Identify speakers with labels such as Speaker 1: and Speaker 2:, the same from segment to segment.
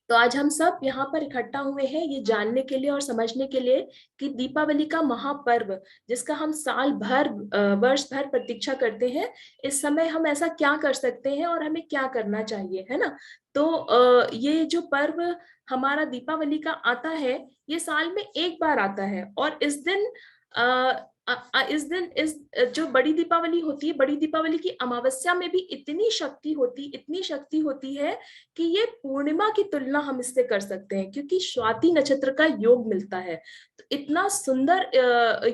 Speaker 1: तो आज हम सब यहाँ पर इकट्ठा हुए हैं ये जानने के लिए और समझने के लिए कि दीपावली का महापर्व, जिसका हम साल भर वर्ष भर प्रतीक्षा करते हैं, इस समय हम ऐसा क्या कर सकते हैं और हमें क्या करना चाहिए, है ना। तो ये जो पर्व हमारा दीपावली का आता है, ये साल में एक बार आता है। और इस दिन इस जो बड़ी दीपावली होती है, बड़ी दीपावली की अमावस्या में भी इतनी शक्ति होती है कि ये पूर्णिमा की तुलना हम इससे कर सकते हैं, क्योंकि स्वाति नक्षत्र का योग मिलता है। तो इतना सुंदर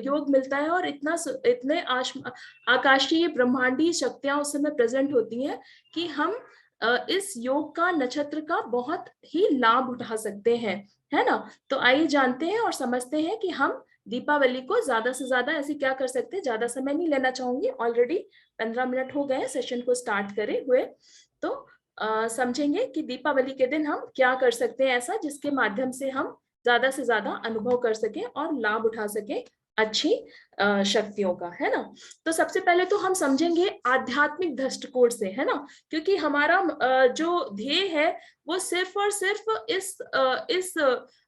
Speaker 1: योग मिलता है और इतने आकाशीय ब्रह्मांडीय शक्तियां उस समय प्रेजेंट होती हैं कि हम इस योग का, नक्षत्र का बहुत ही लाभ उठा सकते हैं, है ना। तो आइए जानते हैं और समझते हैं कि हम दीपावली को ज्यादा से ज्यादा ऐसे क्या कर सकते हैं। ज्यादा समय नहीं लेना चाहूंगी, ऑलरेडी 15 मिनट हो गए सेशन को स्टार्ट करे हुए। तो समझेंगे कि दीपावली के दिन हम क्या कर सकते हैं ऐसा, जिसके माध्यम से हम ज्यादा से ज्यादा अनुभव कर सकें और लाभ उठा सकें अच्छी शक्तियों का, है ना। तो सबसे पहले तो हम समझेंगे आध्यात्मिक दृष्टिकोण से, है ना, क्योंकि हमारा जो ध्येय है वो सिर्फ और सिर्फ इस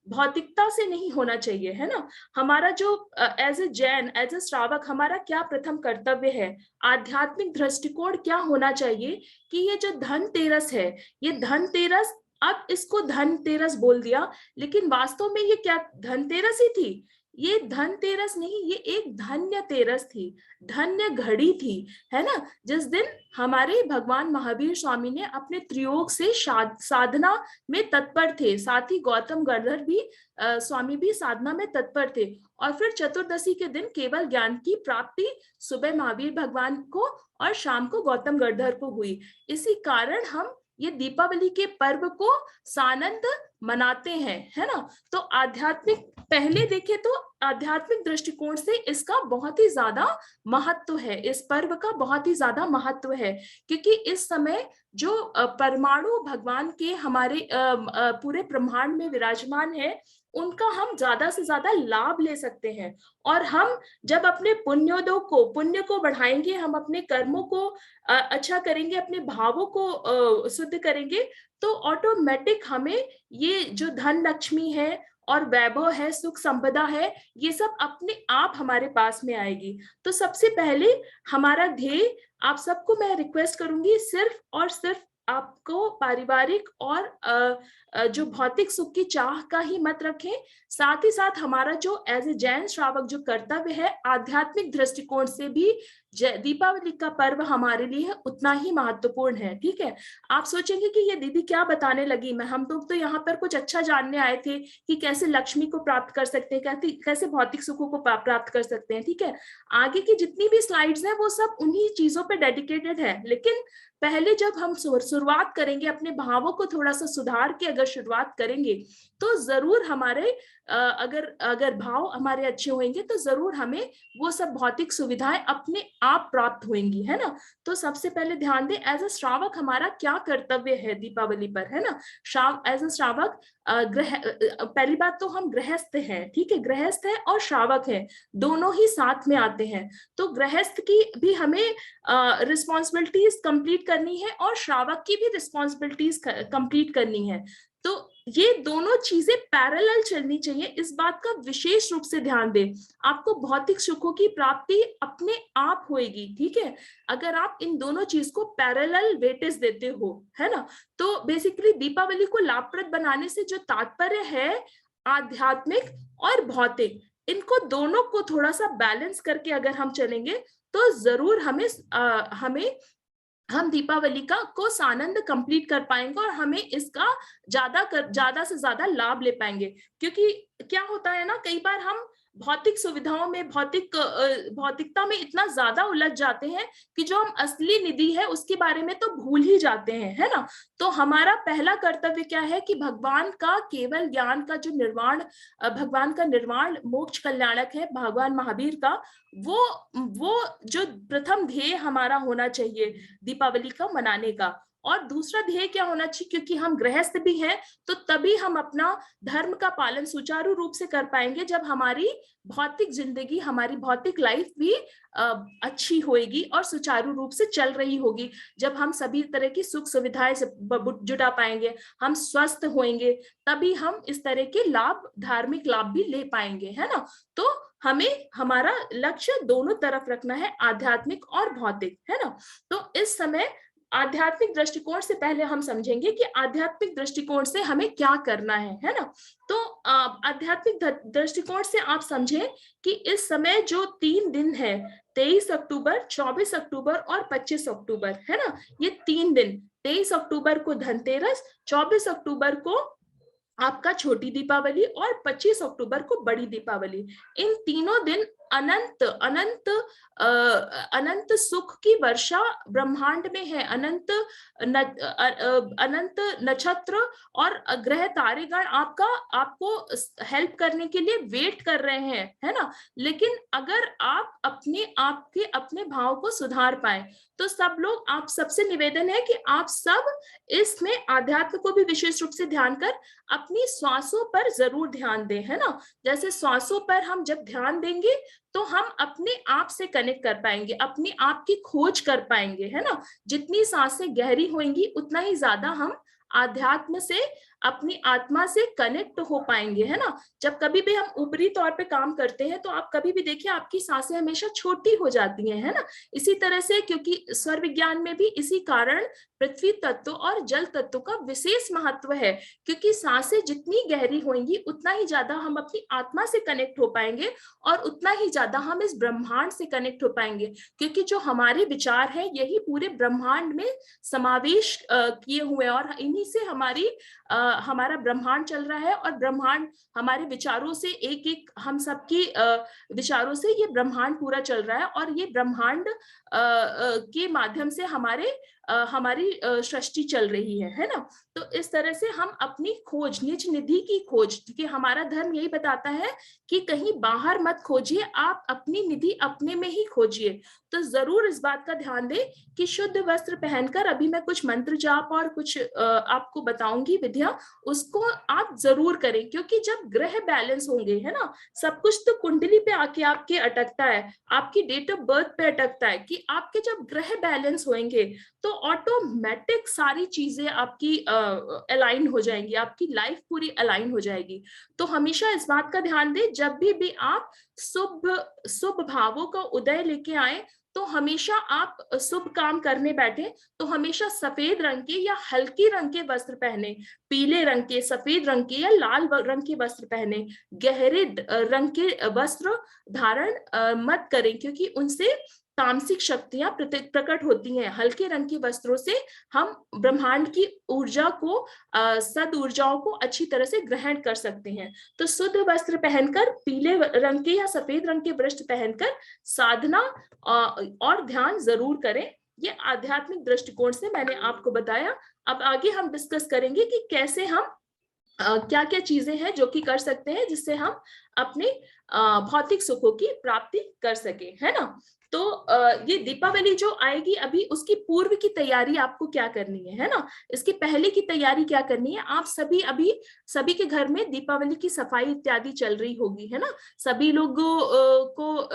Speaker 1: भौतिकता से नहीं होना चाहिए, है ना। हमारा जो as a Jain, as a श्रावक, हमारा क्या प्रथम कर्तव्य है, आध्यात्मिक दृष्टिकोण क्या होना चाहिए कि ये जो धनतेरस है, ये धनतेरस, अब इसको धनतेरस बोल दिया, लेकिन वास्तव में ये क्या धनतेरस ही थी। ये धनतेरस नहीं, ये एक धन्य तेरस थी, धन्य घड़ी थी, है ना। जिस दिन हमारे भगवान महावीर स्वामी ने अपने त्रियोग से साधना में तत्पर थे, साथ ही गौतम गणधर भी स्वामी भी साधना में तत्पर थे। और फिर चतुर्दशी के दिन केवल ज्ञान की प्राप्ति सुबह महावीर भगवान को और शाम को गौतम गणधर को हुई। इसी कारण हम ये दीपावली के पर्व को सानंद मनाते हैं, है ना। तो आध्यात्मिक, पहले देखें तो आध्यात्मिक दृष्टिकोण से इसका बहुत ही ज्यादा महत्व है, इस पर्व का बहुत ही ज्यादा महत्व है, क्योंकि इस समय जो परमाणु भगवान के हमारे पूरे ब्रह्मांड में विराजमान है, उनका हम ज्यादा से ज्यादा लाभ ले सकते हैं। और हम जब अपने पुण्य को बढ़ाएंगे, हम अपने कर्मों को अच्छा करेंगे, अपने भावों को शुद्ध करेंगे, तो ऑटोमेटिक हमें ये जो धन लक्ष्मी है और वैभव है, सुख संपदा है, ये सब अपने आप हमारे पास में आएगी। तो सबसे पहले हमारा ध्येय, आप सबको मैं रिक्वेस्ट करूंगी, सिर्फ और सिर्फ आपको पारिवारिक और जो भौतिक सुख की चाह का ही मत रखें। साथ ही साथ हमारा जो एज ए जैन श्रावक जो कर्तव्य है, आध्यात्मिक दृष्टिकोण से भी दीपावली का पर्व हमारे लिए उतना ही महत्वपूर्ण है, ठीक है। आप सोचेंगे कि ये दीदी क्या बताने लगी, मैं हम लोग तो यहाँ पर कुछ अच्छा जानने आए थे कि कैसे लक्ष्मी को प्राप्त कर सकते हैं, कैसे भौतिक सुखों को प्राप्त कर सकते हैं, ठीक है। आगे की जितनी भी स्लाइड्स हैं वो सब उन्हीं चीजों पे डेडिकेटेड है, लेकिन पहले जब हम शुरुआत करेंगे, अपने भावों को थोड़ा सा सुधार के अगर शुरुआत करेंगे, तो जरूर हमारे अगर अगर भाव हमारे अच्छे होंगे तो जरूर हमें वो सब भौतिक सुविधाएं अपने आप प्राप्त होंगी, है ना। तो सबसे पहले ध्यान दें, एज अ श्रावक हमारा क्या कर्तव्य है दीपावली पर, है ना। एज अ श्रावक पहली बात तो हम गृहस्थ हैं, ठीक है, गृहस्थ है और श्रावक है, दोनों ही साथ में आते हैं। तो गृहस्थ की भी हमें रिस्पॉन्सिबिलिटीज कंप्लीट करनी है और श्रावक की भी रिस्पॉन्सिबिलिटीज कंप्लीट करनी है। तो ये दोनों चीजें पैरेलल चलनी चाहिए, इस बात का विशेष रूप से ध्यान दें। आपको भौतिक सुखों की प्राप्ति अपने आप होएगी, ठीक है, अगर आप इन दोनों चीज को पैरेलल वेटेज देते हो, है ना। तो बेसिकली दीपावली को लाभप्रद बनाने से जो तात्पर्य है, आध्यात्मिक और भौतिक, इनको दोनों को थोड़ा सा बैलेंस करके अगर हम चलेंगे, तो जरूर हम दीपावली का को सानंद कंप्लीट कर पाएंगे और हमें इसका ज्यादा से ज्यादा लाभ ले पाएंगे। क्योंकि क्या होता है ना, कई बार हम भौतिक सुविधाओं में, भौतिकता में इतना ज्यादा उलझ जाते हैं कि जो हम असली निधि है उसके बारे में तो भूल ही जाते हैं, है ना। तो हमारा पहला कर्तव्य क्या है कि भगवान का केवल ज्ञान का जो निर्वाण, भगवान का निर्वाण मोक्ष कल्याणक है, भगवान महावीर का, वो जो प्रथम ध्येय हमारा होना चाहिए दीपावली का मनाने का। और दूसरा ध्येय क्या होना चाहिए, क्योंकि हम गृहस्थ भी हैं, तो तभी हम अपना धर्म का पालन सुचारू रूप से कर पाएंगे जब हमारी भौतिक जिंदगी, हमारी भौतिक लाइफ भी अच्छी होगी और सुचारू रूप से चल रही होगी। जब हम सभी तरह की सुख सुविधाएं जुटा पाएंगे, हम स्वस्थ होंगे, तभी हम इस तरह के लाभ, धार्मिक लाभ भी ले पाएंगे, है ना। तो हमें हमारा लक्ष्य दोनों तरफ रखना है, आध्यात्मिक और भौतिक, है ना। तो इस समय आध्यात्मिक दृष्टिकोण से पहले हम समझेंगे कि आध्यात्मिक दृष्टिकोण से हमें क्या करना है ना। तो आध्यात्मिक दृष्टिकोण से आप समझें कि इस समय जो 3 दिन है, 23 अक्टूबर, 24 अक्टूबर और 25 अक्टूबर, है ना, ये 3 दिन, 23 अक्टूबर को धनतेरस, 24 अक्टूबर को आपका छोटी दीपावली और 25 अक्टूबर को बड़ी दीपावली, इन तीनों दिन अनंत अनंत अनंत सुख की वर्षा ब्रह्मांड में है। अनंत नक्षत्र और ग्रह तारेगण आपको हेल्प करने के लिए वेट कर रहे हैं, है ना। लेकिन अगर आप अपने भाव को सुधार पाए, तो सब लोग, आप सबसे निवेदन है कि आप सब इसमें आध्यात्म को भी विशेष रूप से ध्यान कर अपनी श्वासों पर जरूर ध्यान दें, है ना। जैसे श्वासों पर हम जब ध्यान देंगे तो हम अपने आप से कनेक्ट कर पाएंगे, अपने आप की खोज कर पाएंगे, है ना। जितनी सांसें गहरी होंगी उतना ही ज्यादा हम आध्यात्म से, अपनी आत्मा से कनेक्ट हो पाएंगे, है ना। जब कभी भी हम ऊपरी तौर पे काम करते हैं तो आप कभी भी देखिए आपकी सांसें हमेशा छोटी हो जाती हैं, है ना। इसी तरह से, क्योंकि स्वर विज्ञान में भी इसी कारण पृथ्वी तत्व और जल तत्व का विशेष महत्व है, क्योंकि सांसें जितनी गहरी होंगी उतना ही ज्यादा हम अपनी आत्मा से कनेक्ट हो पाएंगे और उतना ही ज्यादा हम इस ब्रह्मांड से कनेक्ट हो पाएंगे, क्योंकि जो हमारे विचार है यही पूरे ब्रह्मांड में समावेश किए हुए, और इन्हीं से हमारा ब्रह्मांड चल रहा है, और ब्रह्मांड हमारे विचारों से, एक एक हम सबकी विचारों से ये ब्रह्मांड पूरा चल रहा है, और ये ब्रह्मांड के माध्यम से हमारी सृष्टि चल रही है ना। तो इस तरह से हम अपनी खोज, निज निधि की खोज, क्योंकि हमारा धर्म यही बताता है कि कहीं बाहर मत खोजिए, आप अपनी निधि अपने में ही खोजिए। तो जरूर इस बात का ध्यान दें कि शुद्ध वस्त्र पहनकर, अभी मैं कुछ मंत्र जाप और कुछ आपको बताऊंगी विधियां, उसको आप जरूर करें, क्योंकि जब ग्रह बैलेंस होंगे, है ना, सब कुछ तो कुंडली पे आके आपके अटकता है, आपकी डेट ऑफ बर्थ पे अटकता है, कि आपके जब ग्रह बैलेंस होंगे तो ऑटोमेटिक सारी चीजें आपकी अलाइन हो जाएंगी, आपकी लाइफ पूरी अलाइन हो जाएगी। तो हमेशा इस बात का ध्यान दें, जब भी आप शुभ भावों का उदय लेके आए, तो हमेशा आप शुभ काम करने बैठे तो हमेशा सफेद रंग के या हल्के रंग के वस्त्र पहने, पीले रंग के, सफेद रंग के या लाल रंग के वस्त्र पहने, गहरे रंग के वस्त्र धारण मत करें, क्योंकि उनसे तामसिक शक्तियां प्रकट होती हैं। हल्के रंग के वस्त्रों से हम ब्रह्मांड की ऊर्जा को, सद ऊर्जाओं को अच्छी तरह से ग्रहण कर सकते हैं। तो शुद्ध वस्त्र पहनकर, पीले रंग के या सफेद रंग के वस्त्र पहनकर साधना और ध्यान जरूर करें। ये आध्यात्मिक दृष्टिकोण से मैंने आपको बताया। अब आगे हम डिस्कस करेंगे कि कैसे हम क्या क्या चीजें हैं जो कि कर सकते हैं जिससे हम अपने भौतिक सुखों की प्राप्ति कर सके, है ना। तो ये दीपावली जो आएगी अभी, उसकी पूर्व की तैयारी आपको क्या करनी है ना। इसकी पहले की तैयारी क्या करनी है, आप सभी के घर में दीपावली की सफाई इत्यादि चल रही होगी, है ना। सभी लोगों को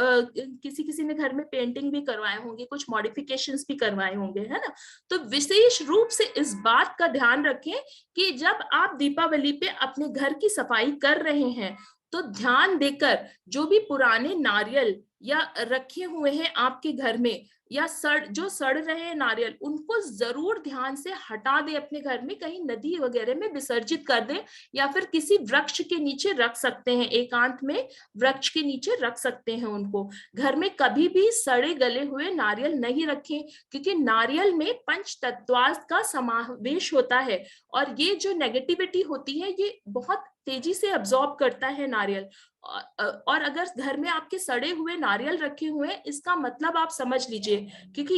Speaker 1: किसी किसी ने घर में पेंटिंग भी करवाए होंगे, कुछ मॉडिफिकेशंस भी करवाए होंगे, है ना। तो विशेष रूप से इस बात का ध्यान रखें कि जब आप दीपावली पे अपने घर की सफाई कर रहे हैं, तो ध्यान देकर जो भी पुराने नारियल या रखे हुए हैं आपके घर में, या जो सड़ रहे हैं नारियल, उनको जरूर ध्यान से हटा दें अपने घर में, कहीं नदी वगैरह में विसर्जित कर दें, या फिर किसी वृक्ष के नीचे रख सकते हैं, एकांत में वृक्ष के नीचे रख सकते हैं उनको। घर में कभी भी सड़े गले हुए नारियल नहीं रखें, क्योंकि नारियल में पंच तत्वार्थ का समावेश होता है, और ये जो नेगेटिविटी होती है ये बहुत तेजी से अब्सॉर्ब करता है नारियल। और अगर घर में आपके सड़े हुए नारियल रखे हुए हैं, इसका मतलब आप समझ लीजिए, क्योंकि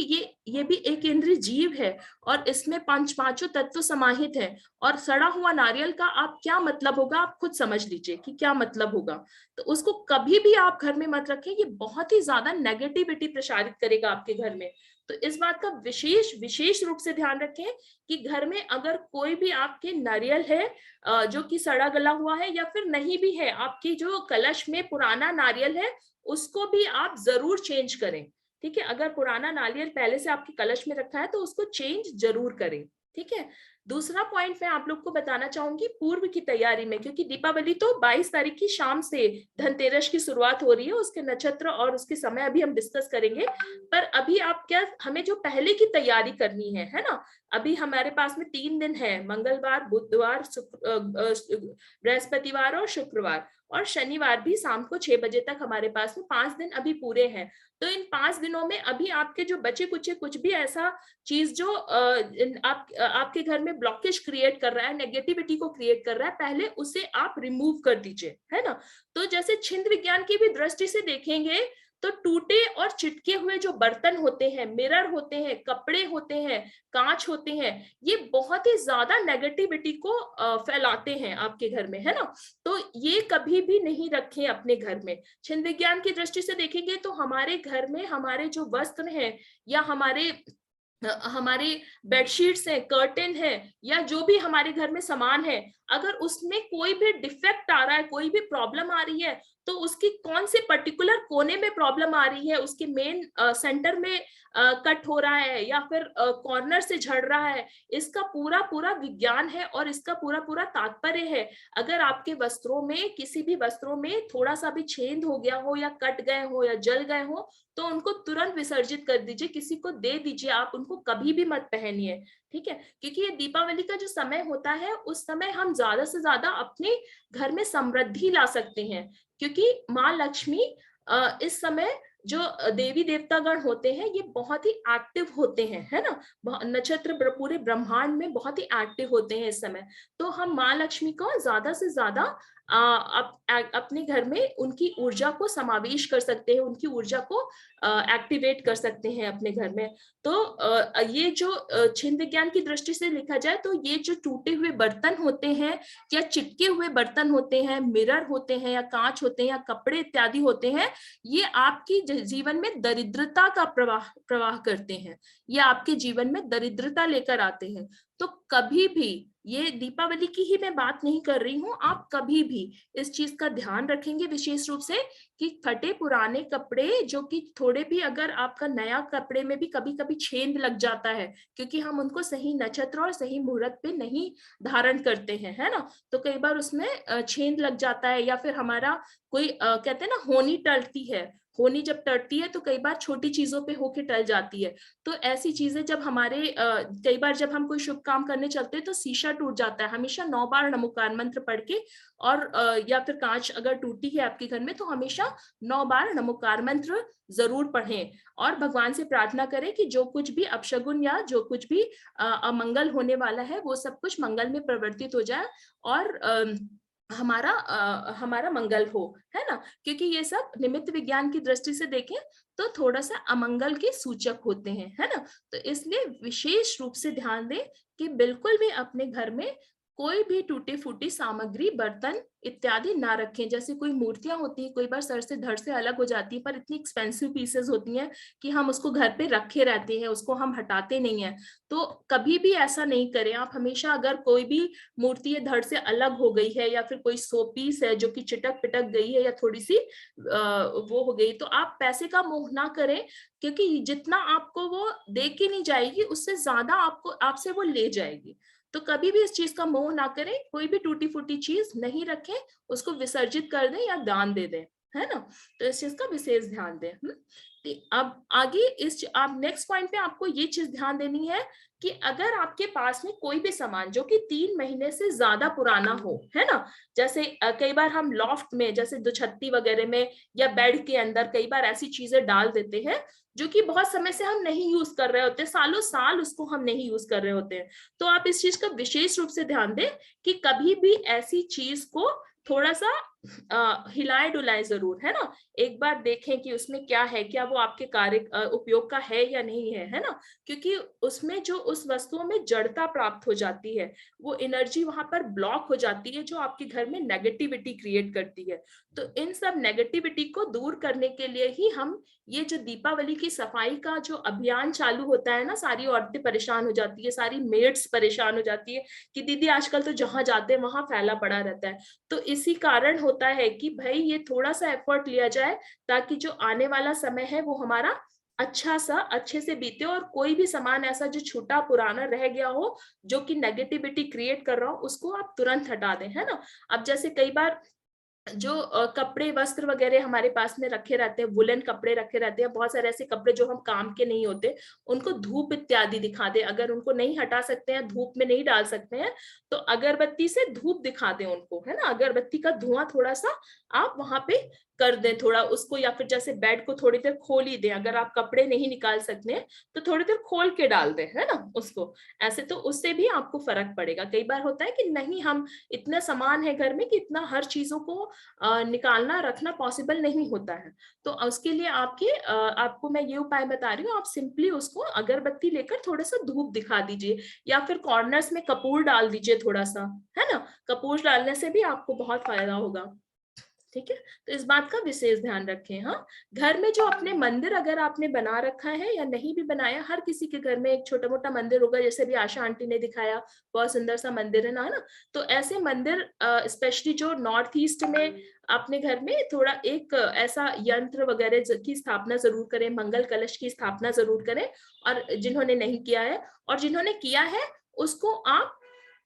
Speaker 1: ये भी एक इंद्रिय जीव है और इसमें पांचों तत्व समाहित है, और सड़ा हुआ नारियल का आप क्या मतलब होगा, आप खुद समझ लीजिए कि क्या मतलब होगा। तो उसको कभी भी आप घर में मत रखें, ये बहुत ही ज्यादा नेगेटिविटी प्रसारित करेगा आपके घर में। तो इस बात का विशेष विशेष रूप से ध्यान रखें कि घर में अगर कोई भी आपके नारियल है जो कि सड़ा गला हुआ है, या फिर नहीं भी है, आपकी जो कलश में पुराना नारियल है उसको भी आप जरूर चेंज करें। ठीक है, अगर पुराना नारियल पहले से आपके कलश में रखा है तो उसको चेंज जरूर करें। ठीक है, दूसरा पॉइंट मैं आप लोग को बताना चाहूंगी पूर्व की तैयारी में, क्योंकि दीपावली तो 22 तारीख की शाम से धनतेरस की शुरुआत हो रही है, उसके नक्षत्र और उसके समय अभी हम डिस्कस करेंगे। पर अभी आप क्या, हमें जो पहले की तैयारी करनी है ना, अभी हमारे पास में 3 दिन है, मंगलवार, बुधवार, बृहस्पतिवार और शुक्रवार, और शनिवार भी शाम को 6 बजे तक हमारे पास में 5 दिन अभी पूरे हैं। तो इन 5 दिनों में अभी आपके जो बचे कुचे कुछ भी ऐसा चीज जो आपके घर में ब्लॉकेज क्रिएट कर रहा है, नेगेटिविटी को क्रिएट कर रहा है, पहले उसे आप रिमूव कर दीजिए, है ना। तो जैसे छिंद विज्ञान की भी दृष्टि से देखेंगे तो टूटे और चिटके हुए जो बर्तन होते हैं, मिरर होते हैं, कपड़े होते हैं, कांच होते हैं, ये बहुत ही ज्यादा नेगेटिविटी को फैलाते हैं आपके घर में, है ना। तो ये कभी भी नहीं रखें अपने घर में। छिंद विज्ञान की दृष्टि से देखेंगे तो हमारे घर में हमारे जो वस्त्र हैं, या हमारे बेडशीट्स है, कर्टेन है, या जो भी हमारे घर में सामान है, अगर उसमें कोई भी डिफेक्ट आ रहा है, कोई भी प्रॉब्लम आ रही है, तो उसकी कौन से पर्टिकुलर कोने में प्रॉब्लम आ रही है, उसके मेन सेंटर में कट हो रहा है या फिर कॉर्नर से झड़ रहा है, इसका पूरा पूरा विज्ञान है और इसका पूरा पूरा तात्पर्य है। अगर आपके वस्त्रों में, किसी भी वस्त्रों में थोड़ा सा भी छेद हो गया हो, या कट गए हो, या जल गए हो, तो उनको तुरंत विसर्जित कर दीजिए, किसी को दे दीजिए, आप उनको कभी भी मत पहनिए। ठीक है, क्योंकि ये दीपावली का जो समय होता है, उस समय हम ज्यादा से ज्यादा अपने घर में समृद्धि ला सकते हैं, क्योंकि माँ लक्ष्मी इस समय जो देवी देवतागण होते हैं, ये बहुत ही एक्टिव होते हैं, है ना। नक्षत्र पूरे ब्रह्मांड में बहुत ही एक्टिव होते हैं इस समय। तो हम माँ लक्ष्मी को ज्यादा से ज्यादा अपने घर में उनकी ऊर्जा को समावेश कर सकते हैं, उनकी ऊर्जा को एक्टिवेट कर सकते हैं अपने घर में। तो ये जो छिंद विज्ञान की दृष्टि से लिखा जाए तो ये जो टूटे हुए बर्तन होते हैं, या चिटके हुए बर्तन होते हैं, मिरर होते हैं, या कांच होते हैं, या कपड़े इत्यादि होते हैं, ये आपकी जीवन में दरिद्रता का प्रवाह करते हैं, ये आपके जीवन में दरिद्रता लेकर आते हैं। तो कभी भी, ये दीपावली की ही मैं बात नहीं कर रही हूँ, आप कभी भी इस चीज का ध्यान रखेंगे विशेष रूप से कि फटे पुराने कपड़े, जो कि थोड़े भी, अगर आपका नया कपड़े में भी कभी कभी छेद लग जाता है, क्योंकि हम उनको सही नक्षत्र और सही मुहूर्त पे नहीं धारण करते हैं, है ना, तो कई बार उसमें छेद लग जाता है, या फिर हमारा कोई कहते हैं ना, होनी टलती है, होनी जब टलती है तो कई बार छोटी चीजों पे होके टल जाती है। तो ऐसी चीजें जब हमारे कई बार जब हम कोई शुभ काम करने चलते हैं तो शीशा टूट जाता है, हमेशा 9 बार नमोकार मंत्र पढ़ के, और या फिर कांच अगर टूटी है आपके घर में तो हमेशा 9 बार नमोकार मंत्र जरूर पढ़ें, और भगवान से प्रार्थना करें कि जो कुछ भी अपशगुन या जो कुछ भी अमंगल होने वाला है, वो सब कुछ मंगल में परिवर्तित हो जाए, और हमारा मंगल हो, है ना। क्योंकि ये सब निमित्त विज्ञान की दृष्टि से देखें तो थोड़ा सा अमंगल के सूचक होते हैं, है ना। तो इसलिए विशेष रूप से ध्यान दें कि बिल्कुल भी अपने घर में कोई भी टूटी फूटी सामग्री, बर्तन इत्यादि ना रखें। जैसे कोई मूर्तियां होती है, कोई बार सर से धड़ से अलग हो जाती है, पर इतनी एक्सपेंसिव पीसेस होती हैं कि हम उसको घर पे रखे रहते हैं, उसको हम हटाते नहीं है। तो कभी भी ऐसा नहीं करें आप। हमेशा अगर कोई भी मूर्ति धड़ से अलग हो गई है, या फिर कोई सो पीस है जो कि चिटक पिटक गई है, या थोड़ी सी वो हो गई, तो आप पैसे का मोह ना करें, क्योंकि जितना आपको वो दे के नहीं जाएगी, उससे ज्यादा आपको आपसे वो ले जाएगी। तो कभी भी इस चीज का मोह ना करें, कोई भी टूटी फूटी चीज नहीं रखें, उसको विसर्जित कर दें या दान दे दें, है ना। तो इस चीज का विशेष ध्यान दें। अब आगे आप नेक्स्ट पॉइंट पे आपको ये चीज ध्यान देनी है कि अगर आपके पास में कोई भी सामान जो कि 3 महीने से ज्यादा पुराना हो, है ना, जैसे कई बार हम लॉफ्ट में, जैसे दुछत्ती वगैरह में या बेड के अंदर कई बार ऐसी चीजें डाल देते हैं जो कि बहुत समय से हम नहीं यूज कर रहे होते, सालों साल उसको हम नहीं यूज कर रहे होते हैं। तो आप इस चीज का विशेष रूप से ध्यान दें कि कभी भी ऐसी चीज को थोड़ा सा हिलाए डुलाए जरूर, है ना। एक बार देखें कि उसमें क्या है, क्या वो आपके कार्य उपयोग का है या नहीं है ना। क्योंकि उसमें जो उस वस्तुओं में जड़ता प्राप्त हो जाती है, वो एनर्जी वहां पर ब्लॉक हो जाती है जो आपके घर में नेगेटिविटी क्रिएट करती है। तो इन सब नेगेटिविटी को दूर करने के लिए ही हम ये जो दीपावली की सफाई का जो अभियान चालू होता है ना, सारी औरतें परेशान हो जाती है, सारी मेड्स परेशान हो जाती है कि दीदी आजकल तो जहां जाते हैं वहां फैला पड़ा रहता है। तो इसी कारण होता है कि भाई ये थोड़ा सा एफर्ट लिया जाए ताकि जो आने वाला समय है वो हमारा अच्छा सा अच्छे से बीते, और कोई भी सामान ऐसा जो छूटा पुराना रह गया हो जो कि नेगेटिविटी क्रिएट कर रहा हो उसको आप तुरंत हटा दें, है ना। अब जैसे कई बार जो कपड़े वस्त्र वगैरह हमारे पास में रखे रहते हैं, वुलन कपड़े रखे रहते हैं, बहुत सारे ऐसे कपड़े जो हम काम के नहीं होते, उनको धूप इत्यादि दिखा दे। अगर उनको नहीं हटा सकते हैं, धूप में नहीं डाल सकते हैं, तो अगरबत्ती से धूप दिखा दें उनको, है ना। अगरबत्ती का धुआं थोड़ा सा आप वहां पे कर दें थोड़ा उसको, या फिर जैसे बेड को थोड़ी देर खोल ही दें। अगर आप कपड़े नहीं निकाल सकते हैं तो थोड़ी देर खोल के डाल दें, है ना उसको। ऐसे तो उससे भी आपको फर्क पड़ेगा। कई बार होता है कि नहीं, हम इतना सामान है घर में कि इतना हर चीजों को निकालना रखना पॉसिबल नहीं होता है। तो उसके लिए आपको मैं ये उपाय बता रही हूँ, आप सिंपली उसको अगरबत्ती लेकर थोड़ा सा धूप दिखा दीजिए, या फिर कॉर्नर्स में कपूर डाल दीजिए थोड़ा सा, है ना। कपूर डालने से भी आपको बहुत फायदा होगा, ठीक है। तो इस बात का विशेष ध्यान रखें। हाँ, घर में जो अपने मंदिर अगर आपने बना रखा है या नहीं भी बनाया, हर किसी के घर में एक छोटा मोटा मंदिर होगा, जैसे भी आशा आंटी ने दिखाया, बहुत सुंदर सा मंदिर है ना। तो ऐसे मंदिर स्पेशली जो नॉर्थ ईस्ट में, अपने घर में थोड़ा एक ऐसा यंत्र वगैरह की स्थापना जरूर करें, मंगल कलश की स्थापना जरूर करें। और जिन्होंने नहीं किया है और जिन्होंने किया है उसको आप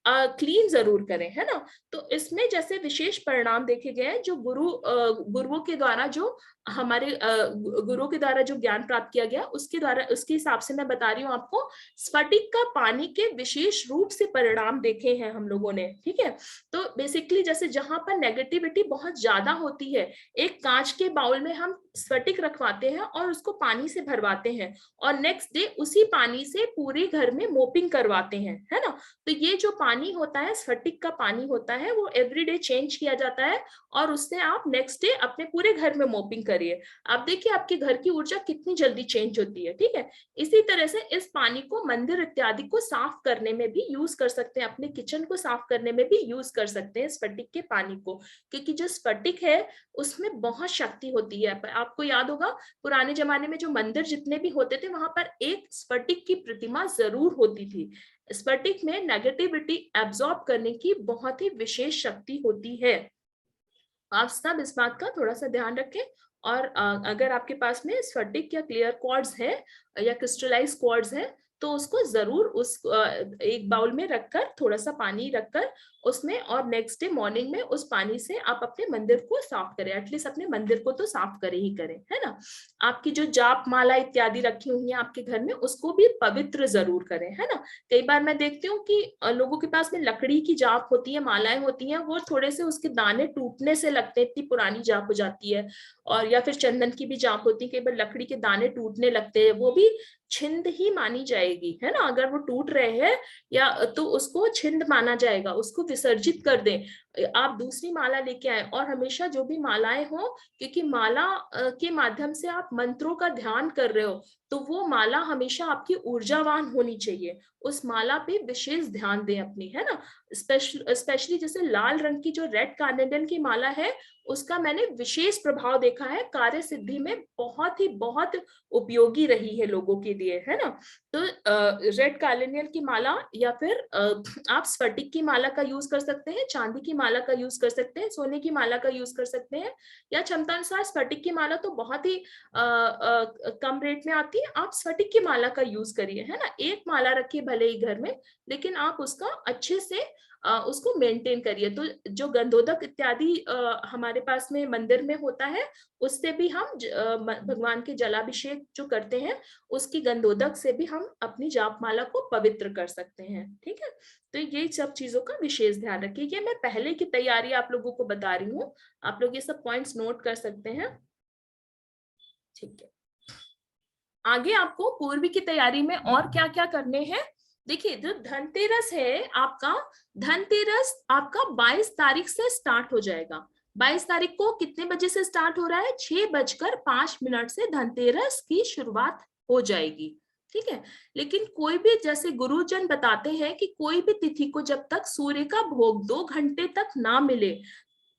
Speaker 1: क्लीन जरूर करें, है ना। तो इसमें जैसे विशेष परिणाम देखे गए हैं, जो गुरुओं के द्वारा जो हमारे गुरुओं के द्वारा जो ज्ञान प्राप्त किया गया उसके द्वारा, उसके हिसाब से मैं बता रही हूँ आपको। स्फटिक का पानी के विशेष रूप से परिणाम देखे हैं हम लोगों ने, ठीक है। तो बेसिकली जैसे जहां पर नेगेटिविटी बहुत ज्यादा होती है, एक कांच के बाउल में हम स्फटिक रखवाते हैं और उसको पानी से भरवाते हैं, और नेक्स्ट डे उसी पानी से पूरे घर में मोपिंग करवाते हैं, है ना। तो ये जो पानी होता है, स्फटिक का पानी होता है, वो एवरीडे चेंज किया जाता है, और उससे आप नेक्स्ट डे अपने पूरे घर में मोपिंग करिए। आप देखिए आपके घर की ऊर्जा कितनी जल्दी चेंज होती है, ठीक है। इसी तरह से इस पानी को मंदिर इत्यादि को साफ करने में भी यूज कर सकते हैं, अपने किचन को साफ करने में भी यूज कर सकते हैं स्फटिक के पानी को, क्योंकि जो स्फटिक है उसमें बहुत शक्ति होती है। आपको याद होगा पुराने जमाने में जो मंदिर जितने भी होते थे वहां पर एक स्फटिक की प्रतिमा जरूर होती थी। स्फटिक में नेगेटिविटी एब्जॉर्ब करने की बहुत ही विशेष शक्ति होती है। आप सब इस बात का थोड़ा सा ध्यान रखें। और अगर आपके पास में स्फटिक या क्लियर क्वार्ट्ज है या क्रिस्टलाइज क्वार्ट्ज है, तो उसको जरूर एक बाउल में रखकर थोड़ा सा पानी रखकर उसमें, और नेक्स्ट डे मॉर्निंग में उस पानी से आप अपने मंदिर को साफ करें। एटलीस्ट अपने मंदिर को तो साफ करें ही करें, है ना। आपकी जो जाप माला इत्यादि रखी हुई है आपके घर में, उसको भी पवित्र जरूर करें, है ना। कई बार मैं देखती हूँ कि लोगों के पास में लकड़ी की जाप होती है, मालाएं होती हैं, वो थोड़े से उसके दाने टूटने से लगते हैं, इतनी पुरानी जाप हो जाती है। और या फिर चंदन की भी जाप होती है, कई बार लकड़ी के दाने टूटने लगते हैं, वो भी छिंद ही मानी जाएगी, है ना। अगर वो टूट रहे हैं या तो उसको छिंद माना जाएगा, उसको विसर्जित कर दें। आप दूसरी माला लेके आए, और हमेशा जो भी मालाएं हो, क्योंकि माला के माध्यम से आप मंत्रों का ध्यान कर रहे हो, तो वो माला हमेशा आपकी ऊर्जावान होनी चाहिए। उस माला पे विशेष ध्यान दें अपनी, है ना। स्पेशली जैसे लाल रंग की जो रेड कार्नेलियन की माला है, उसका मैंने विशेष प्रभाव देखा है, कार्य सिद्धि में बहुत उपयोगी रही है लोगों के लिए, है ना। तो रेड कार्नेलियन की माला, या फिर आप स्फटिक की माला का यूज कर सकते हैं, चांदी की माला का यूज कर सकते हैं, सोने की माला का यूज कर सकते हैं, या क्षमतानुसार स्फटिक की माला तो बहुत ही कम रेट में आती है, आप स्फटिक की माला का यूज करिए, है ना। एक माला रखिए भले ही घर में, लेकिन आप उसका अच्छे से उसको मेंटेन करिए। तो जो गंधोदक इत्यादि हमारे पास में मंदिर में होता है, उससे भी हम भगवान के जलाभिषेक जो करते हैं, उसकी गंधोदक से भी हम अपनी जाप माला को पवित्र कर सकते हैं, ठीक है। तो ये सब चीजों का विशेष ध्यान रखिए। ये मैं पहले की तैयारी आप लोगों को बता रही हूँ, आप लोग ये सब पॉइंट्स नोट कर सकते हैं, ठीक है। आगे आपको पूर्वी की तैयारी में और क्या क्या करने हैं। देखिए जो धनतेरस है आपका, धनतेरस आपका 22 तारीख से स्टार्ट हो जाएगा। 22 तारीख को कितने बजे से स्टार्ट हो रहा है? 6:05 से धनतेरस की शुरुआत हो जाएगी, ठीक है। लेकिन कोई भी, जैसे गुरुजन बताते हैं कि कोई भी तिथि को जब तक सूर्य का भोग 2 घंटे तक ना मिले,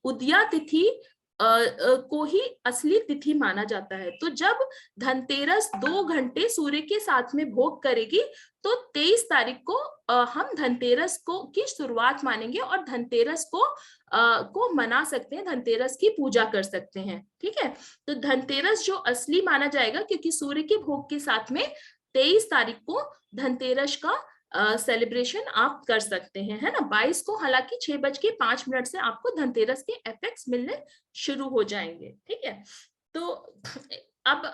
Speaker 1: उदया तिथि को ही असली तिथि माना जाता है। तो जब धनतेरस 2 घंटे सूर्य के साथ में भोग करेगी, तो 23 तारीख को हम धनतेरस को की शुरुआत मानेंगे और धनतेरस को मना सकते हैं, धनतेरस की पूजा कर सकते हैं, ठीक है। तो धनतेरस जो असली माना जाएगा, क्योंकि सूर्य के भोग के साथ में 23 तारीख को धनतेरस का सेलिब्रेशन आप कर सकते हैं, है ना। 22 को हालांकि 6:05 से आपको धनतेरस के इफेक्ट्स मिलने शुरू हो जाएंगे, ठीक है। तो अब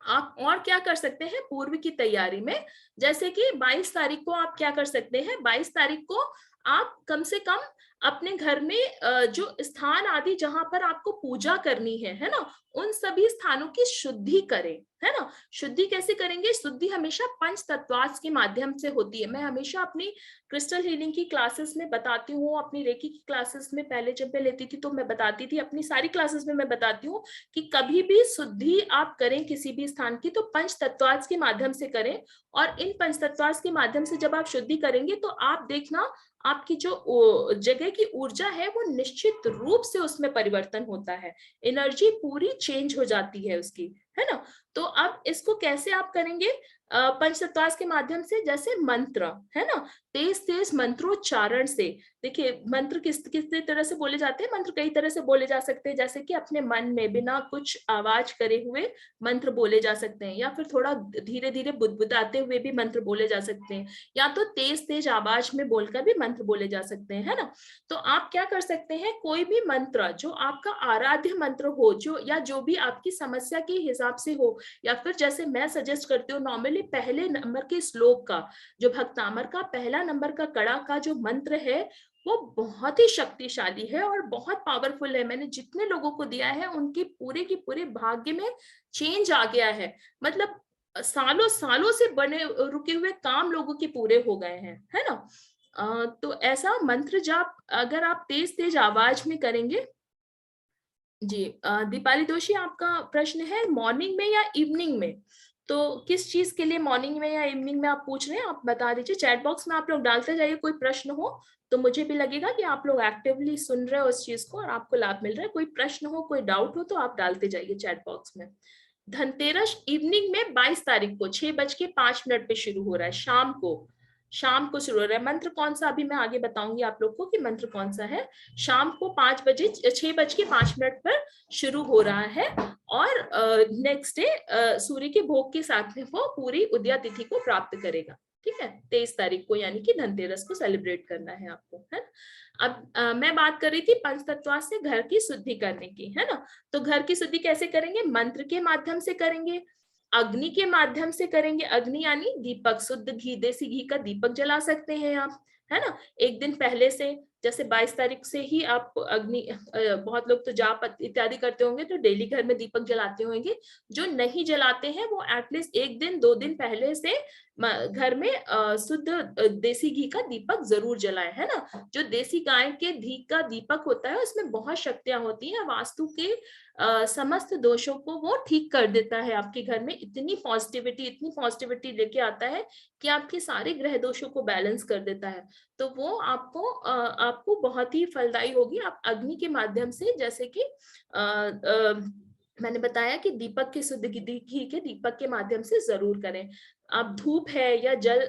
Speaker 1: आप और क्या कर सकते हैं पूर्व की तैयारी में? जैसे कि 22 तारीख को आप क्या कर सकते हैं, 22 तारीख को आप कम से कम अपने घर में जो स्थान आदि जहां पर आपको पूजा करनी है ना, उन सभी स्थानों की शुद्धि करें, है ना। शुद्धि कैसे करेंगे? शुद्धि हमेशा पंच तत्वास के माध्यम से होती है। मैं हमेशा अपनी क्रिस्टल हीलिंग की क्लासेस में बताती हूँ, अपनी रेकी की क्लासेस में पहले जब मैं लेती थी तो मैं बताती थी, अपनी सारी क्लासेस में मैं बताती हूँ कि कभी भी शुद्धि आप करें किसी भी स्थान की तो पंच तत्वास के माध्यम से करें। और इन पंच तत्वास के माध्यम से जब आप शुद्धि करेंगे तो आप देखना आपकी जो जगह की ऊर्जा है वो निश्चित रूप से उसमें परिवर्तन होता है, एनर्जी पूरी चेंज हो जाती है उसकी, है ना। तो अब इसको कैसे आप करेंगे? पंचतत्वास के माध्यम से, जैसे मंत्र, है ना, तेज तेज मंत्रोच्चारण से। देखिए मंत्र किस किस तरह से बोले जाते हैं? मंत्र कई तरह से बोले जा सकते हैं, जैसे कि अपने मन में बिना कुछ आवाज करे हुए मंत्र बोले जा सकते हैं, या फिर थोड़ा धीरे धीरे बुदबुदाते हुए भी मंत्र बोले जा सकते हैं, या तो तेज तेज आवाज में बोलकर भी मंत्र बोले जा सकते हैं, है ना। तो आप क्या कर सकते हैं, कोई भी मंत्र जो आपका आराध्य मंत्र हो, जो या जो भी आपकी समस्या के हिसाब से हो, या फिर जैसे मैं सजेस्ट करती हूँ नॉर्मली पहले नंबर के श्लोक का, जो भक्तामर का पहला नंबर का कड़ा का जो मंत्र है वो बहुत ही शक्तिशाली है और बहुत पावरफुल है। मैंने जितने लोगों को दिया है उनके पूरे के पूरे भाग्य में चेंज आ गया है, मतलब सालों सालों से बने रुके हुए काम लोगों के पूरे हो गए हैं, है ना। तो ऐसा मंत्र जाप अगर आप तेज तेज आवाज में करेंगे। जी दीपाली दोषी, आपका प्रश्न है मॉर्निंग में या इवनिंग में? तो किस चीज के लिए मॉर्निंग में या इवनिंग में आप पूछ रहे हैं, आप बता दीजिए। चैट बॉक्स में आप लोग डालते जाइए, कोई प्रश्न हो तो मुझे भी लगेगा कि आप लोग एक्टिवली सुन रहे हो उस चीज को और आपको लाभ मिल रहा है। कोई प्रश्न हो, कोई डाउट हो तो आप डालते जाइए चैट बॉक्स में। धनतेरस इवनिंग में 22 तारीख को 6:05 पे शुरू हो रहा है, शाम को शुरू हो रहा है। मंत्र कौन सा अभी मैं आगे बताऊंगी आप लोग को कि मंत्र कौन सा है। शाम को 6:05 पर शुरू हो रहा है और नेक्स्ट डे सूर्य के भोग के साथ में वो पूरी उदया तिथि को प्राप्त करेगा, ठीक है। 23 तारीख को यानी कि धनतेरस को सेलिब्रेट करना है आपको, है। अब मैं बात कर रही थी पंचतत्वास से घर की शुद्धि करने की, है ना। तो घर की शुद्धि कैसे करेंगे? मंत्र के माध्यम से करेंगे, अग्नि के माध्यम से करेंगे। अग्नि यानी दीपक, शुद्ध घी, देसी घी का दीपक जला सकते हैं आप, है ना। एक दिन पहले से, जैसे 22 तारीख से ही आप अग्नि, बहुत लोग तो जाप इत्यादि करते होंगे तो डेली घर में दीपक जलाते होंगे। जो नहीं जलाते हैं वो एटलीस्ट 1 दिन 2 दिन पहले से घर में शुद्ध देसी घी का दीपक जरूर जलाए, है ना। जो देसी गाय के घी का दीपक होता है उसमें बहुत शक्तियां होती हैं, वास्तु के समस्त दोषों को वो ठीक कर देता है। आपके घर में इतनी पॉजिटिविटी लेके आता है कि आपके सारे ग्रह दोषों को बैलेंस कर देता है। तो वो आपको बहुत ही फलदायी होगी। आप अग्नि के माध्यम से, जैसे कि मैंने बताया कि दीपक के शुद्ध घी के दीपक के माध्यम से जरूर करें। आप धूप है या जल,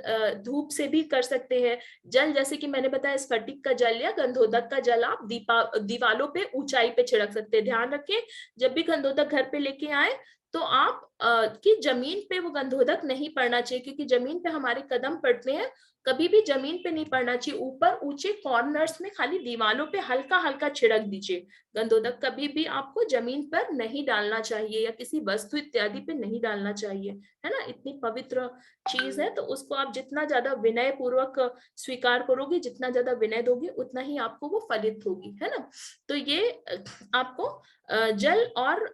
Speaker 1: धूप से भी कर सकते हैं। जल, जैसे कि मैंने बताया स्फटिक का जल या गंधोदक का जल आप दीवालों पे ऊंचाई पे छिड़क सकते हैं। ध्यान रखें जब भी गंधोदक घर पे लेके आए तो आप कि जमीन पे वो गंधोदक नहीं पड़ना चाहिए, क्योंकि जमीन पे हमारे कदम पड़ते हैं। कभी भी जमीन पे नहीं पड़ना चाहिए, ऊपर ऊंचे कॉर्नर्स में खाली दीवालों पे हल्का हल्का छिड़क दीजिए गंधोदक। कभी भी आपको जमीन पर नहीं डालना चाहिए या किसी वस्तु इत्यादि पे नहीं डालना चाहिए, है ना। इतनी पवित्र चीज है तो उसको आप जितना ज्यादा विनय पूर्वक स्वीकार करोगे, जितना ज्यादा विनय दोगे उतना ही आपको वो फलित होगी, है ना। तो ये आपको जल और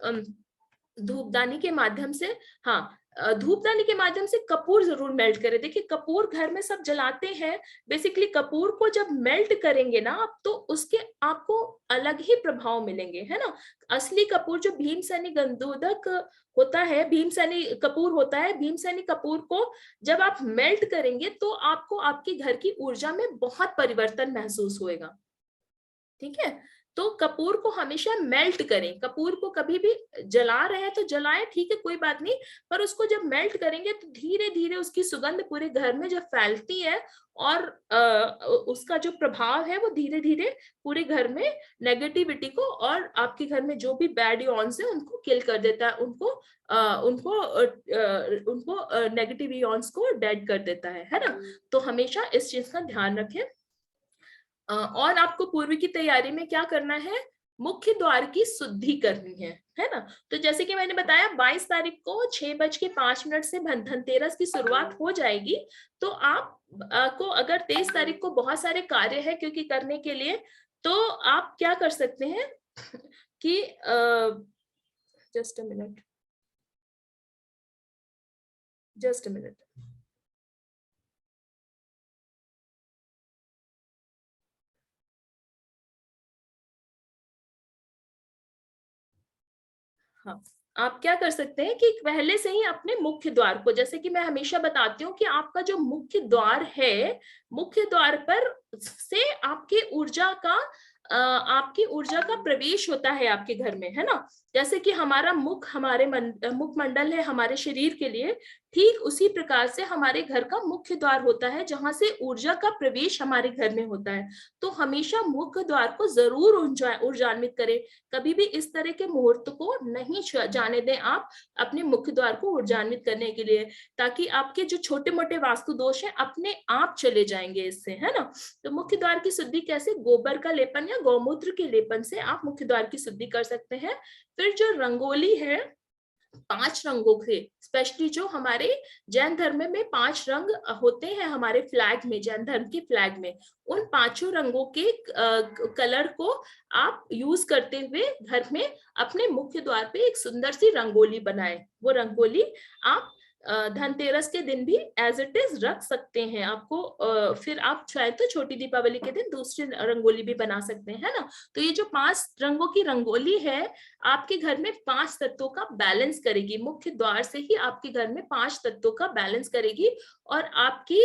Speaker 1: धूपदानी के माध्यम से, हाँ, धूपदानी के माध्यम से कपूर जरूर मेल्ट करें। देखिए कपूर घर में सब जलाते हैं, बेसिकली कपूर को जब मेल्ट करेंगे ना आप, तो उसके आपको अलग ही प्रभाव मिलेंगे, है ना। असली कपूर जो भीमसेनी गंधोदक होता है, भीमसेनी कपूर होता है, भीमसेनी कपूर को जब आप मेल्ट करेंगे तो आपको आपके घर की ऊर्जा में बहुत परिवर्तन महसूस होएगा। ठीक है, तो कपूर को हमेशा मेल्ट करें, कपूर को कभी भी जला रहे हैं तो जलाएं, ठीक है कोई बात नहीं, पर उसको जब मेल्ट करेंगे तो धीरे धीरे उसकी सुगंध पूरे घर में जब फैलती है, और उसका जो प्रभाव है वो धीरे धीरे पूरे घर में नेगेटिविटी को और आपके घर में जो भी बैड इयॉन्स है उनको किल कर देता है, उनको नेगेटिव इयॉन्स को डेड कर देता है ना। तो हमेशा इस चीज का ध्यान रखें। और आपको पूर्व की तैयारी में क्या करना है, मुख्य द्वार की शुद्धि करनी है ना। तो जैसे कि मैंने बताया 22 तारीख को 6:05 से धनतेरस की शुरुआत हो जाएगी। तो आप को अगर 23 तारीख को बहुत सारे कार्य है क्योंकि करने के लिए, तो आप क्या कर सकते हैं कि जस्ट अ मिनट, हाँ, आप क्या कर सकते हैं कि पहले से ही अपने मुख्य द्वार को, जैसे कि मैं हमेशा बताती हूँ कि आपका जो मुख्य द्वार है, मुख्य द्वार पर से आपकी ऊर्जा का प्रवेश होता है आपके घर में, है ना। जैसे कि हमारा मुख हमारे मुखमंडल है हमारे शरीर के लिए, ठीक उसी प्रकार से हमारे घर का मुख्य द्वार होता है जहां से ऊर्जा का प्रवेश हमारे घर में होता है। तो हमेशा मुख्य द्वार को जरूर ऊर्जान्वित करें, कभी भी इस तरह के मुहूर्त को नहीं जाने दें आप अपने मुख्य द्वार को ऊर्जान्वित करने के लिए, ताकि आपके जो छोटे मोटे वास्तु दोष हैं अपने आप चले जाएंगे इससे, है ना। तो मुख्य द्वार की शुद्धि कैसे, गोबर का लेपन या गौमूत्र के लेपन से आप मुख्य द्वार की शुद्धि कर सकते हैं। फिर जो रंगोली है 5 रंगों के, स्पेशली जो हमारे जैन धर्म में 5 रंग होते हैं हमारे फ्लैग में, जैन धर्म के फ्लैग में, उन 5 रंगों के कलर को आप यूज करते हुए घर में अपने मुख्य द्वार पे एक सुंदर सी रंगोली बनाएं। वो रंगोली आप धनतेरस के दिन भी एज इट इज रख सकते हैं। आपको फिर आप चाहे तो छोटी दीपावली के दिन दूसरी रंगोली भी बना सकते हैं, है ना। तो ये जो 5 रंगों की रंगोली है आपके घर में 5 तत्वों का बैलेंस करेगी, मुख्य द्वार से ही आपके घर में 5 तत्वों का बैलेंस करेगी, और आपके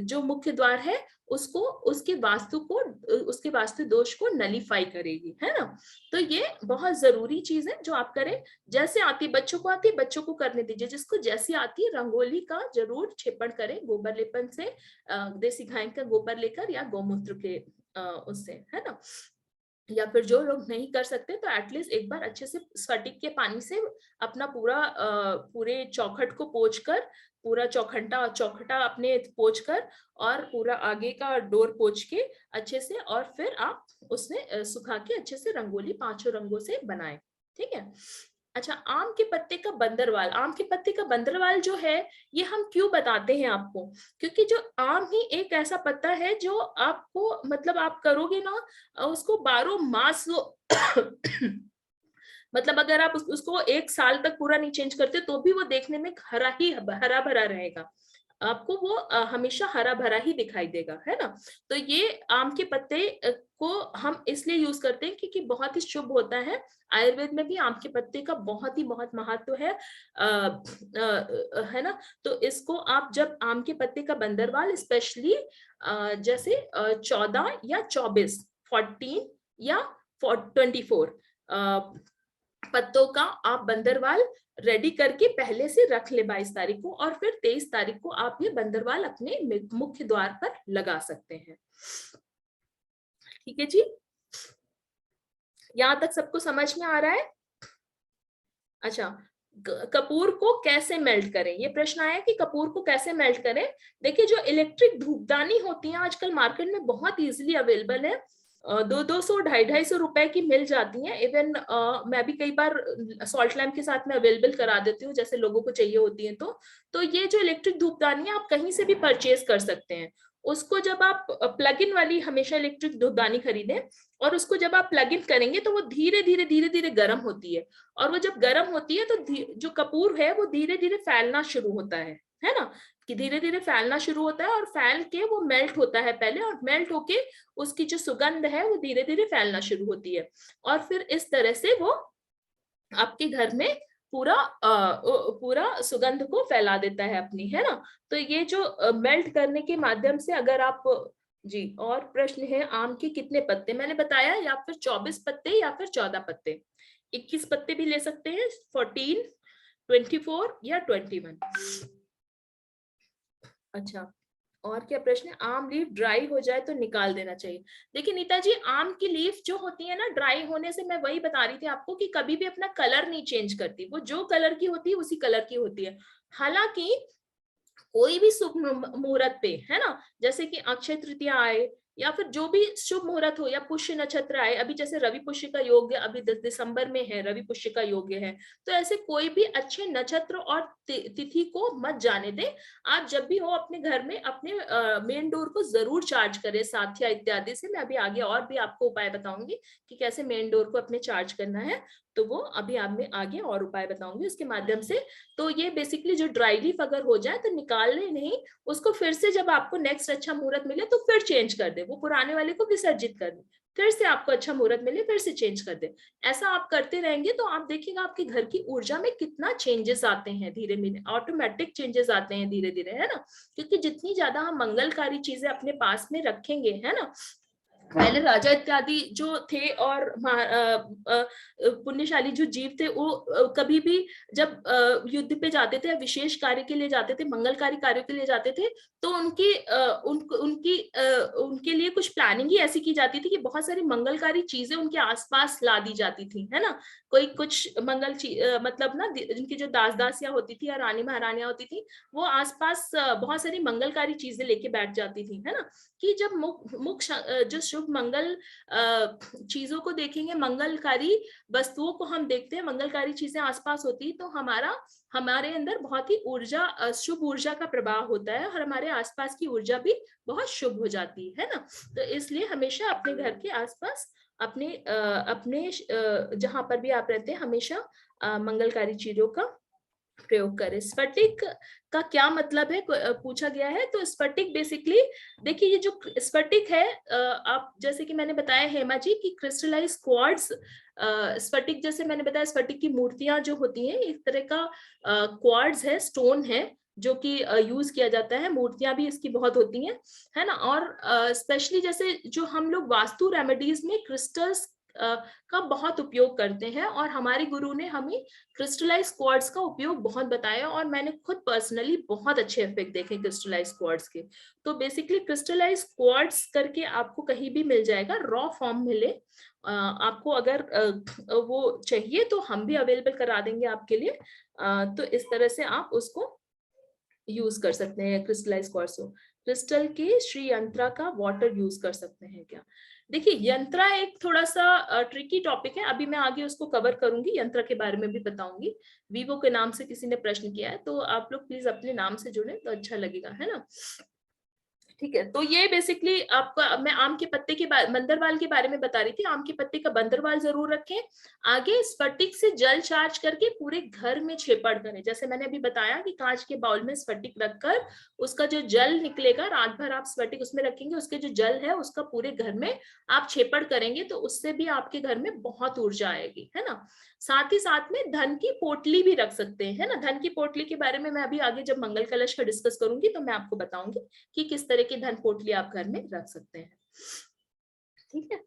Speaker 1: जो मुख्य द्वार है उसको उसके वास्तु दोष को नलीफाई करेगी, है ना। तो ये बहुत जरूरी चीज है जो आप करें। जैसे आती बच्चों को आती है बच्चों को करने दीजिए, जिसको जैसी आती है रंगोली का जरूर छेपण करें गोबर लेपन से, देसी गाय का गोबर लेकर या गौमूत्र के उससे, है ना। या फिर जो लोग नहीं कर सकते तो एटलीस्ट एक बार अच्छे से स्फटिक के पानी से अपना पूरे चौखट को पोंछ कर, पूरा चौखटा अपने पोंछ कर, और पूरा आगे का डोर पोंछ के अच्छे से, और फिर आप उसमें सुखा के अच्छे से रंगोली 5 रंगों से बनाएं। ठीक है। अच्छा, आम के पत्ते का बंदरवाल, आम के पत्ते का बंदरवाल जो है ये हम क्यों बताते हैं आपको, क्योंकि जो आम ही एक ऐसा पत्ता है जो आपको, मतलब आप करोगे ना उसको 12 मास मतलब अगर आप उसको 1 साल तक पूरा नहीं चेंज करते तो भी वो देखने में हरा भरा रहेगा, आपको वो हमेशा हरा भरा ही दिखाई देगा, है ना। तो ये आम के पत्ते को हम इसलिए यूज करते हैं क्योंकि बहुत ही शुभ होता है। आयुर्वेद में भी आम के पत्ते का बहुत महत्व है, है ना। तो इसको आप जब आम के पत्ते का बंदरवाल स्पेशली जैसे 14 या 24, 14 या 24 पत्तों का आप बंदरवाल रेडी करके पहले से रख ले 22 तारीख को, और फिर 23 तारीख को आप ये बंदरवाल अपने मुख्य द्वार पर लगा सकते हैं। ठीक है जी, यहां तक सबको समझ में आ रहा है। अच्छा, कपूर को कैसे मेल्ट करें, ये प्रश्न आया कि कपूर को कैसे मेल्ट करें। देखिए जो इलेक्ट्रिक धूपदानी होती है आजकल मार्केट में बहुत इजीली अवेलेबल है, 200 250 रुपए की मिल जाती हैं। इवन मैं भी कई बार सॉल्ट लैम्प के साथ में अवेलेबल करा देती हूँ जैसे लोगों को चाहिए होती है। तो ये जो इलेक्ट्रिक धूपदानी है आप कहीं से भी परचेज कर सकते हैं। उसको जब आप प्लग इन वाली हमेशा इलेक्ट्रिक धूपदानी खरीदें, और उसको जब आप प्लग इन करेंगे तो वो धीरे धीरे धीरे धीरे गर्म होती है, और वो जब गर्म होती है तो जो कपूर है वो धीरे धीरे फैलना शुरू होता है ना, कि धीरे धीरे फैलना शुरू होता है, और फैल के वो मेल्ट होता है पहले, और मेल्ट होके उसकी जो सुगंध है वो धीरे धीरे फैलना शुरू होती है, और फिर इस तरह से वो आपके घर में पूरा सुगंध को फैला देता है अपनी, है ना। तो ये जो मेल्ट करने के माध्यम से अगर आप, जी और प्रश्न है, आम के कितने पत्ते, मैंने बताया या फिर 24 पत्ते या फिर 14 पत्ते, 21 पत्ते भी ले सकते हैं, 14, 24 या 21। अच्छा, और क्या प्रश्न है, आम लीफ ड्राई हो जाए तो निकाल देना चाहिए। देखिए नीता जी, आम की लीफ जो होती है ना, ड्राई होने से, मैं वही बता रही थी आपको कि कभी भी अपना कलर नहीं चेंज करती, वो जो कलर की होती है उसी कलर की होती है। हालांकि कोई भी शुभ मुहूर्त पे, है ना, जैसे कि अक्षय तृतीया आए या फिर जो भी शुभ मुहूर्त हो, या पुष्य नक्षत्र आए, अभी जैसे रवि पुष्य का योग अभी 10 दिसंबर में है, रवि पुष्य का योग है, तो ऐसे कोई भी अच्छे नक्षत्र और तिथि को मत जाने दें। आप जब भी हो अपने घर में अपने मेन डोर को जरूर चार्ज करें साथिया इत्यादि से। मैं अभी आगे और भी आपको उपाय बताऊंगी कि कैसे मेन डोर को अपने चार्ज करना है, तो वो अभी आप में आगे और उपाय बताऊंगी उसके माध्यम से। तो ये बेसिकली जो ड्राई लीफ अगर हो जाए तो निकालने नहीं, उसको फिर से जब आपको नेक्स्ट अच्छा मुहूर्त मिले तो फिर चेंज कर दे, वो पुराने वाले को विसर्जित कर दे, फिर से आपको अच्छा मुहूर्त मिले फिर से चेंज कर दे। ऐसा आप करते रहेंगे तो आप देखिएगा आपके घर की ऊर्जा में कितना चेंजेस आते हैं, धीरे धीरे ऑटोमेटिक चेंजेस आते हैं धीरे धीरे, है ना। क्योंकि जितनी ज्यादा हम मंगलकारी चीजें अपने पास में रखेंगे, है ना, पहले राजा इत्यादि जो थे और पुण्यशाली जो जीव थे, वो कभी भी जब युद्ध पे जाते थे, विशेष कार्य के लिए जाते थे, मंगलकारी कार्यों के लिए जाते थे, तो उनके लिए कुछ प्लानिंग ही ऐसी की जाती थी कि बहुत सारी मंगलकारी चीजें उनके आसपास ला दी जाती थी, है ना। कोई कुछ मतलब ना, जिनकी जो दास दासियां होती थी या रानी महारानियां होती थी, वो आसपास बहुत सारी मंगलकारी चीजें लेके बैठ जाती थी, है ना। कि जब जो शुभ मंगल चीजों को देखेंगे, मंगलकारी वस्तुओं को हम देखते हैं, मंगलकारी चीजें आसपास होती, तो हमारे अंदर बहुत ही शुभ ऊर्जा का प्रभाव होता है, और हमारे आसपास की ऊर्जा भी बहुत शुभ हो जाती है ना। तो इसलिए हमेशा अपने घर के आसपास, अपने जहां पर भी आप रहते हैं, हमेशा मंगलकारी चीजों का प्रयोग करें। स्फटिक का क्या मतलब है, पूछा गया है। तो स्फटिक बेसिकली, देखिए ये जो स्फटिक है, आप जैसे कि मैंने बताया हेमा जी कि क्रिस्टलाइज क्वार्ट्ज, स्फटिक जैसे मैंने बताया, स्फटिक की मूर्तियां जो होती हैं एक तरह का क्वार्ट्ज है, स्टोन है, जो कि यूज किया जाता है, मूर्तियां भी इसकी बहुत होती हैं, है ना। और स्पेशली जैसे जो हम लोग वास्तु रेमेडीज में क्रिस्टल्स का बहुत उपयोग करते हैं, और हमारे गुरु ने हमें क्रिस्टलाइज क्वार्ट्ज का उपयोग बहुत बताया, और मैंने खुद पर्सनली बहुत अच्छे इफेक्ट देखे क्रिस्टलाइज क्वार्ट्ज के। तो बेसिकली क्रिस्टलाइज क्वार्ट्ज करके आपको कहीं भी मिल जाएगा, रॉ फॉर्म मिले, आपको अगर वो चाहिए तो हम भी अवेलेबल करा देंगे आपके लिए। तो इस तरह से आप उसको यूज कर सकते हैं, क्रिस्टलाइज क्वार्ट्ज को। क्रिस्टल के श्री यंत्रा का वाटर यूज कर सकते हैं क्या। देखिए यंत्रा एक थोड़ा सा ट्रिकी टॉपिक है, अभी मैं आगे उसको कवर करूंगी, यंत्रा के बारे में भी बताऊंगी। वीवो के नाम से किसी ने प्रश्न किया है, तो आप लोग प्लीज अपने नाम से जुड़े तो अच्छा लगेगा, है ना। ठीक है, तो ये बेसिकली आपका, मैं आम के पत्ते के बंदरवाल के बारे में बता रही थी, आम के पत्ते का बंदरवाल जरूर रखें। आगे स्फटिक से जल चार्ज करके पूरे घर में छेपड़ करें, जैसे मैंने अभी बताया कि कांच के बाउल में स्फटिक रखकर उसका जो जल निकलेगा, रात भर आप स्फटिक उसमें रखेंगे, उसके जो जल है उसका पूरे घर में आप छेपड़ करेंगे, तो उससे भी आपके घर में बहुत ऊर्जा आएगी, है ना। साथ ही साथ में धन की पोटली भी रख सकते हैं, है ना। धन की पोटली के बारे में मैं अभी आगे जब मंगल कलश का डिस्कस करूंगी तो मैं आपको बताऊंगी कि किस तरह की धन पोटली आप घर में रख सकते हैं। ठीक है,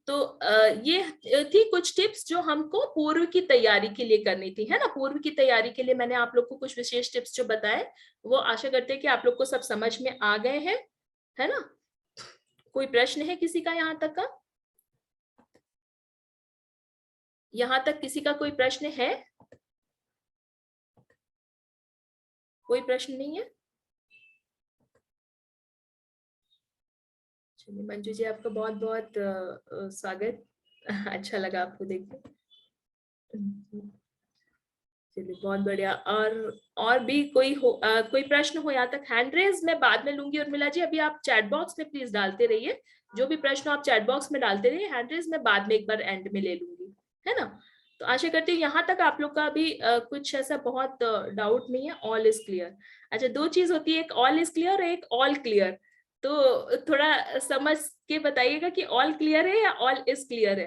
Speaker 1: तो ये थी कुछ टिप्स जो हमको पूर्व की तैयारी के लिए करनी थी, है ना। पूर्व की तैयारी के लिए मैंने आप लोग को कुछ विशेष टिप्स जो बताए, वो आशा करते हैं कि आप लोग को सब समझ में आ गए हैं, है ना। कोई प्रश्न है किसी का यहाँ तक का, यहाँ तक किसी का कोई प्रश्न है, कोई प्रश्न नहीं है। चलिए मंजू जी, आपका बहुत बहुत स्वागत। अच्छा लगा आपको देख के। चलिए बहुत बढ़िया। और भी कोई प्रश्न हो यहाँ तक? हैंड रेज मैं बाद में लूंगी उर्मिला जी, अभी आप चैट बॉक्स में प्लीज डालते रहिए, जो भी प्रश्न आप चैट बॉक्स में डालते रहिए, हैंड रेज मैं बाद में एक बार एंड में ले लूंगी, है ना। तो आशा करती हूँ यहाँ तक आप लोग का भी कुछ ऐसा बहुत डाउट नहीं है, ऑल इज क्लियर। अच्छा, दो चीज होती है, एक ऑल इज क्लियर और एक ऑल क्लियर, तो थोड़ा समझ के बताइएगा कि ऑल क्लियर है या ऑल इज क्लियर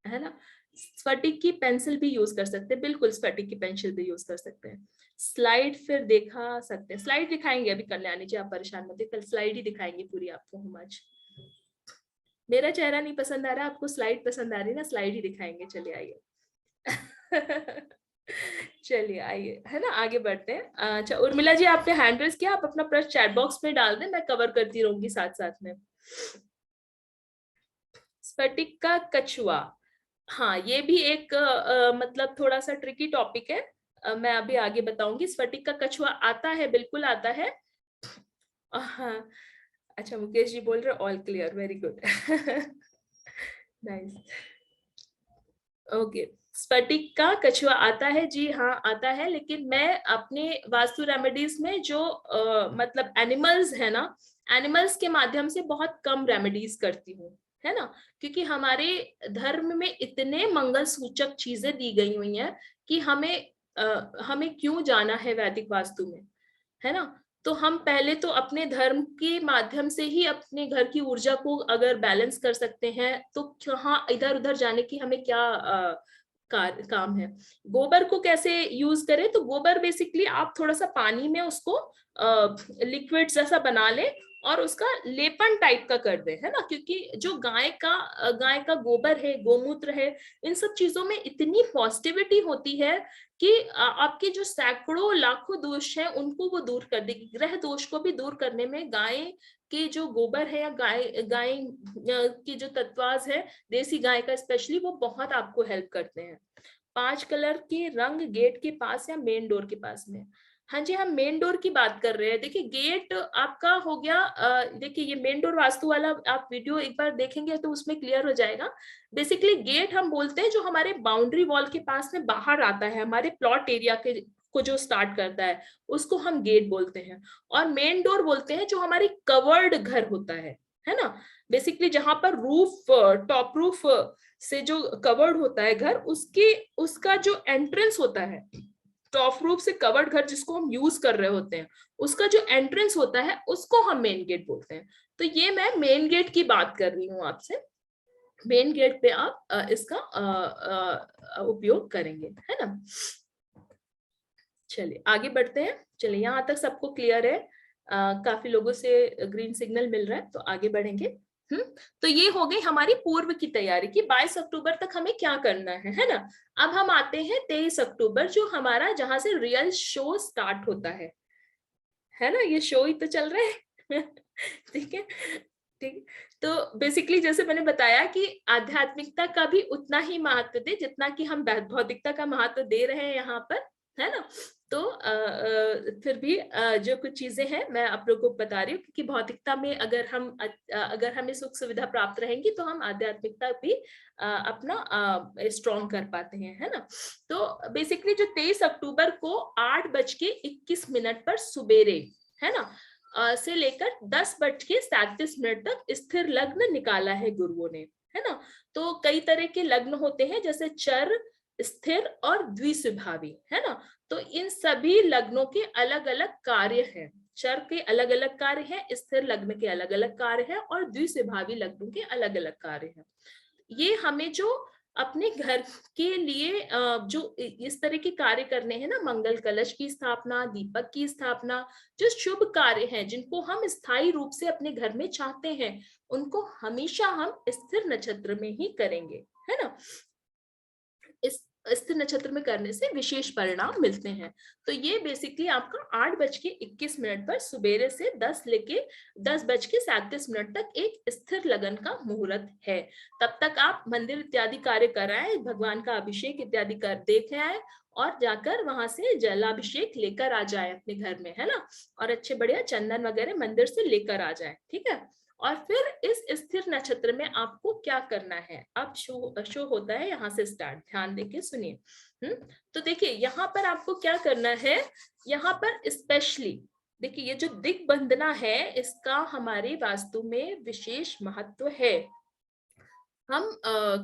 Speaker 1: है ना। स्फटिक की पेंसिल भी यूज कर सकते हैं, बिल्कुल स्फटिक की पेंसिल भी यूज कर सकते हैं। स्लाइड फिर दिखा सकते हैं, स्लाइड दिखाएंगे अभी कल्याणी जी, आप परेशान मत होइए, कल स्लाइड ही दिखाएंगे पूरी आपको हम आज। मेरा चेहरा नहीं पसंद आ रहा, आपको स्लाइड पसंद आ रही ना, स्लाइड ही दिखाएंगे, चलिए आइए। चलिए आइए, है ना, आगे बढ़ते हैं। अच्छा उर्मिला जी, आपने हैंड रेज किया, आप अपना प्रश्न चैट बॉक्स में डाल दें, मैं कवर करती रहूंगी साथ साथ में। स्फटिक का कछुआ, हाँ ये भी एक मतलब थोड़ा सा ट्रिकी टॉपिक है, मैं अभी आगे बताऊंगी। स्फटिक का कछुआ आता है, बिल्कुल आता है। हाँ, अच्छा मुकेश जी बोल रहे all clear, very good. Nice, okay. स्फटिक का कछुआ आता है, जी हाँ आता है, लेकिन मैं अपने वास्तु रेमेडीज में जो मतलब एनिमल्स है ना, एनिमल्स के माध्यम से बहुत कम रेमेडीज करती हूँ, है ना। क्योंकि हमारे धर्म में इतने मंगल सूचक चीजें दी गई हुई हैं कि हमें क्यों जाना है वैदिक वास्तु में, है ना। तो हम पहले तो अपने धर्म के माध्यम से ही अपने घर की ऊर्जा को अगर बैलेंस कर सकते हैं, तो हाँ इधर उधर जाने की हमें क्या काम है। गोबर को कैसे यूज करें, तो गोबर बेसिकली आप थोड़ा सा पानी में उसको लिक्विड जैसा बना लें और उसका लेपन टाइप का कर दें, है ना। क्योंकि जो गाय का गोबर है, गोमूत्र है, इन सब चीजों में इतनी पॉजिटिविटी होती है कि आपके जो सैकड़ों लाखों दोष हैं उनको वो दूर कर देगी। ग्रह दोष को भी दूर करने में गाय के जो गोबर है या गाय गाय की जो तत्वाज है, देसी गाय का स्पेशली, वो बहुत आपको हेल्प करते हैं। 5 कलर के रंग गेट के पास या मेन डोर के पास में, हाँ जी, हम मेन डोर की बात कर रहे हैं। देखिए गेट आपका हो गया, देखिए ये मेन डोर वास्तु वाला आप वीडियो एक बार देखेंगे तो उसमें क्लियर हो जाएगा। बेसिकली गेट हम बोलते हैं जो हमारे बाउंड्री वॉल के पास में बाहर आता है, हमारे प्लॉट एरिया के को जो स्टार्ट करता है, उसको हम गेट बोलते हैं। और मेन डोर बोलते हैं जो हमारी कवर्ड घर होता है ना। बेसिकली जहां पर रूफ, टॉप रूफ से जो कवर्ड होता है घर, उसका जो एंट्रेंस होता है, टॉप रूफ से कवर्ड घर जिसको हम यूज कर रहे होते हैं, उसका जो एंट्रेंस होता है उसको हम मेन गेट बोलते हैं। तो ये मैं मेन गेट की बात कर रही हूँ आपसे, मेन गेट पे आप इसका उपयोग करेंगे, है ना। चलिए आगे बढ़ते हैं, चलिए यहाँ तक सबको क्लियर है, काफी लोगों से ग्रीन सिग्नल मिल रहा है, तो आगे बढ़ेंगे। तो ये हो गई हमारी पूर्व की तैयारी की 22 अक्टूबर तक हमें क्या करना है ना। अब हम आते हैं 23 अक्टूबर, जो हमारा जहां से रियल शो स्टार्ट होता है ना, ये शो ही तो चल रहा है। ठीक है, ठीक। तो बेसिकली जैसे मैंने बताया कि आध्यात्मिकता का भी उतना ही महत्व दे जितना कि हम भौतिकता का महत्व दे रहे हैं यहाँ पर, है ना। तो फिर भी जो कुछ चीजें हैं मैं आप लोगों को बता रही हूँ, क्योंकि भौतिकता में अगर हमें सुख सुविधा प्राप्त रहेंगी तो हम आध्यात्मिकता भी अपना स्ट्रॉन्ग कर पाते हैं, है ना। तो बेसिकली जो 23 अक्टूबर को 8:21 पर सुबेरे, है ना, से लेकर 10:37 तक स्थिर लग्न निकाला है गुरुओं ने, है ना। तो कई तरह के लग्न होते हैं, जैसे चर, स्थिर और द्विस्वभावी, है ना। तो इन सभी लग्नों के अलग अलग कार्य हैं, चर के अलग अलग कार्य हैं, स्थिर लग्न के अलग अलग कार्य हैं और द्विस्वभावी लग्नों के अलग अलग कार्य हैं। ये हमें जो अपने घर के लिए जो इस तरह के कार्य करने हैं ना, मंगल कलश की स्थापना, दीपक की स्थापना, जो शुभ कार्य हैं जिनको हम स्थायी रूप से अपने घर में चाहते हैं, उनको हमेशा हम स्थिर नक्षत्र में ही करेंगे, है ना। इस स्थिर नक्षत्र में करने से विशेष परिणाम मिलते हैं। तो ये बेसिकली आपका 8:21 पर सुबेरे से 10:37 तक एक स्थिर लगन का मुहूर्त है। तब तक आप मंदिर इत्यादि कार्य कराएं, भगवान का अभिषेक इत्यादि कर देख आए और जाकर वहां से जलाभिषेक लेकर आ जाए अपने घर में, है ना। और अच्छे बढ़िया चंदन वगैरह मंदिर से लेकर आ जाए, ठीक है। और फिर इस स्थिर नक्षत्र में आपको क्या करना है। अब शो होता है यहाँ से स्टार्ट, ध्यान देके सुनिए। तो देखिए यहाँ पर आपको क्या करना है, यहाँ पर स्पेशली देखिए ये जो दिग्बंधना है इसका हमारे वास्तु में विशेष महत्व है। हम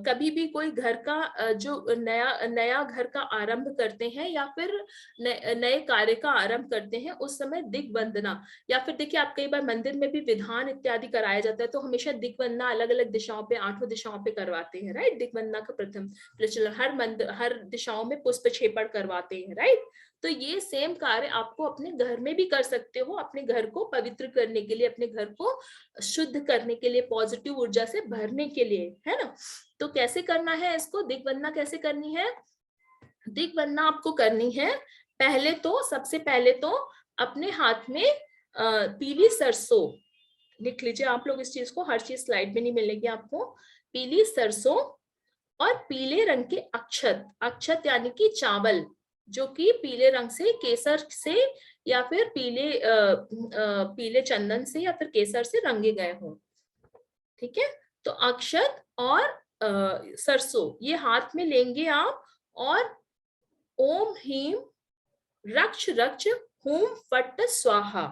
Speaker 1: कभी भी कोई घर का जो नया घर का आरंभ करते हैं या फिर नए कार्य का आरंभ करते हैं उस समय दिग्बंधना, या फिर देखिए आप कई बार मंदिर में भी विधान इत्यादि कराया जाता है तो हमेशा दिग्बंधना अलग अलग दिशाओं पे, 8 दिशाओं पे करवाते हैं, राइट। दिग्बंधना का प्रथम प्रचलन हर मंदिर, हर दिशाओं में पुष्प छेपड़ करवाते हैं, राइट। तो ये सेम कार्य आपको अपने घर में भी कर सकते हो, अपने घर को पवित्र करने के लिए, अपने घर को शुद्ध करने के लिए, पॉजिटिव ऊर्जा से भरने के लिए, है ना। तो कैसे करना है इसको, दिग्बंधना कैसे करनी है। दिग्बंधना आपको करनी है, पहले तो सबसे पहले तो अपने हाथ में पीली सरसों, लिख लीजिए आप लोग इस चीज को, हर चीज स्लाइड में नहीं मिलेगी आपको। पीली सरसों और पीले रंग के अक्षत, अक्षत यानी कि चावल जो कि पीले रंग से, केसर से या फिर पीले चंदन से या फिर केसर से रंगे गए हों, ठीक है। तो अक्षत और सरसों ये हाथ में लेंगे आप, और ओम ह्रीम रक्ष रक्ष हुम फट स्वाहा,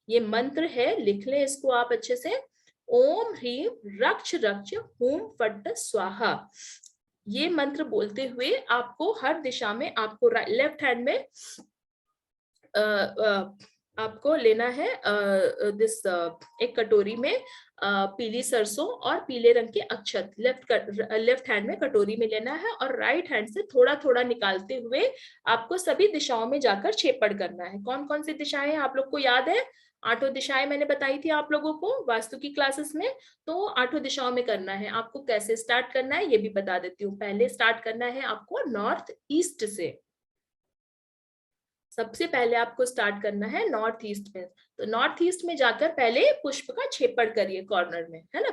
Speaker 1: ये मंत्र है, लिख लें इसको आप अच्छे से। ओम ह्रीम रक्ष रक्ष हुम फट स्वाहा, ये मंत्र बोलते हुए आपको हर दिशा में, आपको लेफ्ट हैंड में आपको लेना है एक कटोरी में पीली सरसों और पीले रंग के अक्षत, लेफ्ट हैंड में कटोरी में लेना है, और राइट हैंड से थोड़ा थोड़ा निकालते हुए आपको सभी दिशाओं में जाकर छेपड़ करना है। कौन कौन सी दिशाएं आप लोग को याद है, 8 दिशाएं मैंने बताई थी आप लोगों को वास्तु की क्लासेस में, तो 8 दिशाओं में करना है। आपको कैसे स्टार्ट करना है ये भी बता देती हूँ। पहले स्टार्ट करना है आपको नॉर्थ ईस्ट से, सबसे पहले आपको स्टार्ट करना है नॉर्थ ईस्ट में। तो नॉर्थ ईस्ट में जाकर पहले पुष्प का छेपड़ करिए कॉर्नर में, है ना।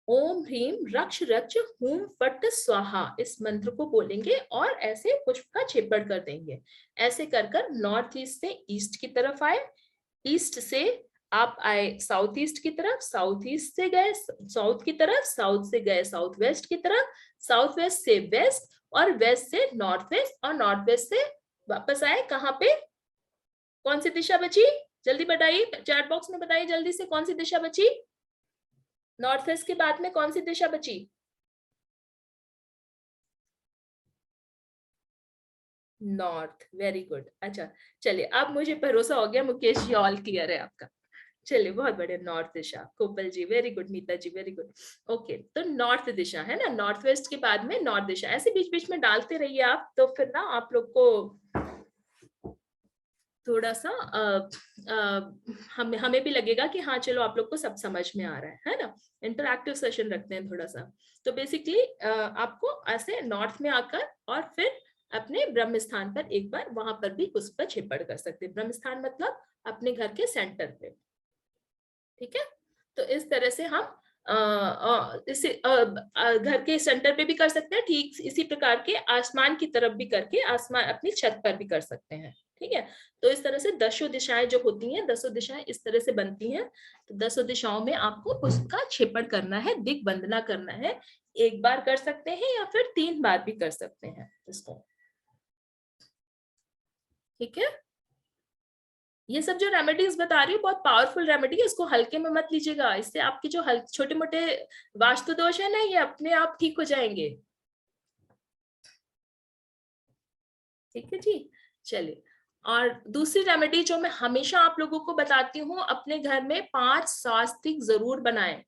Speaker 1: ओम ह्रीम रक्ष रक्ष हुम फट स्वाहा, इस मंत्र को बोलेंगे और ऐसे पुष्प का छेपड़ कर देंगे। ऐसे कर कर नॉर्थ ईस्ट से ईस्ट की तरफ आए, ईस्ट से आप आए साउथ ईस्ट की तरफ, साउथ ईस्ट से गए साउथ की तरफ, साउथ से गए साउथ वेस्ट की तरफ, साउथ वेस्ट से वेस्ट, और वेस्ट से नॉर्थ वेस्ट, और नॉर्थ वेस्ट से वापस आए कहाँ पे, कौन सी दिशा बची, जल्दी बताइए, चैट बॉक्स में बताइए जल्दी से, कौन सी दिशा बची, नॉर्थ वेस्ट के बाद में कौन सी दिशा बची। North, very good. अच्छा चलिए, अब मुझे भरोसा हो गया मुकेश जी, ऑल क्लियर है आपका। चलिए बहुत बढ़िया, नॉर्थ दिशा, कोपल जी वेरी गुड, नीता जी वेरी गुड। ओके, तो नॉर्थ दिशा है ना, नॉर्थ वेस्ट के बाद में नॉर्थ दिशा, ऐसे बीच बीच में डालते रहिए आप, तो फिर ना आप लोग को थोड़ा सा हमें भी लगेगा कि हाँ चलो आप लोग को सब समझ में आ रहा है ना। इंटरैक्टिव सेशन रखते हैं थोड़ा सा। तो बेसिकली आपको ऐसे नॉर्थ में आकर और फिर अपने ब्रह्म स्थान पर एक बार वहां पर भी पुष्प छेपड़ कर सकते हैं। ब्रह्म स्थान मतलब अपने घर के सेंटर पे, ठीक है। तो इस तरह से हम इसे घर के सेंटर पे भी कर सकते हैं, ठीक इसी प्रकार के आसमान की तरफ भी करके आसमान अपनी छत पर भी कर सकते हैं, ठीक है। तो इस तरह से 10 दिशाएं जो होती हैं, 10 दिशाएं इस तरह से बनती हैं। तो 10 दिशाओं में आपको पुष्प का छेपड़ करना है, दिग्बंधना करना है। एक बार कर सकते हैं या फिर 3 बार भी कर सकते हैं इसको, ठीक है। ये सब जो रेमेडीज बता रही हूँ बहुत पावरफुल रेमेडी है, इसको हल्के में मत लीजिएगा। इससे आपके जो छोटे मोटे वास्तु दोष है ना, ये अपने आप ठीक हो जाएंगे, ठीक है जी। चलिए, और दूसरी रेमेडी जो मैं हमेशा आप लोगों को बताती हूँ, अपने घर में 5 स्वास्तिक जरूर बनाएं।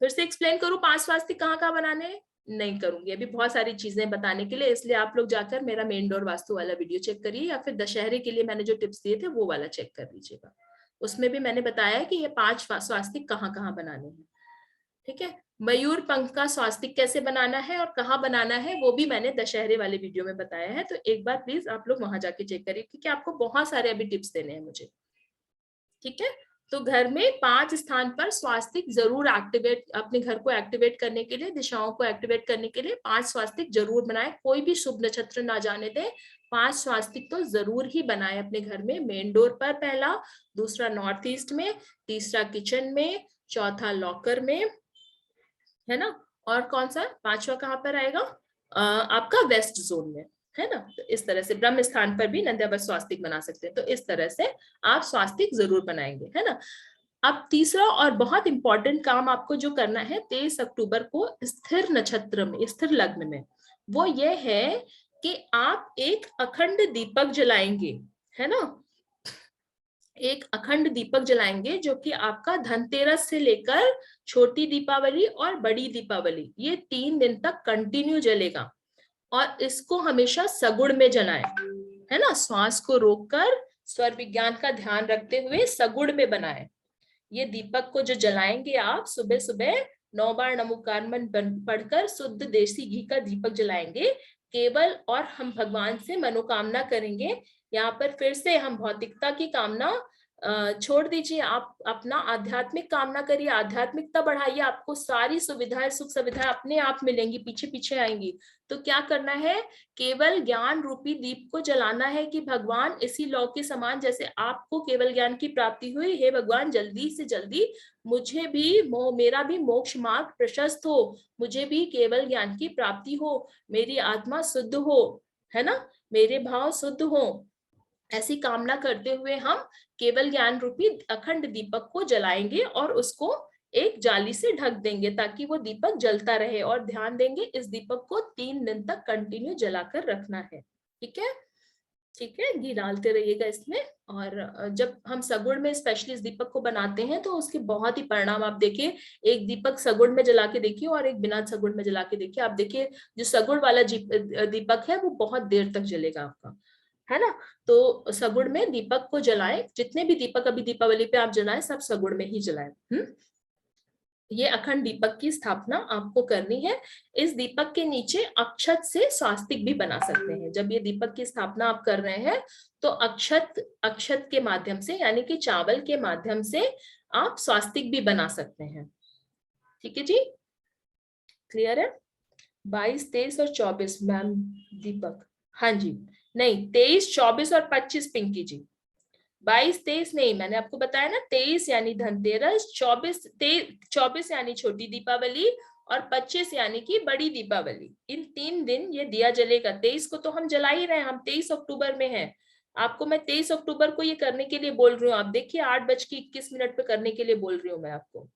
Speaker 1: फिर से एक्सप्लेन करूँ 5 स्वास्तिक कहाँ कहाँ बनाने, नहीं करूंगी अभी, बहुत सारी चीजें बताने के लिए, इसलिए आप लोग जाकर मेरा मेन डोर वास्तु वाला वीडियो चेक करिए, या फिर दशहरे के लिए मैंने जो टिप्स दिए थे वो वाला चेक कर लीजिएगा। उसमें भी मैंने बताया कि ये 5 स्वास्तिक कहाँ कहाँ बनाने हैं, ठीक है। मयूर पंख का स्वास्तिक कैसे बनाना है और कहाँ बनाना है वो भी मैंने दशहरे वाले वीडियो में बताया है, तो एक बार प्लीज आप लोग वहां जाके चेक करिए, क्योंकि आपको बहुत सारे अभी टिप्स देने हैं मुझे, ठीक है। तो घर में 5 स्थान पर स्वास्तिक जरूर एक्टिवेट, अपने घर को एक्टिवेट करने के लिए, दिशाओं को एक्टिवेट करने के लिए 5 स्वास्तिक जरूर बनाए, कोई भी शुभ नक्षत्र ना जाने दें। 5 स्वास्तिक तो जरूर ही बनाए अपने घर में, मेन डोर पर पहला, दूसरा नॉर्थ ईस्ट में, तीसरा किचन में, चौथा लॉकर में, है ना। और कौन सा पांचवा कहाँ पर आएगा, आपका वेस्ट जोन में, है ना। तो इस तरह से ब्रह्म स्थान पर भी नंद्यावर स्वास्तिक बना सकते हैं। तो इस तरह से आप स्वास्तिक जरूर बनाएंगे, है ना। अब तीसरा और बहुत इंपॉर्टेंट काम आपको जो करना है 23 अक्टूबर को स्थिर नक्षत्र में, स्थिर लग्न में, वो ये है कि आप एक अखंड दीपक जलाएंगे, है ना। एक अखंड दीपक जलाएंगे जो कि आपका धनतेरस से लेकर छोटी दीपावली और बड़ी दीपावली, ये 3 दिन तक कंटिन्यू जलेगा। और इसको हमेशा सगुण में जलाएं, है ना। श्वास को रोककर स्वर विज्ञान का ध्यान रखते हुए सगुण में बनाएं। ये दीपक को जो जलाएंगे आप सुबह सुबह 9 बार नमोकार मंत्र पढ़कर शुद्ध देसी घी का दीपक जलाएंगे केवल, और हम भगवान से मनोकामना करेंगे। यहाँ पर फिर से हम भौतिकता की कामना छोड़ दीजिए, आप अपना आध्यात्मिक कामना करिए, आध्यात्मिकता बढ़ाइए, आपको सारी सुविधाएं सुख सुविधाएं अपने आप मिलेंगी, पीछे पीछे आएंगी। तो क्या करना है, केवल ज्ञान रूपी दीप को जलाना है कि भगवान इसी लौ के समान जैसे आपको केवल ज्ञान की प्राप्ति हुई, हे भगवान जल्दी से जल्दी मुझे भी मेरा भी मोक्ष मार्ग प्रशस्त हो, मुझे भी केवल ज्ञान की प्राप्ति हो, मेरी आत्मा शुद्ध हो, है ना, मेरे भाव शुद्ध हो। ऐसी कामना करते हुए हम केवल ज्ञान रूपी अखंड दीपक को जलाएंगे और उसको एक जाली से ढक देंगे ताकि वो दीपक जलता रहे, और ध्यान देंगे इस दीपक को 3 दिन तक कंटिन्यू जलाकर रखना है। ठीक है, ठीक है, घी डालते रहिएगा इसमें। और जब हम सगुण में स्पेशली इस दीपक को बनाते हैं तो उसके बहुत ही परिणाम आप देखिए। एक दीपक सगुण में जला के देखिए और एक बिना सगुण में जला के देखिए, आप देखिए जो सगुण वाला दीपक है वो बहुत देर तक जलेगा आपका, है ना। तो सगुण में दीपक को जलाएं, जितने भी दीपक अभी दीपावली पे आप जलाएं सब सगुण में ही जलाएं। ये अखंड दीपक की स्थापना आपको करनी है। इस दीपक के नीचे अक्षत से स्वास्तिक भी बना सकते हैं। जब ये दीपक की स्थापना आप कर रहे हैं तो अक्षत अक्षत के माध्यम से यानी कि चावल के माध्यम से आप स्वास्तिक भी बना सकते हैं। ठीक है जी, क्लियर है। 22, 23 और 24 मैम दीपक, हाँ जी, नहीं 23, 24 और 25 पिंकी जी। 22, 23 नहीं, मैंने आपको बताया ना 23 यानी धनतेरस, 24 यानी छोटी दीपावली और 25 यानी कि बड़ी दीपावली। इन 3 दिन ये दिया जलेगा। 23 को तो हम जला ही रहे हैं, हम 23 अक्टूबर में हैं। आपको मैं 23 अक्टूबर को ये करने के लिए बोल रही हूँ। आप देखिए 8:21 पे करने के लिए बोल रही हूँ मैं आपको।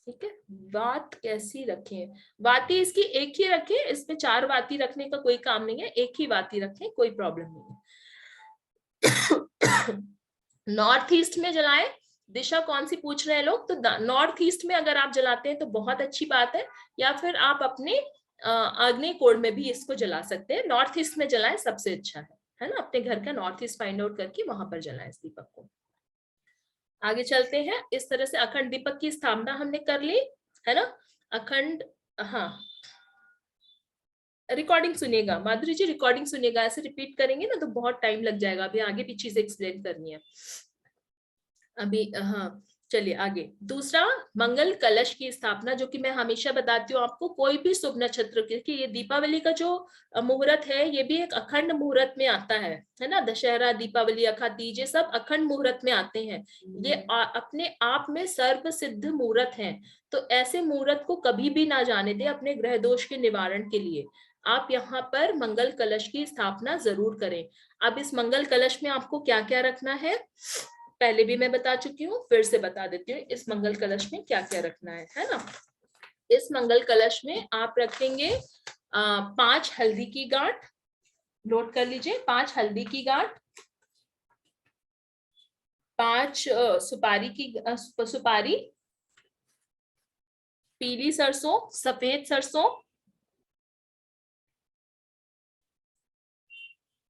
Speaker 1: ठीक है, बात कैसी रखें, वाती इसकी एक ही रखें, इसमें 4 वाती रखने का कोई काम नहीं है, एक ही वाती रखें, कोई प्रॉब्लम नहीं है। नॉर्थ ईस्ट में जलाएं, दिशा कौन सी पूछ रहे हैं लोग, तो नॉर्थ ईस्ट में अगर आप जलाते हैं तो बहुत अच्छी बात है, या फिर आप अपने आग्नेय कोण में भी इसको जला सकते हैं। नॉर्थ ईस्ट में जलाएं सबसे अच्छा है ना। अपने घर का नॉर्थ ईस्ट फाइंड आउट करके वहां पर जलाएं इस दीपक को। आगे चलते हैं। इस तरह से अखंड दीपक की स्थापना हमने कर ली, है ना। अखंड, हाँ रिकॉर्डिंग सुनिएगा माधुरी जी, रिकॉर्डिंग सुनिएगा, ऐसे रिपीट करेंगे ना तो बहुत टाइम लग जाएगा, अभी आगे पीछे से एक्सप्लेन करनी है अभी। हाँ चलिए आगे। दूसरा, मंगल कलश की स्थापना, जो कि मैं हमेशा बताती हूँ आपको, कोई भी शुभ नक्षत्र के ये दीपावली का जो मुहूर्त है ये भी एक अखंड मुहूर्त में आता है ना। दशहरा, दीपावली, अखा तीज, ये सब अखंड मुहूर्त में आते हैं। ये अपने आप में सर्व सिद्ध मुहूर्त हैं। तो ऐसे मुहूर्त को कभी भी ना जाने दे अपने ग्रह दोष के निवारण के लिए। आप यहाँ पर मंगल कलश की स्थापना जरूर करें। अब इस मंगल कलश में आपको क्या क्या रखना है पहले भी मैं बता चुकी हूँ, फिर से बता देती हूँ इस मंगल कलश में क्या क्या रखना है ना। इस मंगल कलश में आप रखेंगे 5 हल्दी की गांठ, नोट कर लीजिए, 5 हल्दी की गांठ, 5 सुपारी, पीली सरसों, सफेद सरसों,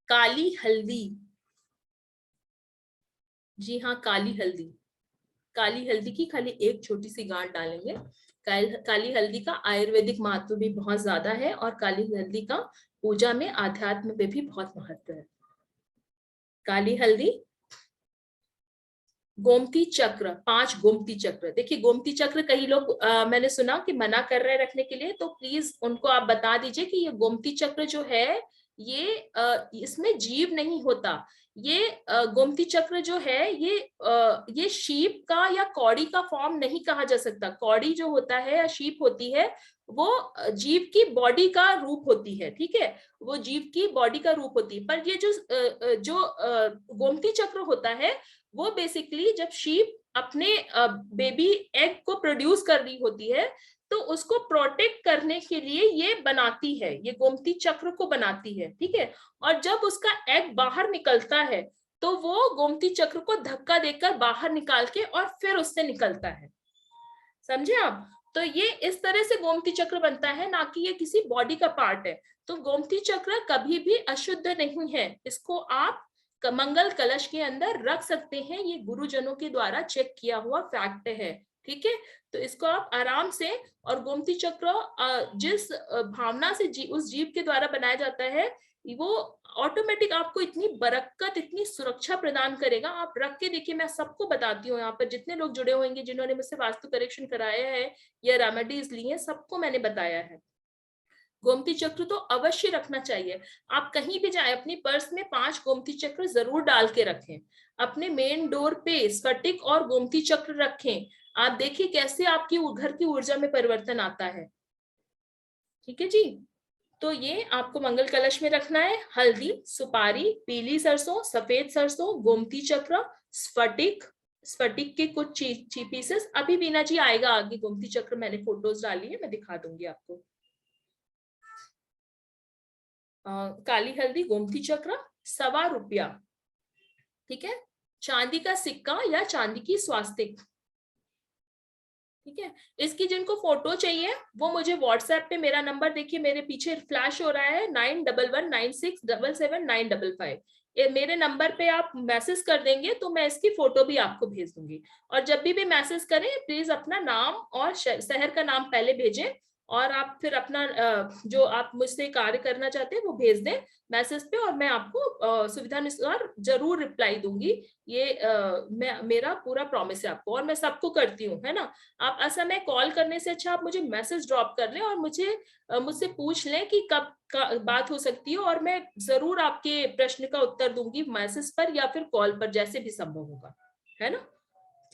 Speaker 1: काली हल्दी, जी हाँ काली हल्दी, काली हल्दी की खाली एक छोटी सी गांठ डालेंगे। काली हल्दी का आयुर्वेदिक महत्व भी बहुत ज्यादा है और काली हल्दी का पूजा में आध्यात्म में भी बहुत महत्व है। काली हल्दी, गोमती चक्र, 5 गोमती चक्र। देखिए गोमती चक्र कई लोग मैंने सुना कि मना कर रहे हैं रखने के लिए, तो प्लीज उनको आप बता दीजिए कि ये गोमती चक्र जो है ये इसमें जीव नहीं होता, ये गोमती चक्र जो है ये शीप का या कौड़ी का फॉर्म नहीं कहा जा सकता। कौड़ी जो होता है या शीप होती है वो जीव की बॉडी का रूप होती है, ठीक है, वो जीव की बॉडी का रूप होती है। पर ये जो गोमती चक्र होता है वो बेसिकली जब शीप अपने बेबी एग को प्रोड्यूस कर रही होती है तो उसको प्रोटेक्ट करने के लिए ये बनाती है, ये गोमती चक्र को बनाती है, ठीक है। और जब उसका एग बाहर निकलता है तो वो गोमती चक्र को धक्का देकर बाहर निकाल के और फिर उससे निकलता है, समझे आप। तो ये इस तरह से गोमती चक्र बनता है, ना कि ये किसी बॉडी का पार्ट है। तो गोमती चक्र कभी भी अशुद्ध नहीं है, इसको आप मंगल कलश के अंदर रख सकते हैं, ये गुरुजनों के द्वारा चेक किया हुआ फैक्ट है, ठीक है। तो इसको आप आराम से, और गोमती चक्र जिस भावना से उस जीव के द्वारा बनाया जाता है वो ऑटोमेटिक आपको इतनी बरकत, इतनी सुरक्षा प्रदान करेगा। आप रख के देखिए, मैं सबको बताती हूँ, यहाँ पर जितने लोग जुड़े होंगे जिन्होंने मुझसे वास्तु करेक्शन कराया है या रेमेडीज ली है, सबको मैंने बताया है। गोमती चक्र तो अवश्य रखना चाहिए। आप कहीं भी जाए अपनी पर्स में 5 गोमती चक्र जरूर डाल के रखें। अपने मेन डोर पे स्फटिक और गोमती चक्र रखें। आप देखिए कैसे आपकी घर की ऊर्जा में परिवर्तन आता है, ठीक है जी। तो ये आपको मंगल कलश में रखना है। हल्दी, सुपारी, पीली सरसों, सफेद सरसों, गोमती चक्र, स्फटिक, स्फटिक के कुछ पीसेस। अभी बीना जी आएगा आगे, गोमती चक्र मैंने फोटोज डाली है, मैं दिखा दूंगी आपको। काली हल्दी, गोमती चक्र, ₹1.25, ठीक है। चांदी का सिक्का या चांदी की स्वास्तिक, ठीक है। इसकी जिनको फोटो चाहिए वो मुझे व्हाट्सएप पे, मेरा नंबर देखिए मेरे पीछे फ्लैश हो रहा है 9119677955, मेरे नंबर पे आप मैसेज कर देंगे तो मैं इसकी फोटो भी आपको भेज दूंगी। और जब भी मैसेज करें प्लीज अपना नाम और शहर का नाम पहले भेजें, और आप फिर अपना जो आप मुझसे कार्य करना चाहते हैं वो भेज दें मैसेज पे, और मैं आपको सुविधानुसार जरूर रिप्लाई दूंगी। ये मेरा पूरा प्रॉमिस है आपको, और मैं सबको करती हूँ, है ना। आप असमय कॉल करने से अच्छा आप मुझे मैसेज ड्रॉप कर लें और मुझसे पूछ लें कि कब बात हो सकती है, और मैं जरूर आपके प्रश्न का उत्तर दूंगी मैसेज पर या फिर कॉल पर, जैसे भी संभव होगा, है ना,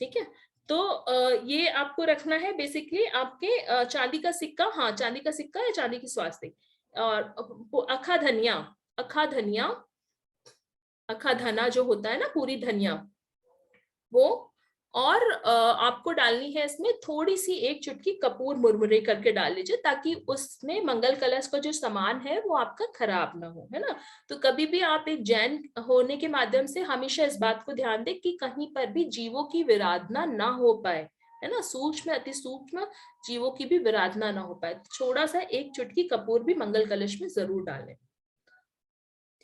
Speaker 1: ठीक है। तो ये आपको रखना है बेसिकली आपके चांदी का सिक्का, हाँ चांदी का सिक्का या चांदी की स्वास्तिक, और अखा धनिया, अखा धनिया, अखा धना जो होता है ना, पूरी धनिया वो, और आपको डालनी है इसमें थोड़ी सी 1 चुटकी कपूर मुरमुरे करके डाल लीजिए, ताकि उसमें मंगल कलश का जो सामान है वो आपका खराब ना हो, है ना। तो कभी भी आप एक जैन होने के माध्यम से हमेशा इस बात को ध्यान दें कि कहीं पर भी जीवों की विराधना ना हो पाए, है ना, सूक्ष्म अति सूक्ष्म जीवों की भी विराधना ना हो पाए। थोड़ा सा 1 चुटकी कपूर भी मंगल कलश में जरूर डालें,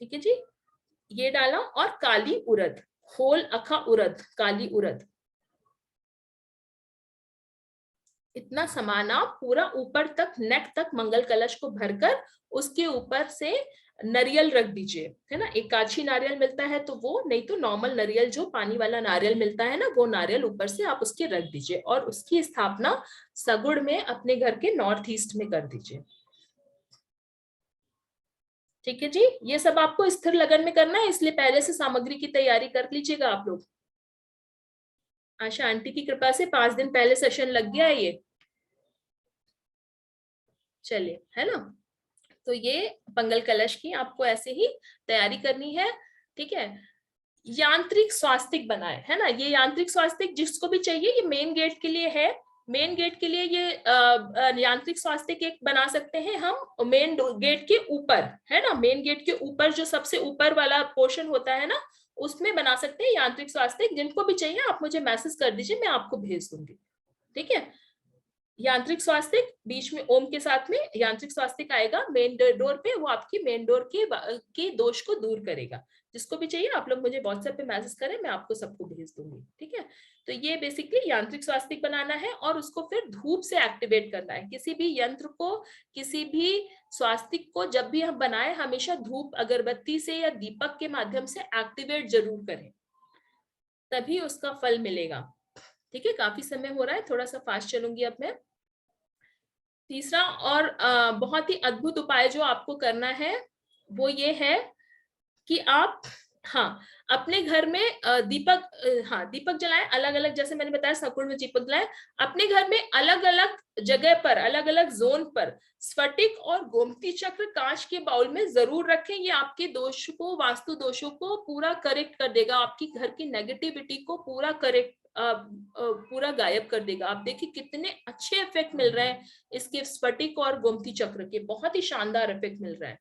Speaker 1: ठीक है जी। ये डाला, और काली उड़द, होल अखा उड़द, काली उड़द, इतना सामान आप पूरा ऊपर तक नेक तक मंगल कलश को भरकर उसके ऊपर से नारियल रख दीजिए, है ना। एक काछी नारियल मिलता है तो वो, नहीं तो नॉर्मल नारियल जो पानी वाला नारियल मिलता है ना, वो नारियल ऊपर से आप उसके रख दीजिए, और उसकी स्थापना सगुड़ में अपने घर के नॉर्थ ईस्ट में कर दीजिए, ठीक है जी। ये सब आपको स्थिर लगन में करना है, इसलिए पहले से सामग्री की तैयारी कर लीजिएगा आप लोग। आशा आंटी की कृपा से 5 दिन पहले सेशन लग गया है ये, चलिए, है ना। तो ये मंगल कलश की आपको ऐसे ही तैयारी करनी है, ठीक है। यांत्रिक स्वास्तिक बनाए, है ना, ये यांत्रिक स्वास्तिक जिसको भी चाहिए, ये मेन गेट के लिए है। मेन गेट के लिए ये यांत्रिक स्वास्तिक एक बना सकते हैं हम मेन गेट के ऊपर, है ना, मेन गेट के ऊपर जो सबसे ऊपर वाला पोर्शन होता है ना, उसमें बना सकते हैं यांत्रिक स्वास्तिक। जिनको भी चाहिए आप मुझे मैसेज कर दीजिए, मैं आपको भेज दूंगी, ठीक है। यांत्रिक स्वास्तिक बीच में ओम के साथ में यांत्रिक स्वास्तिक आएगा मेन डोर पे, वो आपकी मेन डोर के दोष को दूर करेगा। जिसको भी चाहिए आप लोग मुझे व्हाट्सएप पे मैसेज करें, मैं आपको सबको भेज दूंगी, ठीक है। तो ये बेसिकली यांत्रिक स्वास्तिक बनाना है, और उसको फिर धूप से एक्टिवेट करना है। किसी भी यंत्र को, किसी भी स्वास्तिक को जब भी हम बनाए, हमेशा धूप अगरबत्ती से या दीपक के माध्यम से एक्टिवेट जरूर करें, तभी उसका फल मिलेगा, ठीक है। काफी समय हो रहा है, थोड़ा सा फास्ट चलूंगी अब मैं। तीसरा और बहुत ही अद्भुत उपाय जो आपको करना है वो ये है कि आप हाँ, अपने घर में दीपक, हाँ दीपक जलाएं अलग अलग, जैसे मैंने बताया सकुड़ में दीपक जलाएं। अपने घर में अलग अलग जगह पर, अलग अलग जोन पर स्फटिक और गोमती चक्र कांच के बाउल में जरूर रखें। ये आपके दोष को, वास्तु दोषों को पूरा करेक्ट कर देगा, आपकी घर की नेगेटिविटी को पूरा करेक्ट, पूरा गायब कर देगा। आप देखिए कितने अच्छे इफेक्ट मिल रहे हैं इसके स्फटिक और गोमती चक्र के, बहुत ही शानदार इफेक्ट मिल रहा है।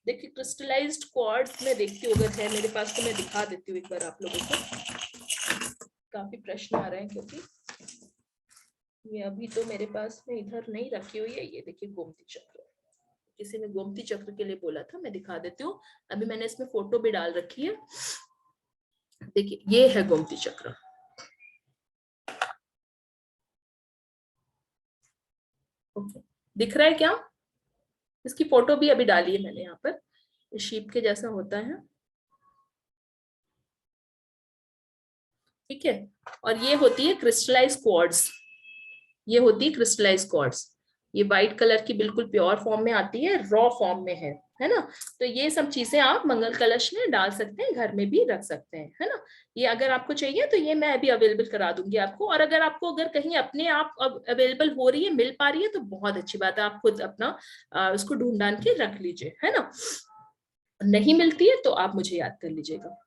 Speaker 1: देखिए क्रिस्टलाइज्ड क्वार्ट्ज में देखती हूँ, अगर है मेरे पास तो मैं दिखा देती हूँ एक बार आप लोगों को। काफी प्रश्न आ रहे हैं क्योंकि ये अभी तो मेरे पास में इधर नहीं रखी हुई है। ये देखिए गोमती चक्र, किसी ने गोमती चक्र के लिए बोला था, मैं दिखा देती हूँ। अभी मैंने इसमें फोटो भी डाल रखी है। देखिए ये है गोमती चक्र। ओके, दिख रहा है क्या? इसकी फोटो भी अभी डाली है मैंने यहाँ पर, शीप के जैसा होता है, ठीक है। और ये होती है क्रिस्टलाइज क्वार्ट्ज, ये होती है क्रिस्टलाइज क्वार्ट्ज। ये व्हाइट कलर की बिल्कुल प्योर फॉर्म में आती है, रॉ फॉर्म में है ना। तो ये सब चीजें आप मंगल कलश में डाल सकते हैं, घर में भी रख सकते हैं, है ना। ये अगर आपको चाहिए तो ये मैं अभी अवेलेबल करा दूंगी आपको। और अगर आपको, अगर कहीं अपने आप अवेलेबल हो रही है, मिल पा रही है, तो बहुत अच्छी बात है, आप खुद अपना उसको ढूंढ ढांड के रख लीजिए, है ना। नहीं मिलती है तो आप मुझे याद कर लीजिएगा।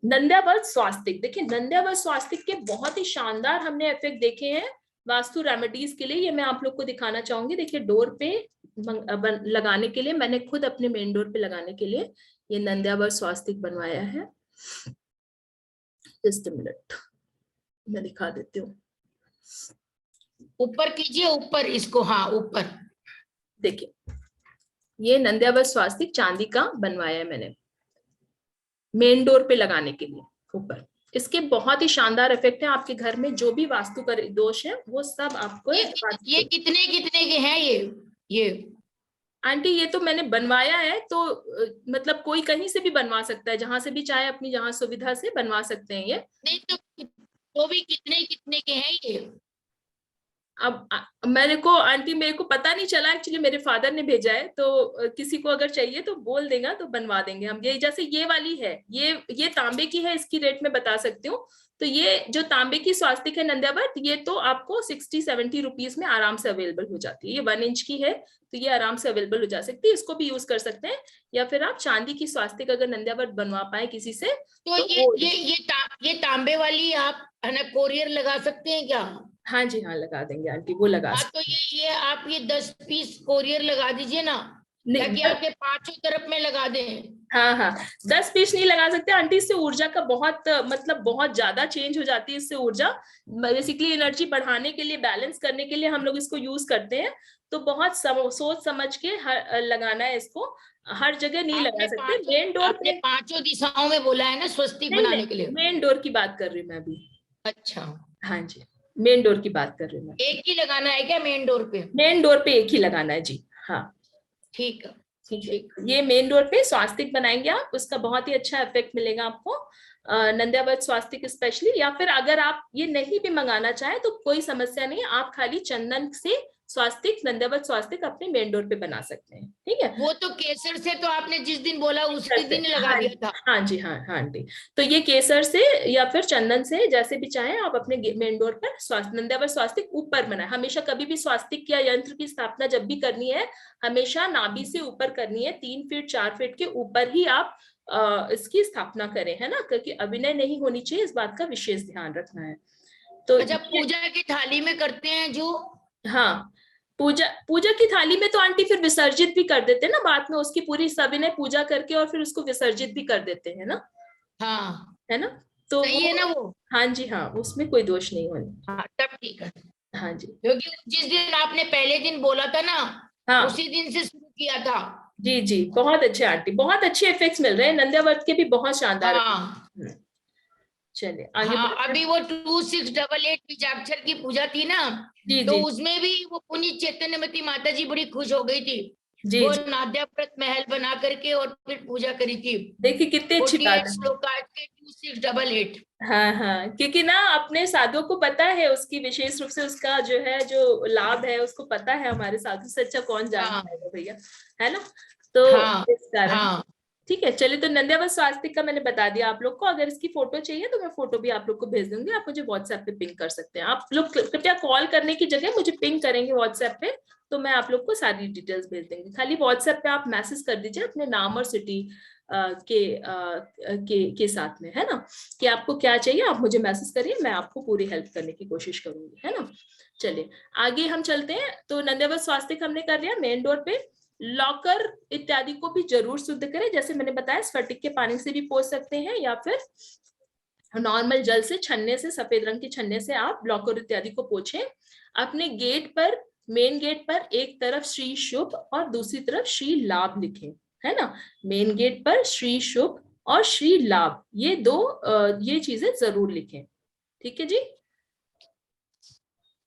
Speaker 1: नंद्यावर्त स्वास्तिक, देखिए नंद्यावर्त स्वास्तिक के बहुत ही शानदार हमने इफेक्ट देखे हैं वास्तु रेमेडीज के लिए। ये मैं आप लोग को दिखाना चाहूंगी। देखिए डोर पे लगाने के लिए, मैंने खुद अपने मेन डोर पे लगाने के लिए ये नंद्यावर्त स्वास्तिक बनवाया है। जस्ट अ मिनट, मैं दिखा देती हूँ।
Speaker 2: ऊपर कीजिए, ऊपर इसको, हाँ ऊपर
Speaker 1: देखिए ये नंद्यावर्त स्वास्तिक चांदी का बनवाया है मैंने, मेन डोर पे लगाने के लिए ऊपर। इसके बहुत ही शानदार इफेक्ट है, आपके घर में जो भी वास्तु का दोष है वो सब आपको।
Speaker 2: ये कितने कितने के हैं ये
Speaker 1: आंटी ये तो मैंने बनवाया है, तो मतलब कोई कहीं से भी बनवा सकता है, जहां से भी चाहे, अपनी जहां सुविधा से बनवा सकते हैं ये।
Speaker 2: नहीं तो भी कितने कितने के हैं ये?
Speaker 1: अब मेरे को पता नहीं चला, एक्चुअली मेरे फादर ने भेजा है, तो किसी को अगर चाहिए तो बोल देगा तो बनवा देंगे हम। ये जैसे ये वाली है, ये तांबे की है, इसकी रेट मैं बता सकती हूँ। तो ये जो तांबे की स्वास्तिक है नंद्यावर्त, ये तो आपको 60-70 रुपीज में आराम से अवेलेबल हो जाती है। ये 1 इंच की है, तो ये आराम से अवेलेबल हो जा सकती है, इसको भी यूज कर सकते हैं। या फिर आप चांदी की स्वास्तिक अगर नंद्यावर्त बनवा पाए किसी से,
Speaker 2: तो ये तांबे वाली आप है ना कोरियर लगा सकते हैं क्या?
Speaker 1: हाँ जी हाँ, लगा देंगे आंटी, वो लगा
Speaker 2: हाँ तो
Speaker 1: सकते
Speaker 2: ये आप ये 10 पीस कोरियर लगा दीजिए ना, ताकि
Speaker 1: नहीं।
Speaker 2: आपके पांचों तरफ में लगा दें।
Speaker 1: हाँ हाँ, 10 पीस नहीं लगा सकते आंटी, इससे ऊर्जा का बहुत मतलब बहुत ज्यादा चेंज हो जाती है। इससे ऊर्जा बेसिकली एनर्जी बढ़ाने के लिए, बैलेंस करने के लिए हम लोग इसको यूज करते हैं। तो बहुत सोच समझ के लगाना है इसको, हर जगह नहीं लगा सकते। मेन डोर
Speaker 2: आपने
Speaker 1: पे,
Speaker 2: पांचों दिशाओं में बोला है ना स्वस्तिक
Speaker 1: नहीं
Speaker 2: बनाने के
Speaker 1: नहीं,
Speaker 2: लिए?
Speaker 1: मेन डोर की बात कर रही हूँ मैं अभी।
Speaker 2: अच्छा,
Speaker 1: हाँ जी, मेन डोर की बात कर रही हूँ मैं।
Speaker 2: एक ही लगाना है क्या मेन डोर पे?
Speaker 1: मेन डोर पे एक ही लगाना है जी, हाँ।
Speaker 2: ठीक है,
Speaker 1: ठीक है, ये मेन डोर पे स्वास्तिक बनाएंगे आप, उसका बहुत ही अच्छा इफेक्ट मिलेगा आपको, नंद्यावर्त स्वास्तिक स्पेशली। या फिर अगर आप ये नहीं भी मंगाना चाहे तो कोई समस्या नहीं, आप खाली चंदन से स्वास्तिक, नंद्यावर्त स्वास्तिक अपने मेन डोर पे बना सकते हैं, ठीक है।
Speaker 2: वो तो केसर से तो आपने जिस दिन बोला उसी दिन लगा
Speaker 1: हाँ
Speaker 2: दिया था।
Speaker 1: हाँ जी हाँ हाँ आंटी। तो ये केसर से या फिर चंदन से, जैसे भी चाहे आप अपने मेन डोर पर नंद्यावर्त स्वास्तिक ऊपर बनाए। हमेशा कभी भी स्वास्तिक या यंत्र की स्थापना जब भी करनी है, हमेशा नाभि से ऊपर करनी है, 3 फीट 4 फीट के ऊपर ही आप इसकी स्थापना करें, है ना, क्योंकि अभिनय नहीं होनी चाहिए, इस बात का विशेष ध्यान रखना है। तो
Speaker 2: अच्छा, पूजा की थाली में करते हैं जो?
Speaker 1: हाँ, पूजा पूजा की थाली में तो आंटी फिर विसर्जित भी कर देते हैं ना बाद में, उसकी पूरी सविनय पूजा करके और फिर उसको विसर्जित भी कर देते हैं ना,
Speaker 2: हाँ
Speaker 1: है ना। तो
Speaker 2: सही है ना वो?
Speaker 1: हाँ जी हाँ, उसमें कोई दोष नहीं होने।
Speaker 2: हाँ तब ठीक है,
Speaker 1: हाँ जी
Speaker 2: क्योंकि जिस दिन आपने पहले दिन बोला था ना,
Speaker 1: हाँ
Speaker 2: उसी दिन से शुरू किया था।
Speaker 1: जी जी, बहुत अच्छे आंटी, बहुत अच्छे इफेक्ट्स मिल रहे हैं, नंद्यावर्त के भी बहुत शानदार
Speaker 2: हाँ
Speaker 1: चलिए आगे
Speaker 2: हाँ,
Speaker 1: बढ़ते
Speaker 2: अभी
Speaker 1: हैं।
Speaker 2: वो 2688 बीजाक्षर की पूजा थी ना,
Speaker 1: जी
Speaker 2: तो
Speaker 1: जी
Speaker 2: उसमें भी वो पुनीत चैतन्यमती माता जी बड़ी खुश हो गई थी।
Speaker 1: जी
Speaker 2: वो
Speaker 1: जी,
Speaker 2: नाद्याव्रत महल बना करके और फिर पूजा करी थी।
Speaker 1: देखिए कितनी अच्छी बात
Speaker 2: 48
Speaker 1: है।
Speaker 2: श्लोक के 2688।
Speaker 1: हाँ हाँ, क्योंकि ना अपने साधुओं को पता है उसकी विशेष रूप से, उसका जो है जो लाभ है उसको पता है, हमारे साधु से अच्छा कौन जान
Speaker 2: हाँ
Speaker 1: पाएगा भैया, है ना। तो
Speaker 2: हाँ
Speaker 1: इस कारण,
Speaker 2: हाँ
Speaker 1: ठीक है, चलिए। तो नंद्यावत स्वास्तिक का मैंने बता दिया आप लोग को। अगर इसकी फोटो चाहिए तो मैं फोटो भी आप लोग को भेज दूंगी, आप मुझे व्हाट्सएप पे पिंग कर सकते हैं। आप लोग कृपया कॉल करने की जगह मुझे पिंग करेंगे व्हाट्सएप पे, तो मैं आप लोग को सारी डिटेल्स भेज देंगे। खाली व्हाट्सएप पे आप मैसेज कर दीजिए अपने नाम और सिटी के साथ में, है ना, कि आपको क्या चाहिए। आप मुझे मैसेज करिए, मैं आपको पूरी हेल्प करने की कोशिश करूंगी, है ना। चलिए आगे हम चलते हैं। तो नंद्यावत स्वास्तिक हमने कर लिया। मेन डोर पे लॉकर इत्यादि को भी जरूर शुद्ध करें, जैसे मैंने बताया स्फटिक के पानी से भी पोंछ सकते हैं, या फिर नॉर्मल जल से, छन्ने से, सफेद रंग के छन्ने से आप लॉकर इत्यादि को पोंछें। अपने गेट पर, मेन गेट पर एक तरफ श्री शुभ और दूसरी तरफ श्री लाभ लिखें, है ना। मेन गेट पर श्री शुभ और श्री लाभ, ये ये चीजें जरूर लिखें, ठीक है जी।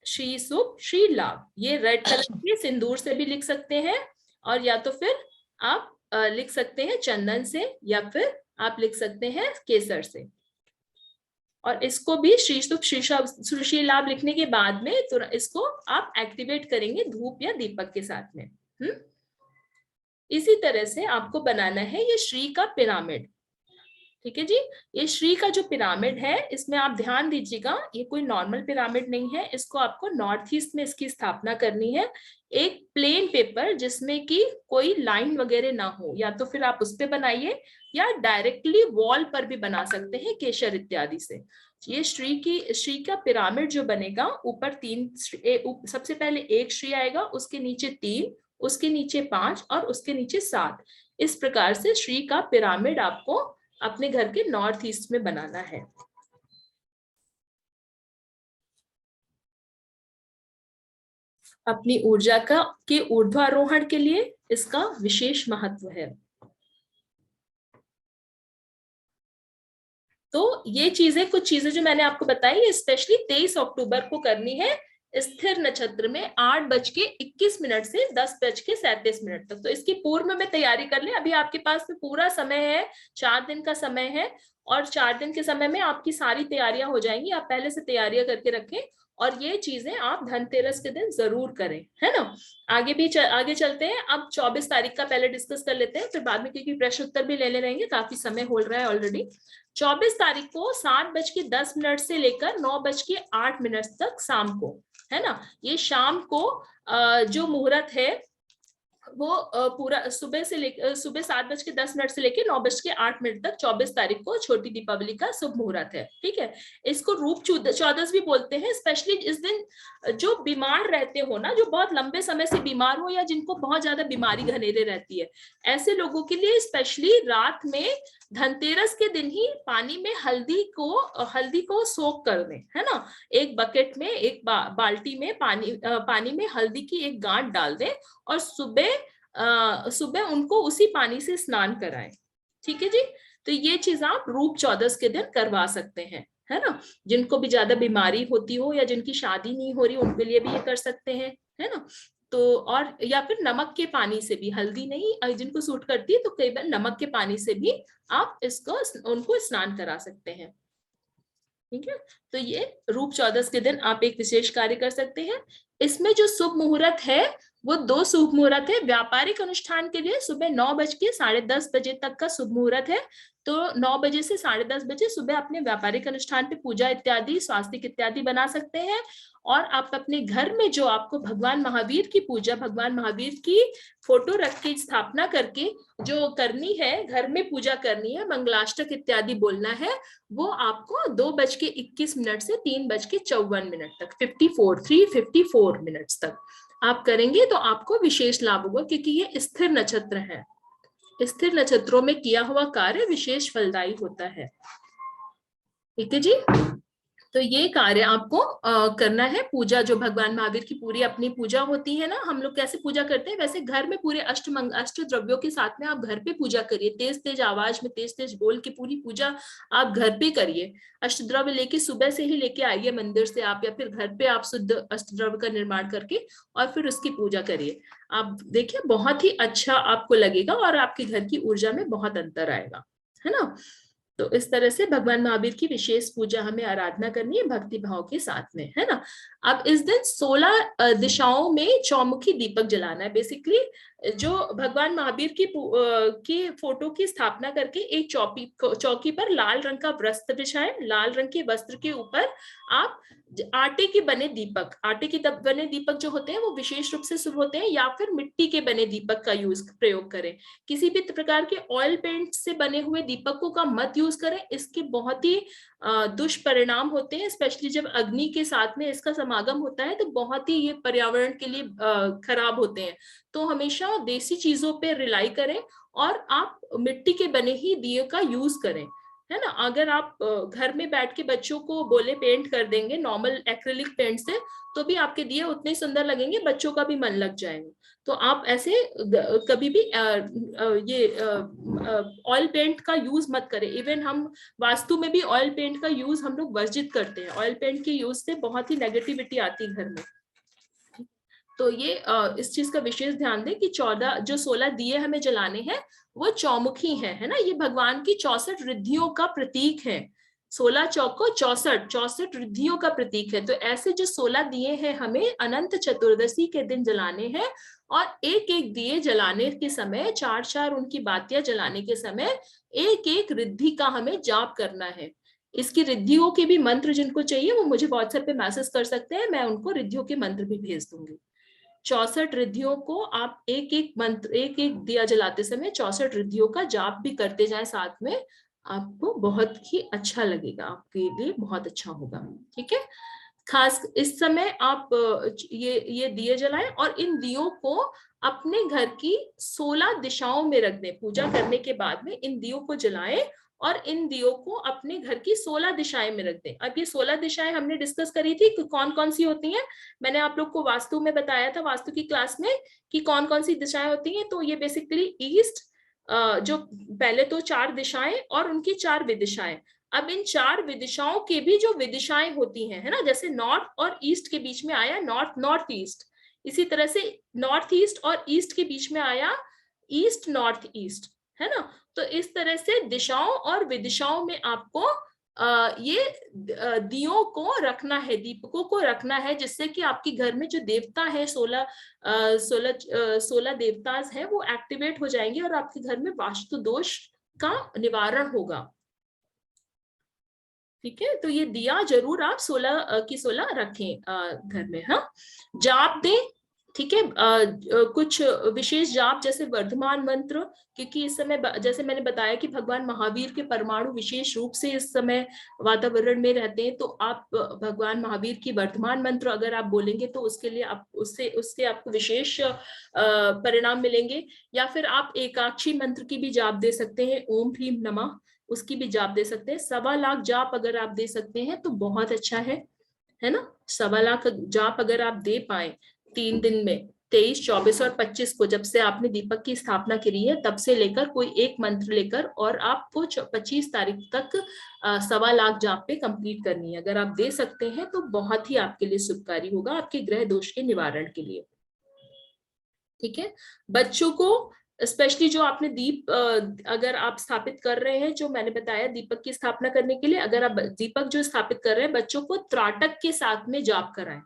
Speaker 1: श्री शुभ श्री लाभ, ये रेड कलर के सिंदूर से भी लिख सकते हैं, और या तो फिर आप लिख सकते हैं चंदन से, या फिर आप लिख सकते हैं केसर से। और इसको भी श्री शुभ श्री लाभ लिखने के बाद में तो इसको आप एक्टिवेट करेंगे धूप या दीपक के साथ में। इसी तरह से आपको बनाना है ये श्री का पिरामिड, ठीक है जी। ये श्री का जो पिरामिड है, इसमें आप ध्यान दीजिएगा, ये कोई नॉर्मल पिरामिड नहीं है। इसको आपको नॉर्थ ईस्ट में इसकी स्थापना करनी है। एक प्लेन पेपर जिसमें कि कोई लाइन वगैरह ना हो, या तो फिर आप उस पे बनाइए, या डायरेक्टली वॉल पर भी बना सकते हैं केशर इत्यादि से। ये श्री का पिरामिड जो बनेगा, ऊपर 3, सबसे पहले 1 श्री आएगा, उसके नीचे 3, उसके नीचे 5 और उसके नीचे 7। इस प्रकार से श्री का पिरामिड आपको अपने घर के नॉर्थ ईस्ट में बनाना है। अपनी ऊर्जा के ऊर्ध्वारोहण के लिए इसका विशेष महत्व है। तो ये चीजें, कुछ चीजें जो मैंने आपको बताई, ये स्पेशली 23 अक्टूबर को करनी है, स्थिर नक्षत्र में 8:21 से 10:37 तक। तो इसकी पूर्व में तैयारी कर ले। अभी आपके पास में पूरा समय है, 4 दिन का समय है, और 4 दिन के समय में आपकी सारी तैयारियां हो जाएंगी। आप पहले से तैयारियां करके रखें, और ये चीजें आप धनतेरस के दिन जरूर करें, है ना। आगे चलते हैं। अब 24 तारीख का पहले डिस्कस कर लेते हैं, फिर बाद में, क्योंकि प्रश्न उत्तर भी लेने रहेंगे, काफी समय हो रहा है ऑलरेडी। 24 तारीख को 7:10 से लेकर 9:08 तक शाम को, है ना। ये शाम को जो मुहूर्त है वो पूरा सुबह 7:10 से लेकर 9:08 तक 24 तारीख को छोटी दीपावली का शुभ मुहूर्त है, ठीक है। इसको रूप चौदस भी बोलते हैं। स्पेशली इस दिन जो बीमार रहते हो ना, जो बहुत लंबे समय से बीमार हो, या जिनको बहुत ज्यादा बीमारी घनेरे रहती है, ऐसे लोगों के लिए स्पेशली रात में धनतेरस के दिन ही पानी में हल्दी को सोक कर दें, है ना। एक बकेट में, एक बाल्टी में पानी में हल्दी की एक गांठ डाल दें, और सुबह उनको उसी पानी से स्नान कराएं, ठीक है जी। तो ये चीज आप रूप चौदस के दिन करवा सकते हैं, है ना। जिनको भी ज्यादा बीमारी होती हो, या जिनकी शादी नहीं हो रही, उनके लिए भी ये कर सकते हैं, है ना। तो और या फिर नमक के पानी से भी, हल्दी नहीं जिनको सूट करती है, तो कई बार नमक के पानी से भी आप उनको स्नान करा सकते हैं, ठीक है। तो ये रूप चौदस के दिन आप एक विशेष कार्य कर सकते हैं। इसमें जो शुभ मुहूर्त है, वो 2 शुभ मुहूर्त है। व्यापारिक अनुष्ठान के लिए सुबह 9:10 तक का शुभ मुहूर्त है। तो 9 बजे से 10:30 सुबह अपने व्यापारिक अनुष्ठान पे पूजा इत्यादि, स्वास्तिक इत्यादि बना सकते हैं। और आप अपने घर में जो आपको भगवान महावीर की पूजा, भगवान महावीर की फोटो रख के स्थापना करके जो करनी है, घर में पूजा करनी है, मंगलाष्टक इत्यादि बोलना है, वो आपको 2:21 से 3:54 तक, 3:54 मिनट्स तक आप करेंगे, तो आपको विशेष लाभ होगा, क्योंकि ये स्थिर नक्षत्र है। स्थिर नक्षत्रों में किया हुआ कार्य विशेष फलदायी होता है, ठीक है जी। तो ये कार्य आपको करना है। पूजा जो भगवान महावीर की पूरी अपनी पूजा होती है ना, हम लोग कैसे पूजा करते हैं, वैसे घर में पूरे अष्ट द्रव्यों के साथ में आप घर पे पूजा करिए। तेज तेज आवाज में, तेज तेज बोल के पूरी पूजा आप घर पे करिए। अष्ट द्रव्य लेके सुबह से ही लेके आइए मंदिर से आप, या फिर घर पे आप शुद्ध अष्ट द्रव्य का निर्माण करके और फिर उसकी पूजा करिए। आप देखिए बहुत ही अच्छा आपको लगेगा, और आपके घर की ऊर्जा में बहुत अंतर आएगा, है ना। तो इस तरह से भगवान महावीर की विशेष पूजा हमें आराधना करनी है भक्ति भाव के साथ में, है ना। अब इस दिन 16 दिशाओं में चौमुखी दीपक जलाना है। बेसिकली जो भगवान महावीर की फोटो की स्थापना करके एक चौकी पर लाल रंग का वस्त्र बिछाएं। लाल रंग के वस्त्र के ऊपर आप आटे के बने दीपक, आटे के बने दीपक जो होते हैं वो विशेष रूप से शुभ होते हैं, या फिर मिट्टी के बने दीपक का प्रयोग करें। किसी भी प्रकार के ऑयल पेंट से बने हुए दीपकों का मत यूज करें, इसके बहुत ही दुष्परिणाम होते हैं, स्पेशली जब अग्नि के साथ में इसका समागम होता है तो बहुत ही ये पर्यावरण के लिए खराब होते हैं। तो हमेशा देसी चीजों पे रिलाई करें और आप मिट्टी के बने ही दिए का यूज करें, है ना। अगर आप घर में बैठ के बच्चों को बोले पेंट कर देंगे नॉर्मल एक्रिलिक पेंट से, तो भी आपके दिए उतने सुंदर लगेंगे, बच्चों का भी मन लग जाएगा। तो आप ऐसे कभी भी ये ऑयल पेंट का यूज मत करें। इवन हम वास्तु में भी ऑयल पेंट का यूज हम लोग वर्जित करते हैं। ऑयल पेंट के यूज से बहुत ही नेगेटिविटी आती है घर में। तो ये इस चीज का विशेष ध्यान दें कि 16 दिए हमें जलाने हैं वो चौमुखी हैं, है ना। ये भगवान की 64 रिद्धियों का प्रतीक है। 16 चौको 64, 64 रिद्धियों का प्रतीक है। तो ऐसे जो 16 दिए हैं हमें अनंत चतुर्दशी के दिन जलाने हैं, और एक एक दिए जलाने के समय, 4 उनकी बातियां जलाने के समय एक एक रिद्धि का हमें जाप करना है। इसकी रिद्धियों के भी मंत्र जिनको चाहिए वो मुझे व्हाट्सएप पे मैसेज कर सकते हैं, मैं उनको रिद्धियों के मंत्र भी भेज दूंगी। 64 रिद्धियों को आप एक एक मंत्र, एक एक दिया जलाते समय 64 रिद्धियों का जाप भी करते जाएं साथ में, आपको बहुत ही अच्छा लगेगा, आपके लिए बहुत अच्छा होगा। ठीक है। खास इस समय आप ये दिए जलाएं और इन दियों को अपने घर की 16 दिशाओं में रख दें। पूजा करने के बाद में इन दियों को जलाएं और इन दियों को अपने घर की 16 दिशाएं में रख दें। अब ये 16 दिशाएं हमने डिस्कस करी थी कि कौन कौन सी होती हैं। मैंने आप लोग को वास्तु में बताया था, वास्तु की क्लास में, कि कौन कौन सी दिशाएं होती हैं। तो ये बेसिकली ईस्ट, जो पहले तो 4 दिशाएं और उनकी 4 विदिशाएं। अब इन 4 विदिशाओं के भी जो विदिशाएं होती हैं, है ना, जैसे नॉर्थ और ईस्ट के बीच में आया नॉर्थ नॉर्थ ईस्ट, इसी तरह से नॉर्थ ईस्ट और ईस्ट के बीच में आया ईस्ट नॉर्थ ईस्ट, है ना। तो इस तरह से दिशाओं और विदिशाओं में आपको ये दियों को रखना है, दीपकों को रखना है, जिससे कि आपके घर में जो देवता है 16 देवता है वो एक्टिवेट हो जाएंगे और आपके घर में वास्तु दोष का निवारण होगा। ठीक है। तो ये दिया जरूर आप 16 की 16 रखें घर में। हाँ, जाप दें। ठीक है। कुछ विशेष जाप जैसे वर्धमान मंत्र, क्योंकि इस समय जैसे मैंने बताया कि भगवान महावीर के परमाणु विशेष रूप से इस समय वातावरण में रहते हैं, तो आप भगवान महावीर की वर्धमान मंत्र अगर आप बोलेंगे तो उसके लिए आप उससे आपको विशेष परिणाम मिलेंगे। या फिर आप एकाक्षी मंत्र की भी जाप दे सकते हैं, ओम ह्रीम नमः, उसकी भी जाप दे सकते हैं। 1.25 लाख जाप अगर आप दे सकते हैं तो बहुत अच्छा है ना। 1.25 लाख जाप अगर आप दे पाए 3 दिन में, 23, 24 और 25 को, जब से आपने दीपक की स्थापना करी है तब से लेकर कोई एक मंत्र लेकर, और आपको 25 तारीख तक 1.25 लाख जाप पे कंप्लीट करनी है। अगर आप दे सकते हैं तो बहुत ही आपके लिए शुभकारी होगा, आपके ग्रह दोष के निवारण के लिए। ठीक है। बच्चों को स्पेशली जो आपने अगर आप स्थापित कर रहे हैं, जो मैंने बताया दीपक की स्थापना करने के लिए, अगर आप दीपक जो स्थापित कर रहे हैं, बच्चों को त्राटक के साथ में जाप कराएं।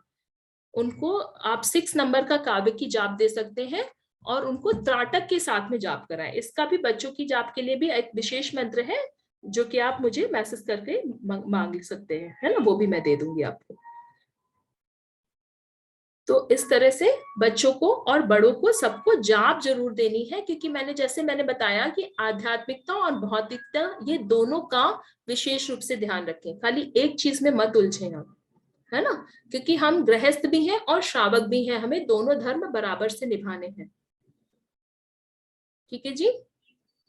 Speaker 1: उनको आप 6 नंबर का काव्य की जाप दे सकते हैं और उनको त्राटक के साथ में जाप कराएं। इसका भी बच्चों की जाप के लिए भी एक विशेष मंत्र है जो कि आप मुझे मैसेज करके मांग सकते हैं, है ना, वो भी मैं दे दूंगी आपको। तो इस तरह से बच्चों को और बड़ों को सबको जाप जरूर देनी है, क्योंकि मैंने बताया कि आध्यात्मिकता और भौतिकता ये दोनों का विशेष रूप से ध्यान रखें। खाली एक चीज में मत उलझे हम, है ना, क्योंकि हम गृहस्थ भी हैं और श्रावक भी हैं, हमें दोनों धर्म बराबर से निभाने हैं। ठीक है जी।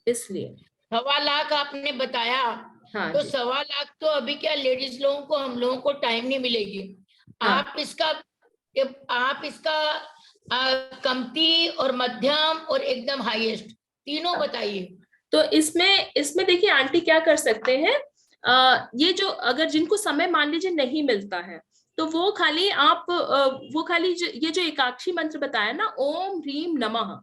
Speaker 1: इसलिए
Speaker 2: 1.25 लाख आपने बताया।
Speaker 1: हाँ
Speaker 2: तो
Speaker 1: जी।
Speaker 2: 1.25 लाख तो अभी क्या लेडीज लोगों को, हम लोगों को टाइम नहीं मिलेगी।
Speaker 1: हाँ,
Speaker 2: आप इसका कमती और मध्यम और एकदम हाईएस्ट तीनों बताइए।
Speaker 1: तो इसमें इसमें देखिए आंटी क्या कर सकते हैं, ये जो अगर जिनको समय मान लीजिए नहीं मिलता है, तो वो खाली आप ये जो एकाक्षी मंत्र बताया ना, ओम ह्रीम नमः,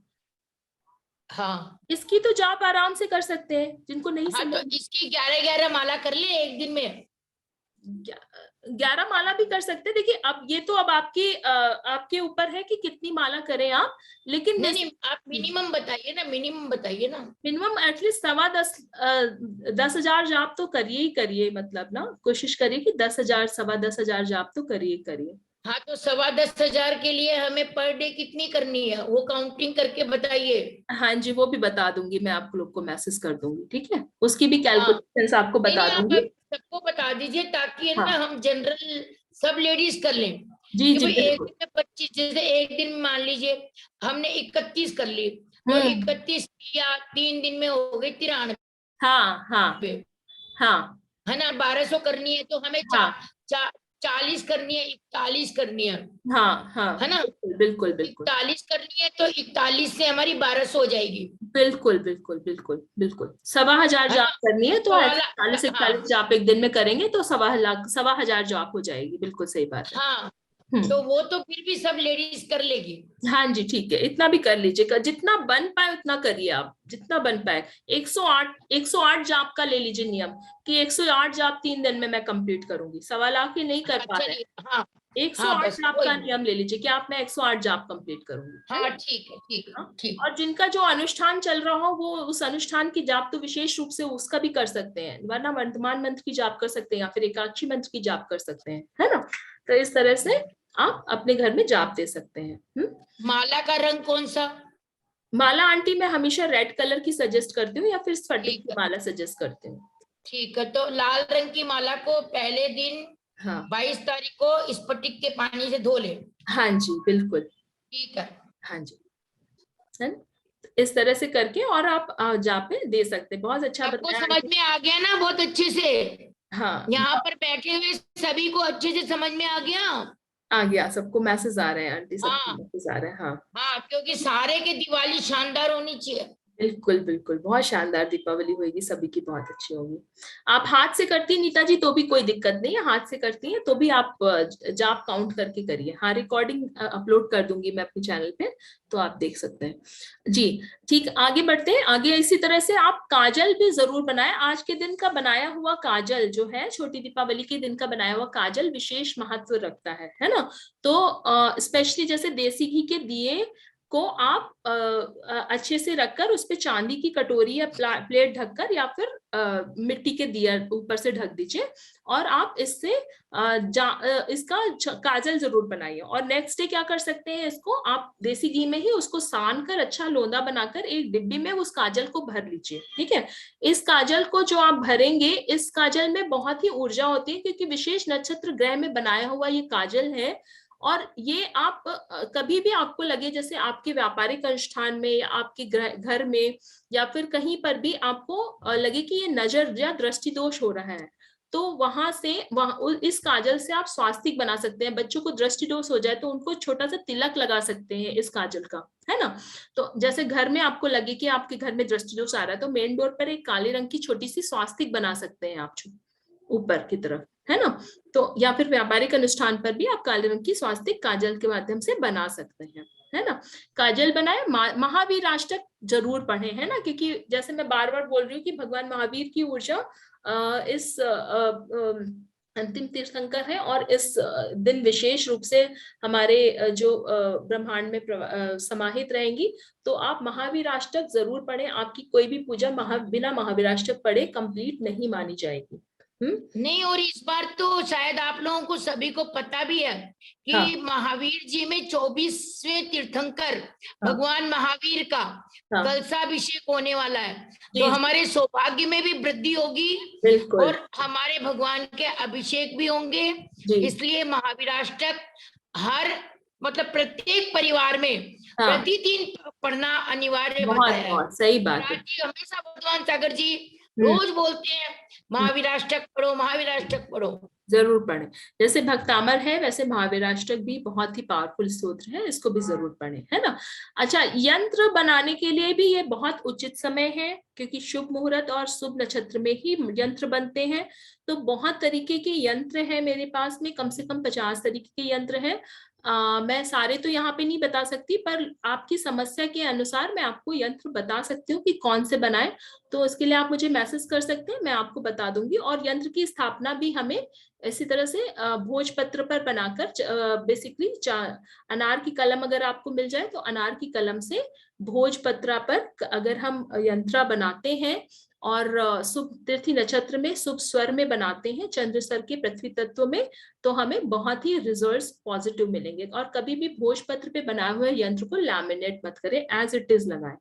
Speaker 2: हाँ
Speaker 1: इसकी तो जाप आराम से कर सकते हैं जिनको नहीं
Speaker 2: हाँ, तो
Speaker 1: समय।
Speaker 2: इसकी 11-11 माला कर ले एक दिन में।
Speaker 1: 11 माला भी कर सकते हैं। देखिए अब ये तो अब आपके ऊपर है कि कितनी माला करें आप, लेकिन
Speaker 2: नहीं नहीं, आप मिनिमम बताइए ना, मिनिमम बताइए ना।
Speaker 1: मिनिमम एटलीस्ट 10,000 जाप तो करिए ही करिए, मतलब ना कोशिश करिए कि 10,000 10,000 जाप तो करिए करिए।
Speaker 2: हाँ, तो 10,500 के लिए हमें पर डे कितनी करनी है वो काउंटिंग करके बताइए।
Speaker 1: हाँ जी, वो भी बता दूंगी मैं, आप लोग को मैसेज कर दूंगी, ठीक है, उसकी भी
Speaker 2: हाँ,
Speaker 1: कैलकुलेशंस आपको
Speaker 2: नहीं
Speaker 1: बता
Speaker 2: नहीं, आप
Speaker 1: दूंगी।
Speaker 2: सबको बता दीजिए ताकि है ना
Speaker 1: हाँ
Speaker 2: हम जनरल सब लेडीज कर लें।
Speaker 1: जी
Speaker 2: कि
Speaker 1: जी
Speaker 2: भाई एक
Speaker 1: बिल्कुल।
Speaker 2: दिन में 25, जैसे एक दिन में मान लीजिए हमने 31 कर ली, तो
Speaker 1: हम्म।
Speaker 2: 31 या 3 दिन में हो गई 93,
Speaker 1: हाँ हाँ हाँ
Speaker 2: है ना। 1200 करनी है तो हमें
Speaker 1: हाँ
Speaker 2: 40 करनी है, 41 करनी
Speaker 1: हाँ हाँ
Speaker 2: है ना।
Speaker 1: बिल्कुल बिल्कुल बिल्कुल
Speaker 2: 41 करनी है तो 41 से हमारी 1200 हो जाएगी,
Speaker 1: बिल्कुल बिल्कुल बिल्कुल बिल्कुल 1,000
Speaker 2: है
Speaker 1: जाप
Speaker 2: ना।
Speaker 1: करनी है, तो
Speaker 2: तो
Speaker 1: ऐसे
Speaker 2: वाला,
Speaker 1: 40-41
Speaker 2: हाँ
Speaker 1: जाप एक दिन में करेंगे तो 1,000 1,000 जाप हो जाएगी, बिल्कुल सही बात है।
Speaker 2: हाँ, तो
Speaker 1: हम्म।
Speaker 2: वो तो फिर भी सब लेडीज कर लेगी।
Speaker 1: हाँ जी ठीक है, इतना भी कर लीजिएगा, जितना बन पाए उतना करिए आप, जितना बन पाए। 108 जाप का ले लीजिए नियम, कि 108 जाप 3 दिन में मैं कंप्लीट करूंगी। 1.25 लाख ही नहीं कर
Speaker 2: हाँ
Speaker 1: पा रहे हैं,
Speaker 2: चलिए, हाँ
Speaker 1: 108
Speaker 2: हाँ, बस
Speaker 1: जाप का
Speaker 2: वही।
Speaker 1: नियम ले लीजिए कि आप मैं 108 जाप कंप्लीट करूंगी, है
Speaker 2: हाँ
Speaker 1: ना।
Speaker 2: ठीक है, ठीक है,
Speaker 1: हाँ?
Speaker 2: ठीक।
Speaker 1: और जिनका जो अनुष्ठान चल रहा हो वो उस अनुष्ठान की जाप तो विशेष रूप से उसका भी कर सकते हैं, वरना वर्तमान मंत्र की जाप कर सकते हैं या फिर एकाक्षी मंत्र की जाप कर सकते हैं, है ना। तो इस तरह से आप अपने घर में जाप दे सकते हैं।
Speaker 2: माला का रंग कौन सा?
Speaker 1: माला आंटी मैं हमेशा रेड कलर की सजेस्ट करती हूँ या फिर स्फटिक
Speaker 2: ठीक
Speaker 1: की
Speaker 2: है,
Speaker 1: माला सजेस्ट करती हूँ।
Speaker 2: ठीक है, तो लाल रंग की माला को पहले दिन
Speaker 1: हाँ
Speaker 2: 22 तारीख को स्फटिक के पानी से धो ले।
Speaker 1: हाँ जी बिल्कुल।
Speaker 2: ठीक है।
Speaker 1: हाँ जी, है ना? इस तरह से करके और आप जापे दे सकते हैं। बहुत अच्छा
Speaker 2: सबको
Speaker 1: बताया
Speaker 2: समझ
Speaker 1: आंटी।
Speaker 2: में आ गया ना बहुत अच्छे से?
Speaker 1: हाँ
Speaker 2: यहाँ पर बैठे हुए सभी को अच्छे से समझ में आ गया?
Speaker 1: आ गया, सबको मैसेज आ रहे हैं आंटी, सबको
Speaker 2: हाँ
Speaker 1: मैसेज आ रहे हैं, हाँ।
Speaker 2: हाँ, क्योंकि सारे के दिवाली शानदार होनी चाहिए।
Speaker 1: बिल्कुल बिल्कुल, बहुत शानदार दीपावली होगी, सभी की बहुत अच्छी होगी। आप हाथ से करती हैं नीता जी तो भी कोई दिक्कत नहीं है, हाथ से करती हैं तो भी आप जाप काउंट करके करिए। हाँ रिकॉर्डिंग अपलोड कर दूंगी मैं अपने चैनल पे, तो आप देख सकते हैं जी। ठीक, आगे बढ़ते हैं। आगे इसी तरह से आप काजल भी जरूर बनाएं। आज के दिन का बनाया हुआ काजल जो है, छोटी दीपावली के दिन का बनाया हुआ काजल विशेष महत्व रखता है ना। तो स्पेशली जैसे देसी घी के दिए को आप अच्छे से रखकर उस पे चांदी की कटोरी या प्लेट ढककर या फिर मिट्टी के दिया ऊपर से ढक दीजिए, और आप इससे इसका काजल जरूर बनाइए। और नेक्स्ट डे क्या कर सकते हैं, इसको आप देसी घी में ही उसको सान कर अच्छा लोंदा बनाकर एक डिब्बी में उस काजल को भर लीजिए, ठीक है। इस काजल को जो आप भरेंगे, इस काजल में बहुत ही ऊर्जा होती है, क्योंकि विशेष नक्षत्र ग्रह में बनाया हुआ ये काजल है। और ये आप कभी भी आपको लगे जैसे आपके व्यापारिक अनुष्ठान में या आपके घर में या फिर कहीं पर भी आपको लगे कि ये नजर या दृष्टि दोष हो रहा है, तो वहां इस काजल से आप स्वास्तिक बना सकते हैं। बच्चों को दृष्टि दोष हो जाए तो उनको छोटा सा तिलक लगा सकते हैं इस काजल का, है ना। तो जैसे घर में आपको लगे कि आपके घर में दृष्टि दोष आ रहा है, तो मेन डोर पर एक काले रंग की छोटी सी स्वास्तिक बना सकते हैं आप ऊपर की तरफ, है ना। तो या फिर व्यापारिक अनुष्ठान पर भी आप काले रंग की स्वास्तिक काजल के माध्यम से बना सकते हैं, है ना। काजल बनाए, महावीर अष्टक जरूर पढ़े, है ना, क्योंकि जैसे मैं बार बार बोल रही हूँ कि भगवान महावीर की ऊर्जा इस अंतिम तीर्थंकर है, और इस दिन विशेष रूप से हमारे जो ब्रह्मांड में समाहित रहेंगी। तो आप महावीर अष्टक जरूर पढ़ें, आपकी कोई भी पूजा बिना महावीर अष्टक पढ़े कंप्लीट नहीं मानी जाएगी।
Speaker 2: नहीं, और इस बार तो शायद आप लोगों को सभी को पता भी है
Speaker 1: हाँ
Speaker 2: कि महावीर जी में 24वें तीर्थंकर
Speaker 1: हाँ
Speaker 2: भगवान महावीर का
Speaker 1: हाँ
Speaker 2: कलशाभिषेक होने वाला है। तो
Speaker 1: जी जी
Speaker 2: हमारे सौभाग्य में भी वृद्धि होगी
Speaker 1: बिल्कुल
Speaker 2: और हमारे भगवान के अभिषेक भी होंगे।
Speaker 1: जी।
Speaker 2: इसलिए महावीराष्टक हर, मतलब प्रत्येक परिवार में
Speaker 1: हाँ
Speaker 2: प्रतिदिन पढ़ना अनिवार्य
Speaker 1: बहुत
Speaker 2: बताया है।
Speaker 1: बहुत सही बात है।
Speaker 2: राज जी हमेशा, भगवान सागर जी
Speaker 1: हम्म
Speaker 2: रोज बोलते हैं
Speaker 1: हम्म,
Speaker 2: महावीराष्टक पढ़ो, महावीराष्टक पढ़ो।
Speaker 1: जरूर पढ़ें। जैसे भक्तामर है वैसे महावीराष्टक भी बहुत ही पावरफुल स्तोत्र है, इसको भी जरूर पढ़ें, है ना। अच्छा, यंत्र बनाने के लिए भी ये बहुत उचित समय है, क्योंकि शुभ मुहूर्त और शुभ नक्षत्र में ही यंत्र बनते हैं। तो बहुत तरीके के यंत्र हैं मेरे पास में, कम से कम 50 तरीके के यंत्र हैं। मैं सारे तो यहाँ पे नहीं बता सकती, पर आपकी समस्या के अनुसार मैं आपको यंत्र बता सकती हूँ कि कौन से बनाए। तो इसके लिए आप मुझे मैसेज कर सकते हैं, मैं आपको बता दूंगी। और यंत्र की स्थापना भी हमें इसी तरह से भोजपत्र पर बनाकर, बेसिकली अनार की कलम अगर आपको मिल जाए तो अनार की कलम से भोजपत्रा पर अगर हम यंत्रा बनाते हैं और शुभ तिथि नक्षत्र में शुभ स्वर में बनाते हैं, चंद्र स्वर के पृथ्वी तत्व में, तो हमें बहुत ही रिजल्ट्स पॉजिटिव मिलेंगे। और कभी भी भोजपत्र पे बनाए हुए यंत्र को लैमिनेट मत करें, एज इट इज लगाएं।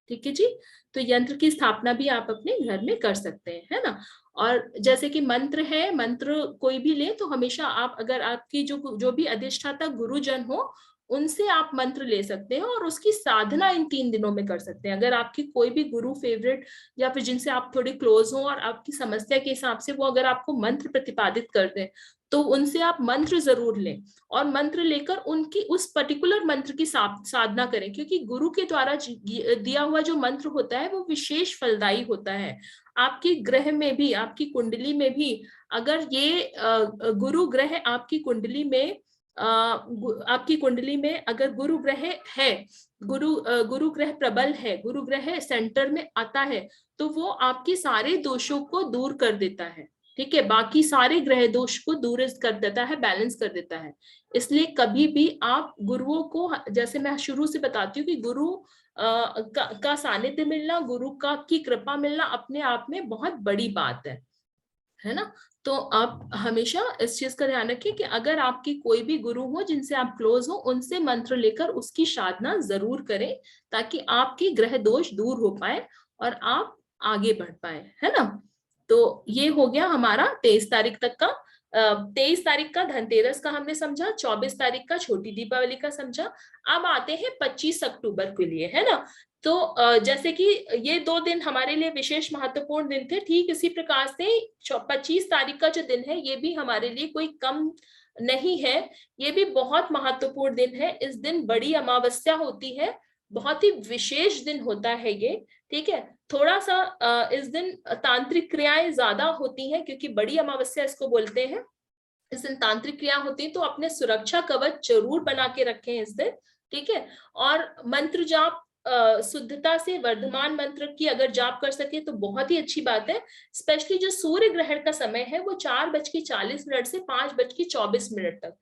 Speaker 1: ठीक है जी। तो यंत्र की स्थापना भी आप अपने घर में कर सकते हैं, है ना। और जैसे कि मंत्र है, मंत्र कोई भी ले तो हमेशा आप, अगर आपकी जो भी अधिष्ठाता गुरुजन हो, उनसे आप मंत्र ले सकते हैं और उसकी साधना इन 3 दिनों में कर सकते हैं। अगर आपकी कोई भी गुरु फेवरेट या फिर जिनसे आप थोड़े क्लोज हो और आपकी समस्या के हिसाब से वो अगर आपको मंत्र प्रतिपादित कर दें, तो उनसे आप मंत्र जरूर लें और मंत्र लेकर उनकी उस पर्टिकुलर मंत्र की साधना करें, क्योंकि गुरु के द्वारा दिया हुआ जो मंत्र होता है वो विशेष फलदायी होता है। आपकी ग्रह में भी, आपकी कुंडली में भी अगर ये गुरु ग्रह आपकी कुंडली में, आपकी कुंडली में अगर गुरु ग्रह है, गुरु ग्रह प्रबल है, गुरु ग्रह सेंटर में आता है, तो वो आपके सारे दोषों को दूर कर देता है। ठीक है, बाकी सारे ग्रह दोष को दूर कर देता है, बैलेंस कर देता है। इसलिए कभी भी आप गुरुओं को, जैसे मैं शुरू से बताती हूँ कि गुरु का सानिध्य मिलना, गुरु का की कृपा मिलना अपने आप में बहुत बड़ी बात है ना। तो आप हमेशा इस चीज का ध्यान रखिए कि अगर आपकी कोई भी गुरु हो जिनसे आप क्लोज हो, उनसे मंत्र लेकर उसकी साधना जरूर करें, ताकि आपकी ग्रह दोष दूर हो पाए और आप आगे बढ़ पाए, है ना। तो ये हो गया हमारा 23 तारीख तक का। 23 तारीख का धनतेरस का हमने समझा, 24 तारीख का छोटी दीपावली का समझा। अब आते हैं 25 अक्टूबर के लिए, है ना। तो जैसे कि ये 2 दिन हमारे लिए विशेष महत्वपूर्ण दिन थे, ठीक इसी प्रकार से 25 तारीख का जो दिन है ये भी हमारे लिए कोई कम नहीं है, ये भी बहुत महत्वपूर्ण दिन है। इस दिन बड़ी अमावस्या होती है, बहुत ही विशेष दिन होता है ये। ठीक है, थोड़ा सा इस दिन तांत्रिक क्रियाएं ज्यादा होती हैं, क्योंकि बड़ी अमावस्या इसको बोलते हैं। इस दिन तांत्रिक क्रिया होती है, तो अपने सुरक्षा कवच जरूर बना के रखें इस दिन। ठीक है, और मंत्र जाप शुद्धता से वर्धमान मंत्र की अगर जाप कर सके तो बहुत ही अच्छी बात है। स्पेशली जो सूर्य ग्रहण का समय है वो 4:40 से 5:24 तक,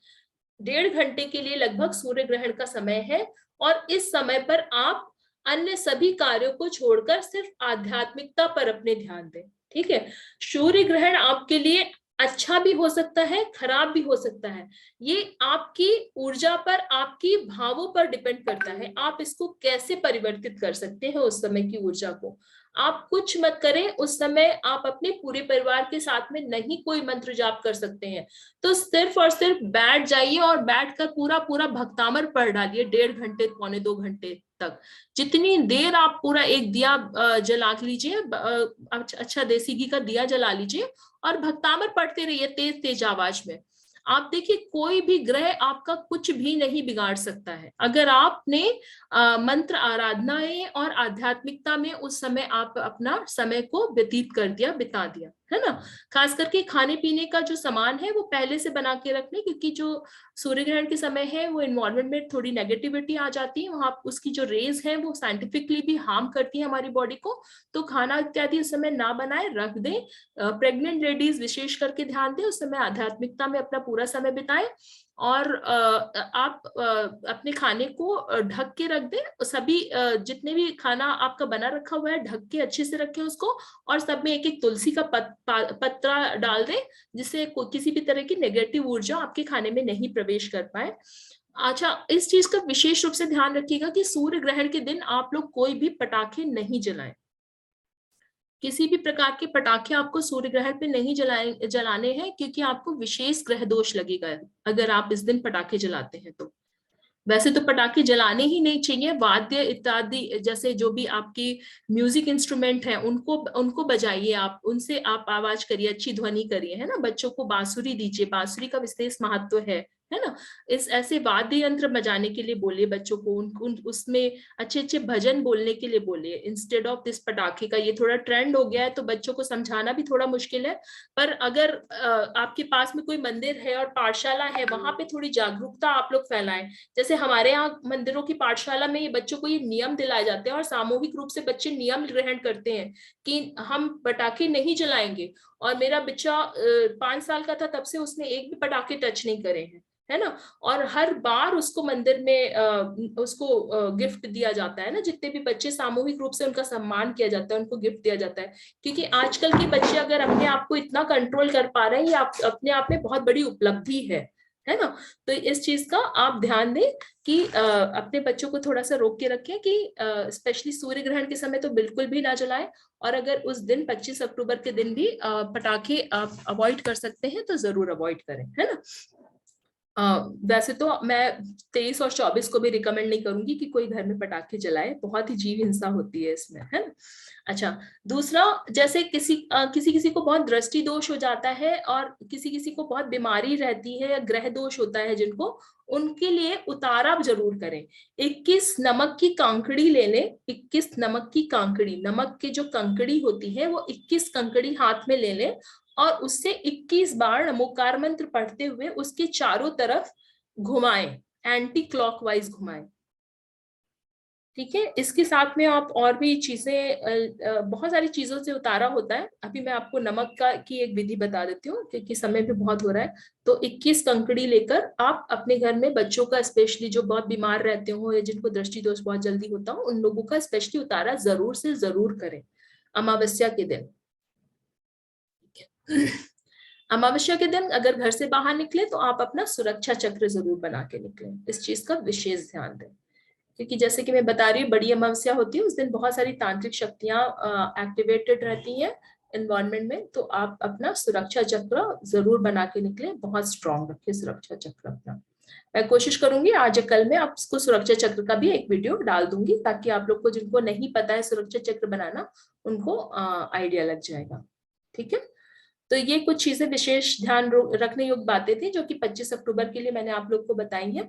Speaker 1: 1.5 घंटे के लिए लगभग सूर्य ग्रहण का समय है। और इस समय पर आप अन्य सभी कार्यों को छोड़कर सिर्फ आध्यात्मिकता पर अपने ध्यान दें। ठीक है, सूर्य ग्रहण आपके लिए अच्छा भी हो सकता है, खराब भी हो सकता है। ये आपकी ऊर्जा पर, आपकी भावों पर डिपेंड करता है, आप इसको कैसे परिवर्तित कर सकते हैं उस समय की ऊर्जा को। आप कुछ मत करें उस समय, आप अपने पूरे परिवार के साथ में नहीं कोई मंत्र जाप कर सकते हैं, तो सिर्फ और सिर्फ बैठ जाइए और बैठ कर पूरा पूरा भक्तामर पढ़ डालिए 1.5 घंटे, 1.25 घंटे तक। जितनी देर आप पूरा एक दिया जला लीजिए, अच्छा देसी घी का दिया जला लीजिए और भक्तामर पढ़ते रहिए तेज तेज आवाज में। आप देखिए कोई भी ग्रह आपका कुछ भी नहीं बिगाड़ सकता है, अगर आपने मंत्र आराधनाएं और आध्यात्मिकता में उस समय आप अपना समय को व्यतीत कर दिया, बिता दिया, है ना। खास करके खाने पीने का जो सामान है वो पहले से बना के रख लें, क्योंकि जो सूर्य ग्रहण के समय है वो एनवायरमेंट में थोड़ी नेगेटिविटी आ जाती है, वहां उसकी जो रेज है वो साइंटिफिकली भी हार्म करती है हमारी बॉडी को। तो खाना इत्यादि उस समय ना बनाए, रख दें। प्रेग्नेंट लेडीज विशेष करके ध्यान दें, उस समय आध्यात्मिकता में अपना पूरा समय बिताएं। और आप अपने खाने को ढक के रख दें, सभी जितने भी खाना आपका बना रखा हुआ है ढक के अच्छे से रखें उसको, और सब में एक एक तुलसी का पत्ता डाल दें, जिससे किसी भी तरह की नेगेटिव ऊर्जा आपके खाने में नहीं प्रवेश कर पाए। अच्छा, इस चीज का विशेष रूप से ध्यान रखिएगा कि सूर्य ग्रहण के दिन आप लोग कोई भी पटाखे नहीं जलाएं, किसी भी प्रकार के पटाखे आपको सूर्य ग्रहण पे नहीं जलाने हैं, क्योंकि आपको विशेष ग्रह दोष लगेगा अगर आप इस दिन पटाखे जलाते हैं तो। वैसे तो पटाखे जलाने ही नहीं चाहिए, वाद्य इत्यादि जैसे जो भी आपकी म्यूजिक इंस्ट्रूमेंट है उनको उनको बजाइए, आप उनसे आप आवाज करिए, अच्छी ध्वनि करिए, है ना। बच्चों को बांसुरी दीजिए, बांसुरी का विशेष महत्व है है ना। इस ऐसे वाद्य यंत्र बजाने के लिए बोलिए बच्चों को, उसमें अच्छे अच्छे भजन बोलने के लिए बोलिए इंस्टेड ऑफ दिस पटाखे का। ये थोड़ा ट्रेंड हो गया है तो बच्चों को समझाना भी थोड़ा मुश्किल है, पर अगर आपके पास में कोई मंदिर है और पाठशाला है, वहां पे थोड़ी जागरूकता आप लोग फैलाएं। जैसे हमारे यहाँ मंदिरों की पाठशाला में ये बच्चों को ये नियम दिलाए जाते हैं और सामूहिक रूप से बच्चे नियम ग्रहण करते हैं कि हम पटाखे नहीं जलाएंगे। और मेरा बच्चा 5 साल का था तब से उसने एक भी पटाखे टच नहीं करे हैं, है ना। और हर बार उसको मंदिर में उसको गिफ्ट दिया जाता है ना, जितने भी बच्चे सामूहिक रूप से उनका सम्मान किया जाता है, उनको गिफ्ट दिया जाता है। क्योंकि आजकल के बच्चे अगर अपने आप को इतना कंट्रोल कर पा रहे हैं, ये अपने आप में बहुत बड़ी उपलब्धि है ना। तो इस चीज का आप ध्यान दें कि अपने बच्चों को थोड़ा सा रोक के रखें कि स्पेशली सूर्य ग्रहण के समय तो बिल्कुल भी ना जलाएं। और अगर उस दिन 25 अक्टूबर के दिन भी पटाखे आप अवॉइड कर सकते हैं तो जरूर अवॉइड करें, है ना। वैसे तो मैं 23 और 24 को भी रिकमेंड नहीं करूंगी कि कोई घर में पटाखे जलाए, बहुत ही जीव हिंसा होती है इसमें, है ना। अच्छा, दूसरा, जैसे किसी किसी को बहुत दृष्टि दोष हो जाता है और किसी किसी को बहुत बीमारी रहती है या ग्रह दोष होता है जिनको, उनके लिए उतारा जरूर करें। 21 नमक की कांकड़ी ले लें, 21 नमक की कांकड़ी, नमक की जो कंकड़ी होती है वो 21 कंकड़ी हाथ में ले लें और उससे 21 बार नमोकार मंत्र पढ़ते हुए उसके चारों तरफ घुमाएं, एंटी क्लॉकवाइज घुमाएं। ठीक है, इसके साथ में आप और भी चीजें, बहुत सारी चीजों से उतारा होता है। अभी मैं आपको नमक का की एक विधि बता देती हूँ क्योंकि समय भी बहुत हो रहा है। तो 21 कंकड़ी लेकर आप अपने घर में बच्चों का, स्पेशली जो बहुत बीमार रहते हो या जिनको दृष्टि दोष बहुत जल्दी होता हो, उन लोगों का स्पेशली उतारा जरूर से जरूर करें अमावस्या के दिन। अमावस्या के दिन अगर घर से बाहर निकले तो आप अपना सुरक्षा चक्र जरूर बना के निकलें, इस चीज का विशेष ध्यान दें। क्योंकि जैसे कि मैं बता रही हूँ, बड़ी अमावस्या होती है, उस दिन बहुत सारी तांत्रिक शक्तियां एक्टिवेटेड रहती हैं एनवायरमेंट में। तो आप अपना सुरक्षा चक्र जरूर बना के निकले, बहुत स्ट्रांग रखिए सुरक्षा चक्र अपना। मैं कोशिश करूंगी आज या कल में आपको सुरक्षा चक्र का भी एक वीडियो डाल दूंगी, ताकि आप लोग को जिनको नहीं पता है सुरक्षा चक्र बनाना, उनको आइडिया लग जाएगा। ठीक है, तो ये कुछ चीजें विशेष ध्यान रखने योग्य बातें थी जो कि 25 अक्टूबर के लिए मैंने आप लोग को बताई है।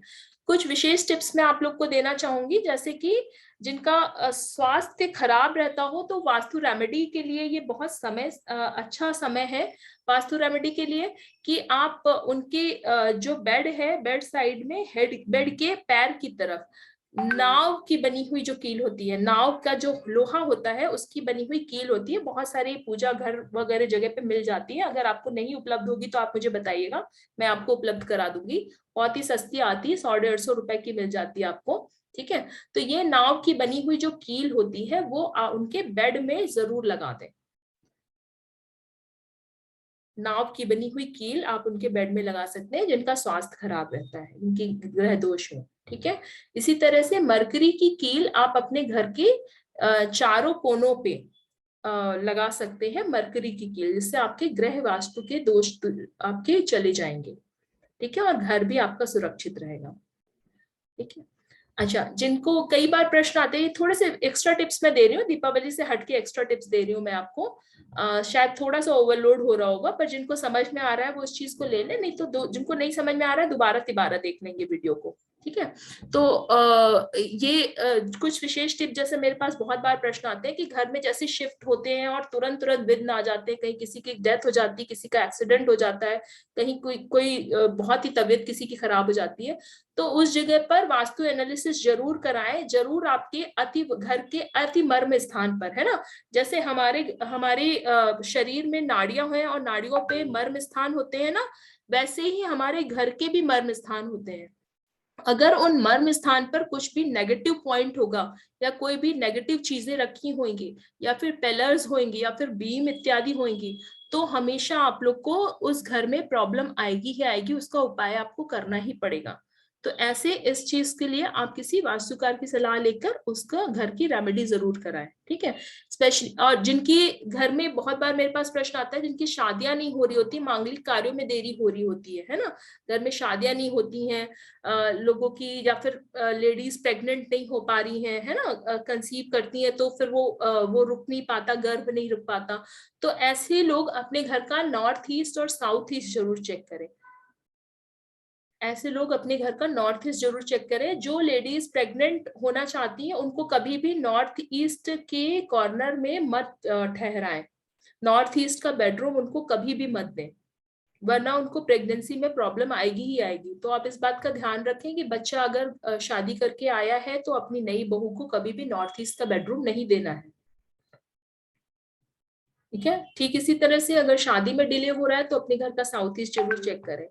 Speaker 1: कुछ विशेष टिप्स मैं आप लोग को देना चाहूंगी, जैसे कि जिनका स्वास्थ्य खराब रहता हो तो वास्तु रेमेडी के लिए ये बहुत अच्छा समय है वास्तु रेमेडी के लिए, कि आप उनके जो बेड है, बेड साइड में, हेड बेड के पैर की तरफ नाव की बनी हुई जो कील होती है, नाव का जो लोहा होता है उसकी बनी हुई कील होती है, बहुत सारी पूजा घर वगैरह जगह पे मिल जाती है। अगर आपको नहीं उपलब्ध होगी तो आप मुझे बताइएगा, मैं आपको उपलब्ध करा दूंगी। बहुत ही सस्ती आती है, 100-150 रुपए की मिल जाती है आपको। ठीक है, तो ये नाव की बनी हुई जो कील होती है वो उनके बेड में जरूर लगा दें। नाव की बनी हुई कील आप उनके बेड में लगा सकते हैं जिनका स्वास्थ्य खराब रहता है, उनकी ग्रह दोष हो। ठीक है, इसी तरह से मरकरी की कील आप अपने घर के चारों कोनों पे लगा सकते हैं, मरकरी की कील, जिससे आपके ग्रह वास्तु के दोष आपके चले जाएंगे। ठीक है, और घर भी आपका सुरक्षित रहेगा। ठीक है, अच्छा, जिनको कई बार प्रश्न आते हैं, थोड़े से एक्स्ट्रा टिप्स मैं दे रही हूँ, दीपावली से हटके एक्स्ट्रा टिप्स दे रही हूँ मैं आपको। शायद थोड़ा सा ओवरलोड हो रहा होगा, पर जिनको समझ में आ रहा है वो इस चीज को ले ले, नहीं तो जिनको नहीं समझ में आ रहा है दोबारा तिबारा देख लेंगे वीडियो को। ठीक है, तो कुछ विशेष टिप, जैसे मेरे पास बहुत बार प्रश्न आते हैं कि घर में जैसे शिफ्ट होते हैं और तुरंत तुरंत विघ्न आ जाते हैं, कहीं किसी की डेथ हो जाती है, किसी का एक्सीडेंट हो जाता है, कहीं कोई कोई बहुत ही तबीयत किसी की खराब हो जाती है, तो उस जगह पर वास्तु एनालिसिस जरूर कराएं, जरूर आपके घर के अति मर्म स्थान पर, है ना। जैसे हमारे हमारे शरीर में नाड़ियां हैं और नाड़ियों पे मर्म स्थान होते हैं ना, वैसे ही हमारे घर के भी मर्म स्थान होते हैं। अगर उन मर्म स्थान पर कुछ भी नेगेटिव पॉइंट होगा या कोई भी नेगेटिव चीजें रखी होंगी या फिर पिलर्स होंगी या फिर बीम इत्यादि होंगी, तो हमेशा आप लोग को उस घर में प्रॉब्लम आएगी ही आएगी, उसका उपाय आपको करना ही पड़ेगा। तो ऐसे इस चीज के लिए आप किसी वास्तुकार की सलाह लेकर उसका घर की रेमेडी जरूर कराएं। ठीक है, स्पेशली, और जिनकी घर में बहुत बार मेरे पास प्रश्न आता है, जिनकी शादियां नहीं हो रही होती, मांगलिक कार्यों में देरी हो रही होती है ना, घर में शादियां नहीं होती हैं लोगों की, या फिर लेडीज प्रेग्नेंट नहीं हो पा रही हैं, है ना, कंसीव करती हैं तो फिर वो रुक नहीं पाता, गर्भ नहीं रुक पाता, तो ऐसे लोग अपने घर का नॉर्थ ईस्ट और साउथ ईस्ट जरूर चेक करें। ऐसे लोग अपने घर का नॉर्थ ईस्ट जरूर चेक करें। जो लेडीज प्रेग्नेंट होना चाहती हैं उनको कभी भी नॉर्थ ईस्ट के कॉर्नर में मत ठहराएं। नॉर्थ ईस्ट का बेडरूम उनको कभी भी मत दें, वरना उनको प्रेगनेंसी में प्रॉब्लम आएगी ही आएगी। तो आप इस बात का ध्यान रखें कि बच्चा अगर शादी करके आया है तो अपनी नई बहू को कभी भी नॉर्थ ईस्ट का बेडरूम नहीं देना है। ठीक है। ठीक इसी तरह से अगर शादी में डिले हो रहा है तो अपने घर का साउथ ईस्ट जरूर चेक करें।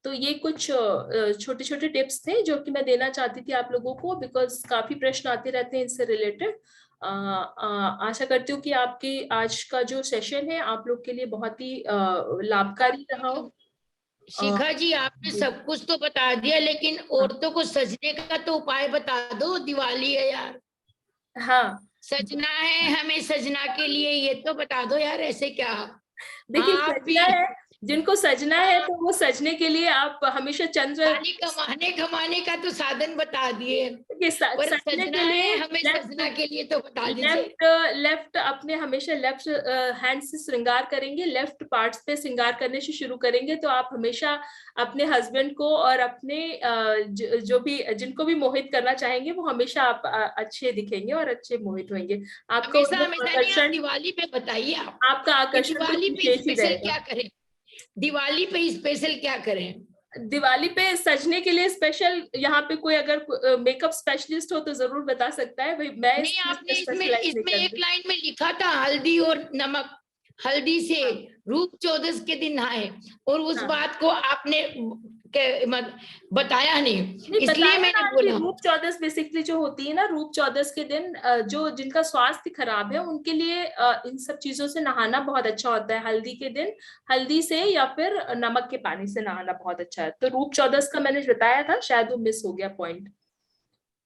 Speaker 1: तो ये कुछ छोटे छोटे टिप्स थे जो कि मैं देना चाहती थी आप लोगों को, बिकॉज काफी प्रश्न आते रहते हैं इससे रिलेटेड। आशा करती हूँ कि आपकी आज का जो सेशन है आप लोग के लिए बहुत ही लाभकारी रहा हो।
Speaker 2: शिखा जी, आपने सब कुछ तो बता दिया, लेकिन औरतों को सजने का तो उपाय बता दो। दिवाली है यार,
Speaker 1: हाँ
Speaker 2: सजना है हमें, सजना के लिए ये तो बता दो यार, ऐसे क्या।
Speaker 1: देखिए
Speaker 2: आप भी
Speaker 1: सजना है, जिनको सजना है तो वो सजने के लिए आप हमेशा चंद्र
Speaker 2: खाली कमाने कमाने का तो साधन बता दिए, पर
Speaker 1: सजने
Speaker 2: सजना
Speaker 1: के लिए
Speaker 2: है हमें, सजना के लिए तो बता दीजिए।
Speaker 1: लेफ्ट लेफ्ट अपने हमेशा लेफ्ट हैंड से श्रृंगार करेंगे, लेफ्ट पार्ट्स पे श्रृंगार करने से शुरू करेंगे तो आप हमेशा अपने हस्बैंड को और अपने जो भी जिनको भी मोहित करना चाहेंगे वो हमेशा आप अच्छे दिखेंगे और अच्छे मोहित होंगे। आपको
Speaker 2: हमेशा
Speaker 1: वो
Speaker 2: हमेशा नहीं, आप
Speaker 1: आकर्षण,
Speaker 2: दिवाली पे बताइए आप
Speaker 1: आपका
Speaker 2: कि
Speaker 1: आकर्षण कुछ
Speaker 2: दिवाली पे
Speaker 1: विशेष ही
Speaker 2: स्पेशल
Speaker 1: रहेगा।
Speaker 2: क्या करें, दिवाली पे स्पेशल क्या करें।
Speaker 1: दिवाली पे सजने के लिए स्पेशल यहाँ पे कोई अगर मेकअप स्पेशलिस्ट हो तो जरूर बता सकता है भाई, मैं इस
Speaker 2: नहीं,
Speaker 1: चीज में
Speaker 2: आपने इसमें
Speaker 1: स्पेशलाइज नहीं
Speaker 2: इसमें एक
Speaker 1: करती।
Speaker 2: लाइन में लिखा था हल्दी और नमक, हल्दी से
Speaker 1: हाँ
Speaker 2: रूप चौदस के दिन नहाए, और उस
Speaker 1: हाँ
Speaker 2: बात को आपने बताया नहीं,
Speaker 1: नहीं
Speaker 2: इसलिए
Speaker 1: बताया
Speaker 2: मैंने
Speaker 1: ना कि
Speaker 2: बोला।
Speaker 1: रूप चौदस बेसिकली जो होती है ना, रूप चौदस के दिन जो जिनका स्वास्थ्य खराब है उनके लिए इन सब चीजों से नहाना बहुत अच्छा होता है। हल्दी के दिन हल्दी से या फिर नमक के पानी से नहाना बहुत अच्छा है। तो रूप चौदस का मैंने बताया था, शायद वो मिस हो गया पॉइंट,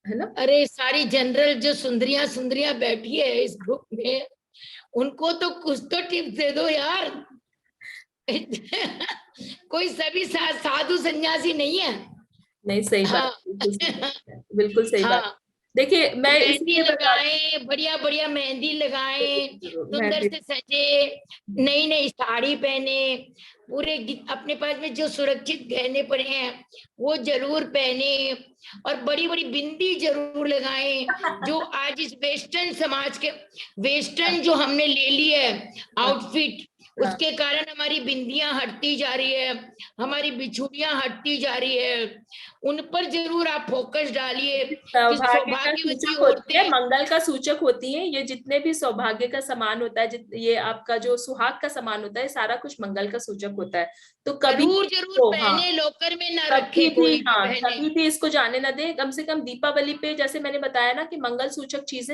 Speaker 1: है ना।
Speaker 2: अरे सारी जनरल जो सुंदरियां सुंदरियां बैठी है इस ग्रुप में, उनको तो कुछ तो टिप्स दे दो यार। कोई सभी साधु सन्यासी नहीं है।
Speaker 1: नहीं सही बात,
Speaker 2: हाँ।
Speaker 1: बिल्कुल सही बात है, बिल्कुल सही बात।
Speaker 2: हाँ,
Speaker 1: देखिए मैं
Speaker 2: मेहंदी
Speaker 1: इसलिए बता
Speaker 2: लगाए, बढ़िया बढ़िया मेहंदी लगाए,
Speaker 1: मैं
Speaker 2: सुंदर
Speaker 1: भी
Speaker 2: से सजे, नई नई साड़ी पहने, पूरे अपने पास में जो सुरक्षित गहने पड़े हैं वो जरूर पहने, और बड़ी बड़ी बिंदी जरूर लगाएं। जो आज इस वेस्टर्न समाज के, वेस्टर्न जो हमने ले ली है आउटफिट,
Speaker 1: हाँ,
Speaker 2: उसके कारण हमारी बिंदियां हटती जा रही है, हमारी बिछुड़ियां हटती जा रही है। उन पर जरूर आप फोकस डालिए कि
Speaker 1: सौभाग्य का
Speaker 2: सौभाग्यवती
Speaker 1: सूचक होती है,
Speaker 2: औरतें
Speaker 1: मंगल का सूचक होती है। ये जितने भी सौभाग्य का सामान होता है, ये आपका जो सुहाग का सामान होता है, सारा कुछ मंगल का सूचक होता है। तो कभी
Speaker 2: जरूर जरूर
Speaker 1: तो हाँ,
Speaker 2: पहने, लॉकर में ना रखे
Speaker 1: कभी भी
Speaker 2: कोई भी
Speaker 1: हाँ,
Speaker 2: पहने।
Speaker 1: कभी भी इसको जाने ना दे। कम से कम दीपावली पे जैसे मैंने बताया ना कि मंगल सूचक चीजें